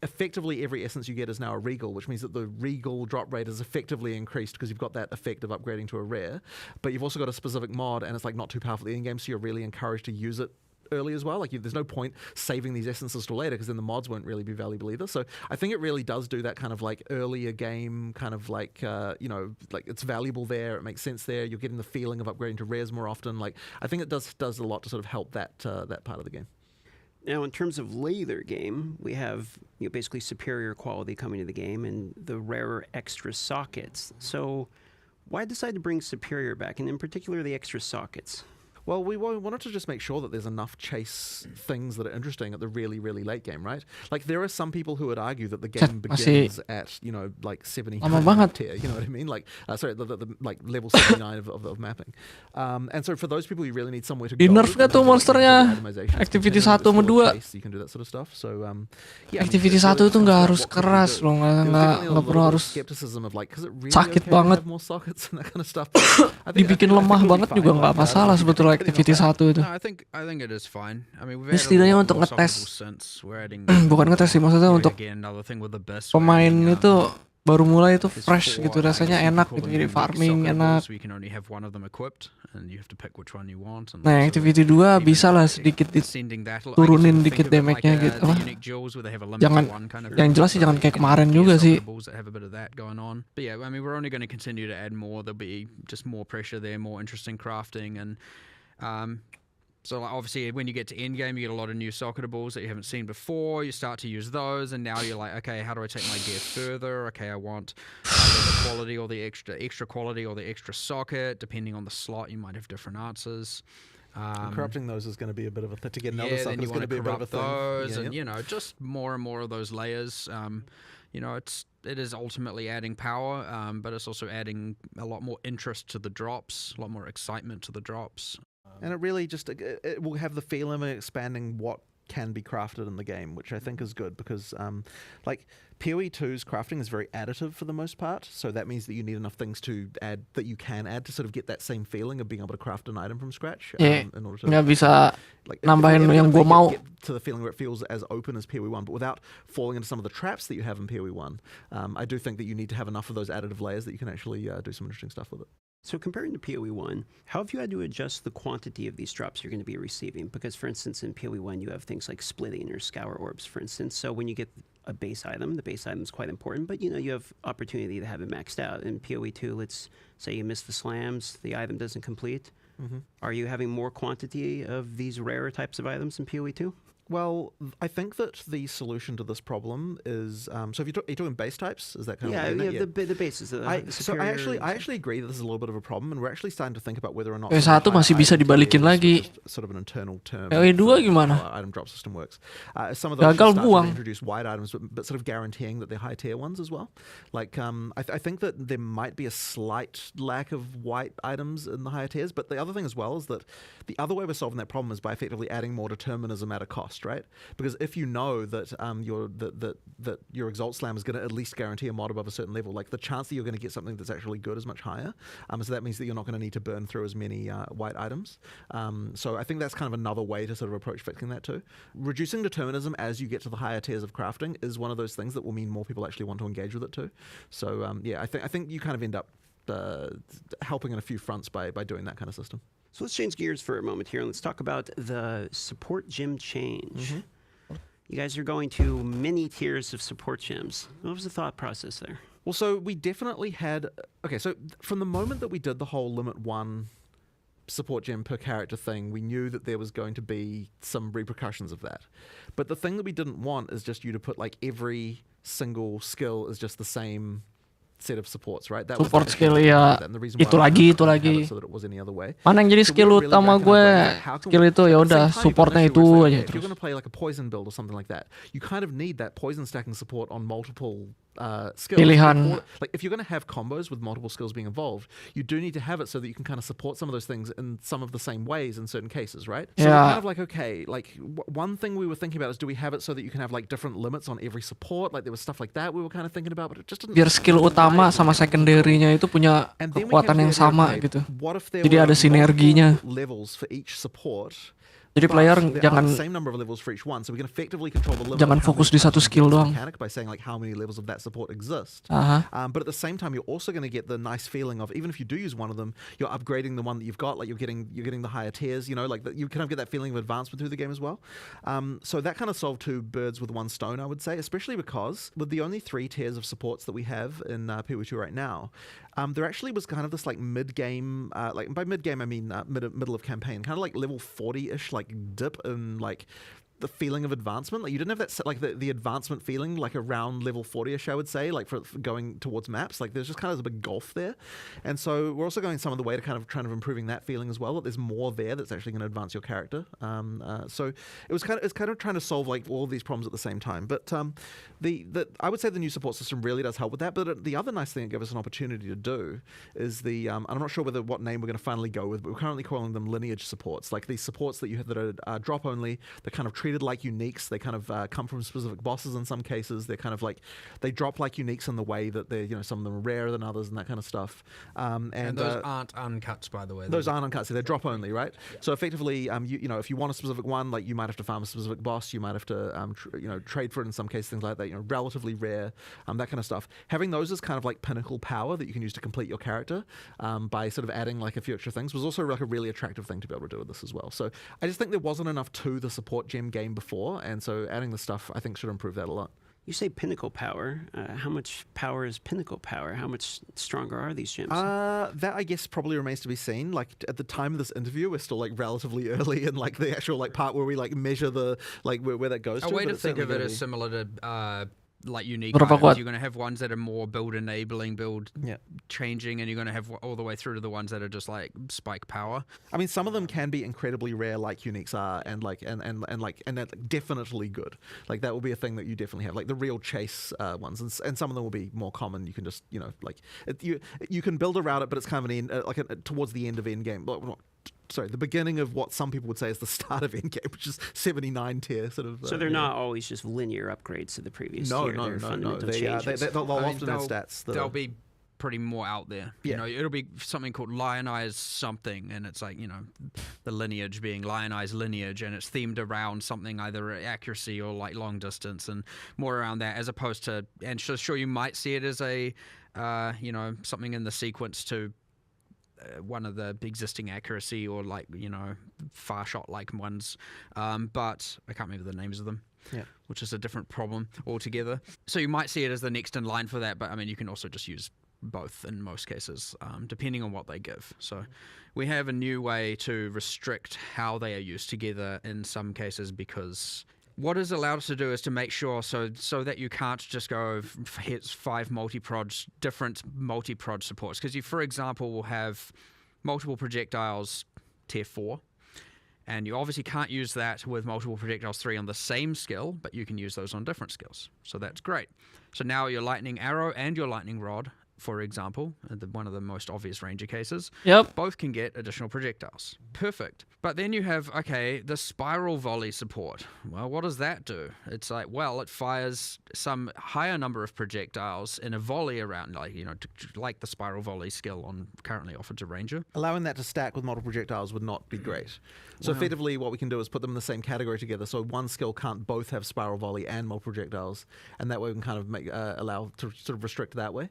effectively every essence you get is now a regal, which means that the regal drop rate is effectively increased because you've got that effect of upgrading to a rare. But you've also got a specific mod, and it's like not too powerful at the end game, so you're really encouraged to use it early as well. Like there's no point saving these essences till later because then the mods won't really be valuable either. So I think it really does do that kind of like earlier game kind of like you know, like it's valuable there, it makes sense there, you're getting the feeling of upgrading to rares more often. Like I think it does a lot to sort of help that that part of the game. Now, in terms of later game, we have, you know, basically superior quality coming to the game and the rarer extra sockets. So why decide to bring superior back, and in particular the extra sockets? Well, we wanted to just make sure that there's enough chase things that are interesting at the really, really late game, right? Like, there are some people who would argue that the game begins at, you know, like 79 tier, you know what I mean? Like, sorry, the like level 79 of mapping. And so for those people, you really need somewhere to go. Di-nerf gak tuh monsternya? Activity 1 sama 2. You can do that sort of stuff. So, Activity 1 itu nggak harus keras loh, nggak perlu harus sakit banget. Dibikin lemah banget juga nggak masalah sebetulnya. Activity 1 itu. No, I think it is fine. I mean, we've setidaknya untuk ngetes. Bukan ngetes sih, maksudnya untuk pemain itu baru mulai itu fresh gitu, rasanya enak gitu, jadi farming enak. Nah, Activity 2 bisa lah sedikit turunin dikit damage-nya gitu. Jangan, yang jelas sih jangan kayak kemarin juga sih. But yeah, I mean, we're only going to continue to add more. There'll be just more pressure there, more interesting crafting, and So like, obviously when you get to end game, you get a lot of new socketables that you haven't seen before. You start to use those, and now you're like, okay, how do I take my gear further? Okay, I want the quality or the extra quality or the extra socket. Depending on the slot, you might have different answers. And corrupting those is going to be a bit of a thing. To get another Yeah, socket then you is going want to to be a bit of a corrupt thing. those, Yeah, and yep. you know, just more and more of those layers. You know, it is ultimately adding power, but it's also adding a lot more interest to the drops, a lot more excitement to the drops. And it really just it will have the feeling of expanding what can be crafted in the game, which I think is good because like PoE 2's crafting is very additive for the most part, so that means that you need enough things to add that you can add to sort of get that same feeling of being able to craft an item from scratch. Yeah, In order to nggak bisa like nambahin yang gua mau. get to the feeling where it feels as open as PoE 1, but without falling into some of the traps that you have in PoE 1. I do think that you need to have enough of those additive layers that you can actually do some interesting stuff with it. So comparing to PoE 1, how have you had to adjust the quantity of these drops you're going to be receiving? Because, for instance, in PoE 1, you have things like splitting or scour orbs, for instance. So when you get a base item, the base item is quite important, but, you know, you have opportunity to have it maxed out. In PoE 2, let's say you miss the slams, the item doesn't complete. Mm-hmm. Are you having more quantity of these rarer types of items in PoE 2? Well, I think that the solution to this problem is so if you're doing base types, is that kind Yeah, of yeah, what you're the bases. so I actually agree that this is a little bit of a problem, and we're actually starting to think about whether or not PoE 1 masih bisa dibalikin lagi. sort of an internal term. PoE 2 gimana? How item drop system works. Some of those Gagal should start buang. to introduce wide items, but sort of guaranteeing that they're high tier ones as well. Like I think that there might be a slight lack of white items in the higher tiers, but the other thing as well is that the other way we're solving that problem is by effectively adding more determinism at a cost, right? Because if you know that that your Exalt Slam is going to at least guarantee a mod above a certain level, like the chance that you're going to get something that's actually good is much higher. So that means that you're not going to need to burn through as many white items. So I think that's kind of another way to sort of approach fixing that too. Reducing determinism as you get to the higher tiers of crafting is one of those things that will mean more people actually want to engage with it too. So yeah, I think you kind of end up helping in a few fronts by doing that kind of system. So let's change gears for a moment here and let's talk about the support gem change. Mm-hmm. You guys are going to many tiers of support gems. What was the thought process there? Well, so we definitely had... Okay, so from the moment that we did the whole Limit 1 support gem per character thing, we knew that there was going to be some repercussions of that. But the thing that we didn't want is just you to put like every single skill is just the same set of supports, right? That Support was skill ya itu lagi. so that it was any other way. Mana yang jadi So skill we really utama reckoned gue, like, how can skill we- itu at ya the udah same time, supportnya you itu can aja actually work, if you're terus. going to play like a poison build or something like that, you kind of need that poison stacking support on multiple skills. Pilihan. Like if you're going to have combos with multiple skills being involved, you do need to have it so that you can kind of support some of those things in some of the same ways in certain cases, right? So we're Yeah. kind of like, okay, like one thing we were thinking about is, do we have it so that you can have like different limits on every support? Like there was stuff like that we were kind of thinking about, but it just didn't. Biar skill utama sama secondary-nya itu punya And then we kekuatan came yang to the idea, sama okay, gitu. what if there Jadi were ada sinerginya. multiple levels for each support? Jadi But player there jangan are the same number of levels for each one, so we can effectively control the limit. Jangan of how fokus many di satu times you skill can use the doang. mechanic by saying like how many levels of that support exist. Aha. But at the same time, you're also going to get the nice feeling of, even if you do use one of them, you're upgrading the one that you've got. Like you're getting the higher tiers. You know, like you kind of get that feeling of advancement through the game as well. So that kind of solved two birds with one stone, I would say, especially because with the only 3 tiers of supports that we have in PoE2 right now, there actually was kind of this like mid-game, like by mid-game I mean middle of campaign, kind of like level 40-ish like dip in like the feeling of advancement. Like you didn't have that like the advancement feeling like around level 40-ish, I would say, like for going towards maps. Like there's just kind of a big gulf there. And so we're also going some of the way to kind of improving that feeling as well, that there's more there that's actually going to advance your character. So it's kind of trying to solve like all of these problems at the same time. But I would say the new support system really does help with that. But the other nice thing it gave us an opportunity to do is I'm not sure what name we're going to finally go with, but we're currently calling them lineage supports. Like these supports that you have that are drop only, they're kind of treated like uniques. They kind of come from specific bosses in some cases. They're kind of like, they drop like uniques in the way that they're, you know, some of them are rarer than others and that kind of stuff. And those aren't uncuts, by the way. Those aren't uncut, so they're drop only, right? Yeah. So effectively, you know, if you want a specific one, like you might have to farm a specific boss, you might have to, trade for it in some cases, things like that, you know, relatively rare, that kind of stuff. Having those as kind of like pinnacle power that you can use to complete your character by sort of adding like a few extra things was also like a really attractive thing to be able to do with this as well. So I just think there wasn't enough to the support gem game before, and so adding the stuff I think should improve that a lot. You say pinnacle power. How much power is pinnacle power? How much stronger are these gems? That I guess probably remains to be seen. Like at the time of this interview, we're still like relatively early in like the actual like part where we like measure the like where that goes A to. way but to it's think of certainly it gonna is be- similar to like unique Berapa items. kuat? You're going to have ones that are more build enabling, build Yeah. changing, and you're going to have all the way through to the ones that are just like spike power. I mean, some of them can be incredibly rare, like uniques are, and like and that's definitely good. Like that will be a thing that you definitely have, like the real chase ones, and some of them will be more common. You can just like you can build around it, but it's kind of an end, towards the end of end game. Sorry, the beginning of what some people would say is the start of endgame, which is 79 tier sort of. So they're not always just linear upgrades to the previous No, tier. no, They're no, no. fundamental They'll changes. often I mean, have stats. They'll be pretty more out there. Yeah. You know, it'll be something called Lionize something, and it's like, the lineage being Lionize lineage, and it's themed around something either accuracy or like long distance and more around that, as opposed to, and sure, you might see it as a, something in the sequence to one of the existing accuracy or like, far shot like ones. But I can't remember the names of them. Yeah. Which is a different problem altogether. So you might see it as the next in line for that, but I mean, you can also just use both in most cases, depending on what they give. So we have a new way to restrict how they are used together in some cases, because what is allowed us to do is to make sure so that you can't just go hit 5 different multi-prod supports. Because you, for example, will have multiple projectiles tier 4, and you obviously can't use that with multiple projectiles 3 on the same skill, but you can use those on different skills. So that's great. So now your lightning arrow and your lightning rod, for example, one of the most obvious ranger cases, Yep. both can get additional projectiles. Perfect. But then you have, the spiral volley support. Well, what does that do? It's like, well, it fires some higher number of projectiles in a volley around, like the spiral volley skill currently offered to ranger. Allowing that to stack with multiple projectiles would not be great. So effectively, what we can do is put them in the same category together. So one skill can't both have spiral volley and multiple projectiles, and that way we can kind of allow to sort of restrict that way.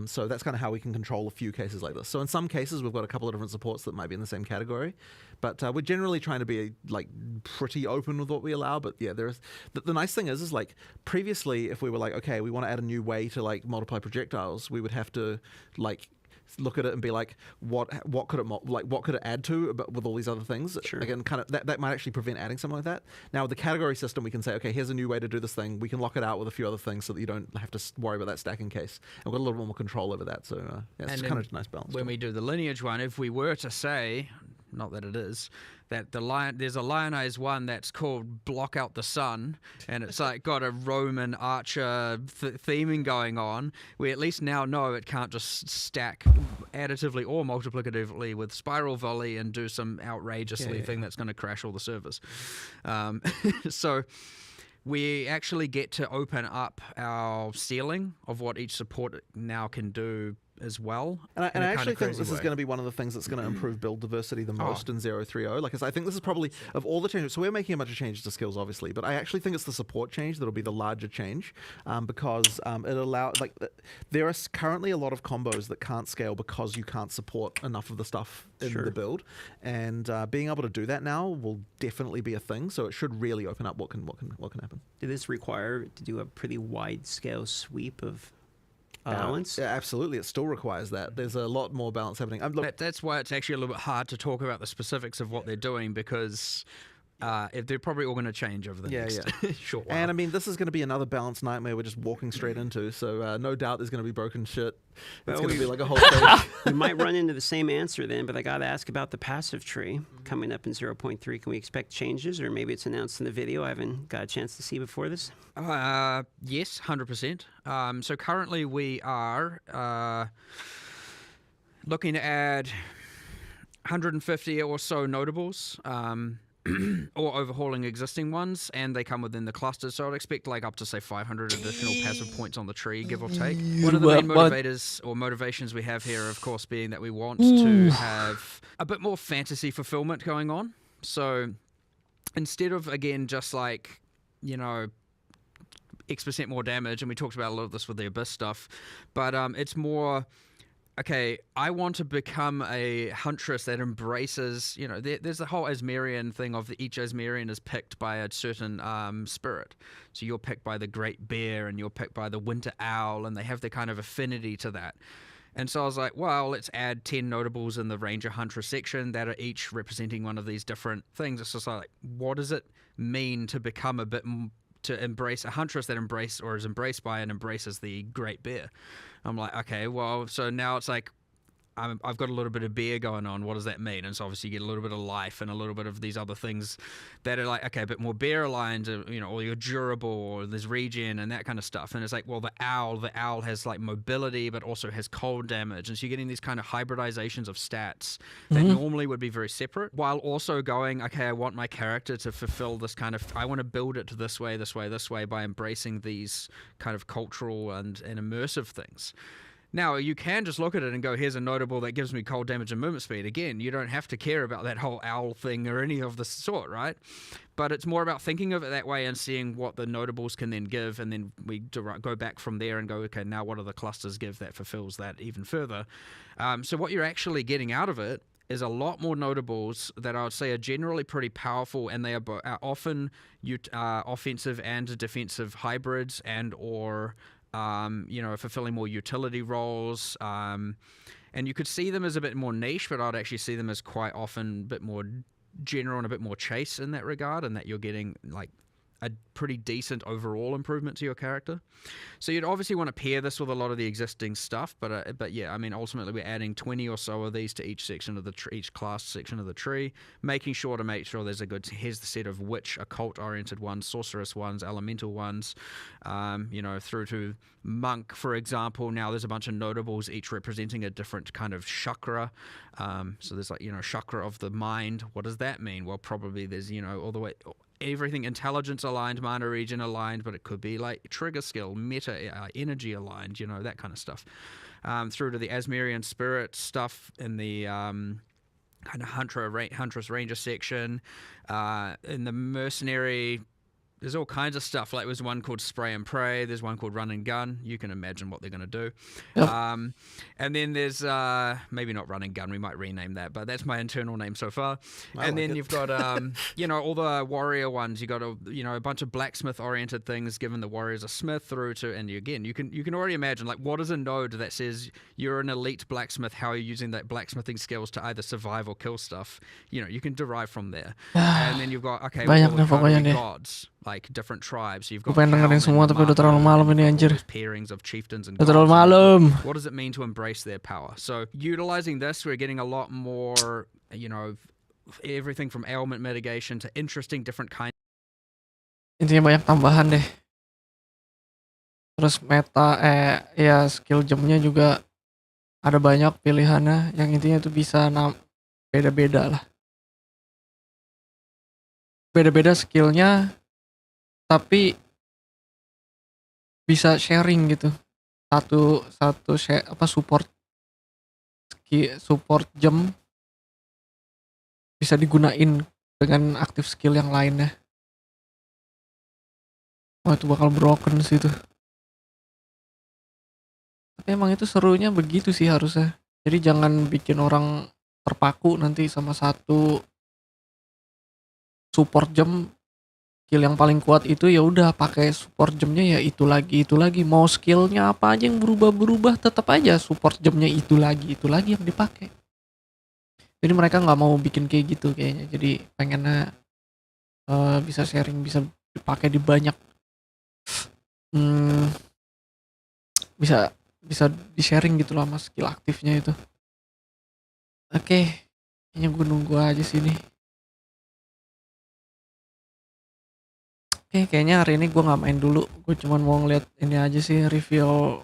So that's kind of how we can control a few cases like this. So in some cases, we've got a couple of different supports that might be in the same category, but we're generally trying to be like pretty open with what we allow. But yeah, there's the nice thing is like previously, if we were like, okay, we want to add a new way to like multiply projectiles, we would have to like look at it and be like, what could it add to with all these other things? Sure. Again, kind of that might actually prevent adding something like that. Now with the category system, we can say, okay, here's a new way to do this thing. We can lock it out with a few other things so that you don't have to worry about that stacking case. And we've got a little bit more control over that. So it's And kind of a nice balance. When we do the lineage one, if we were to say, not that it is, that there's a Lionize one that's called Block Out the Sun, and it's like got a Roman archer theming going on, we at least now know it can't just stack additively or multiplicatively with spiral volley and do some outrageously thing that's going to crash all the servers. So we actually get to open up our ceiling of what each support now can do as well. And I in a actually kinda think crazy this is way. going to be one of the things that's going to improve build diversity the most in 030. Like, I think this is probably, of all the changes, so we're making a bunch of changes to skills, obviously, but I actually think it's the support change that'll be the larger change, because it allows, like, there are currently a lot of combos that can't scale because you can't support enough of the stuff in the build, and being able to do that now will definitely be a thing, so it should really open up what can happen. Did this require to do a pretty wide scale sweep of balance? Yeah, absolutely. It still requires that. There's a lot more balance happening. That's why it's actually a little bit hard to talk about the specifics of what they're doing, because they're probably all going to change over the next short while. And I mean, this is going to be another balance nightmare we're just walking straight into. So no doubt there's going to be broken shit. It's going to be like a whole thing. We might run into the same answer then, but I got to ask about the passive tree coming up in 0.3. Can we expect changes, or maybe it's announced in the video I haven't got a chance to see before this? Yes, 100%. So currently we are looking to add 150 or so notables. Or overhauling existing ones, and they come within the clusters, so I'd expect like up to say 500 additional passive points on the tree, give or take. One of the main motivators or motivations we have here, of course, being that we want to have a bit more fantasy fulfillment going on. So instead of, again, just like, X% more damage, and we talked about a lot of this with the Abyss stuff, but it's more okay, I want to become a huntress that embraces, there's the whole Asmerian thing of each Asmerian is picked by a certain spirit. So you're picked by the Great Bear and you're picked by the Winter Owl, and they have their kind of affinity to that. And so I was like, well, let's add 10 notables in the Ranger Huntress section that are each representing one of these different things. It's just like, what does it mean to become to embrace a huntress that is embraced by and embraces the Great Bear? I'm like, okay, well, so now it's like, I've got a little bit of beer going on. What does that mean? And so obviously you get a little bit of life and a little bit of these other things that are like, okay, a bit more bear aligned, or you're durable, or there's regen and that kind of stuff. And it's like, well, the owl has like mobility, but also has cold damage. And so you're getting these kind of hybridizations of stats that normally would be very separate, while also going, okay, I want my character to fulfill this kind of, I want to build it this way by embracing these kind of cultural and immersive things. Now, you can just look at it and go, here's a notable that gives me cold damage and movement speed. Again, you don't have to care about that whole owl thing or any of the sort, right? But it's more about thinking of it that way and seeing what the notables can then give, and then we go back from there and go, okay, now what do the clusters give that fulfills that even further? So what you're actually getting out of it is a lot more notables that I would say are generally pretty powerful, and they are often offensive and defensive hybrids and/or fulfilling more utility roles. And you could see them as a bit more niche, but I'd actually see them as quite often a bit more general and a bit more chase in that regard, and that you're getting like a pretty decent overall improvement to your character. So you'd obviously want to pair this with a lot of the existing stuff, but yeah, I mean, ultimately we're adding 20 or so of these to each section of the each class section of the tree, making sure there's here's the set of witch, occult-oriented ones, sorceress ones, elemental ones, through to monk, for example. Now there's a bunch of notables, each representing a different kind of chakra. So there's like, chakra of the mind. What does that mean? Well, probably there's, all the way... everything intelligence aligned, mana regen aligned, but it could be like trigger skill, meta energy aligned, that kind of stuff. Through to the Asmerian spirit stuff in the kind of Huntress Ranger section. In the mercenary, there's all kinds of stuff. Like there's one called Spray and Pray. There's one called Run and Gun. You can imagine what they're going to do. Yep. And then there's maybe not Run and Gun. We might rename that, but that's my internal name so far. You've got all the warrior ones. You got a bunch of blacksmith-oriented things. Given the warrior's a smith through to, and again, you can already imagine like what is a node that says you're an elite blacksmith. How are you using that blacksmithing skills to either survive or kill stuff? You can derive from there. And then you've got banyak deh pokoknya deh. gods. Like different tribes. So you've Gue got pengen dengerin semua tapi udah terlalu malam ini anjir. pairings of chieftains and Udah terlalu gods. malam. What does it mean to embrace their power? So utilizing this, we're getting a lot more, everything from ailment mitigation to interesting different kinds. Intinya banyak tambahan deh. Terus skill gemnya juga ada banyak pilihannya, yang intinya itu bisa beda-beda lah. Beda-beda skillnya, tapi bisa sharing gitu. Satu support gem bisa digunain dengan aktif skill yang lainnya. Oh, itu bakal broken sih itu. Tapi emang itu serunya begitu sih harusnya. Jadi jangan bikin orang terpaku nanti sama satu support gem. Skill yang paling kuat itu ya udah pakai support gemnya ya itu lagi. Mau skillnya apa aja yang berubah tetap aja support gemnya itu lagi yang dipakai. Jadi mereka nggak mau bikin kayak gitu kayaknya. Jadi pengennya bisa sharing, bisa dipakai di banyak, bisa di sharing gitu loh sama skill aktifnya itu. Oke, kayaknya gue nunggu aja sini. Oke, kayaknya hari ini gue nggak main dulu. Gue cuma mau ngeliat ini aja sih, review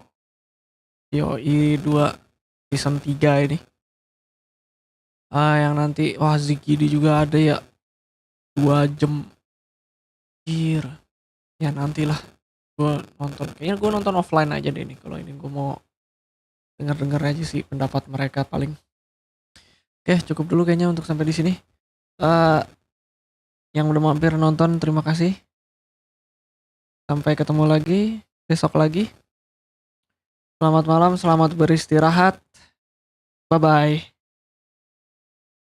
POE 2 season 3 ini. Yang nanti, wah GGG juga ada ya. 2 jam. Ya nantilah gue nonton. Kayaknya gue nonton offline aja deh nih. Kalau ini gue mau denger aja sih pendapat mereka paling. Oke, cukup dulu kayaknya untuk sampai di sini. Yang udah mampir nonton, terima kasih. Sampai ketemu lagi besok lagi. Selamat malam, selamat beristirahat. Bye bye.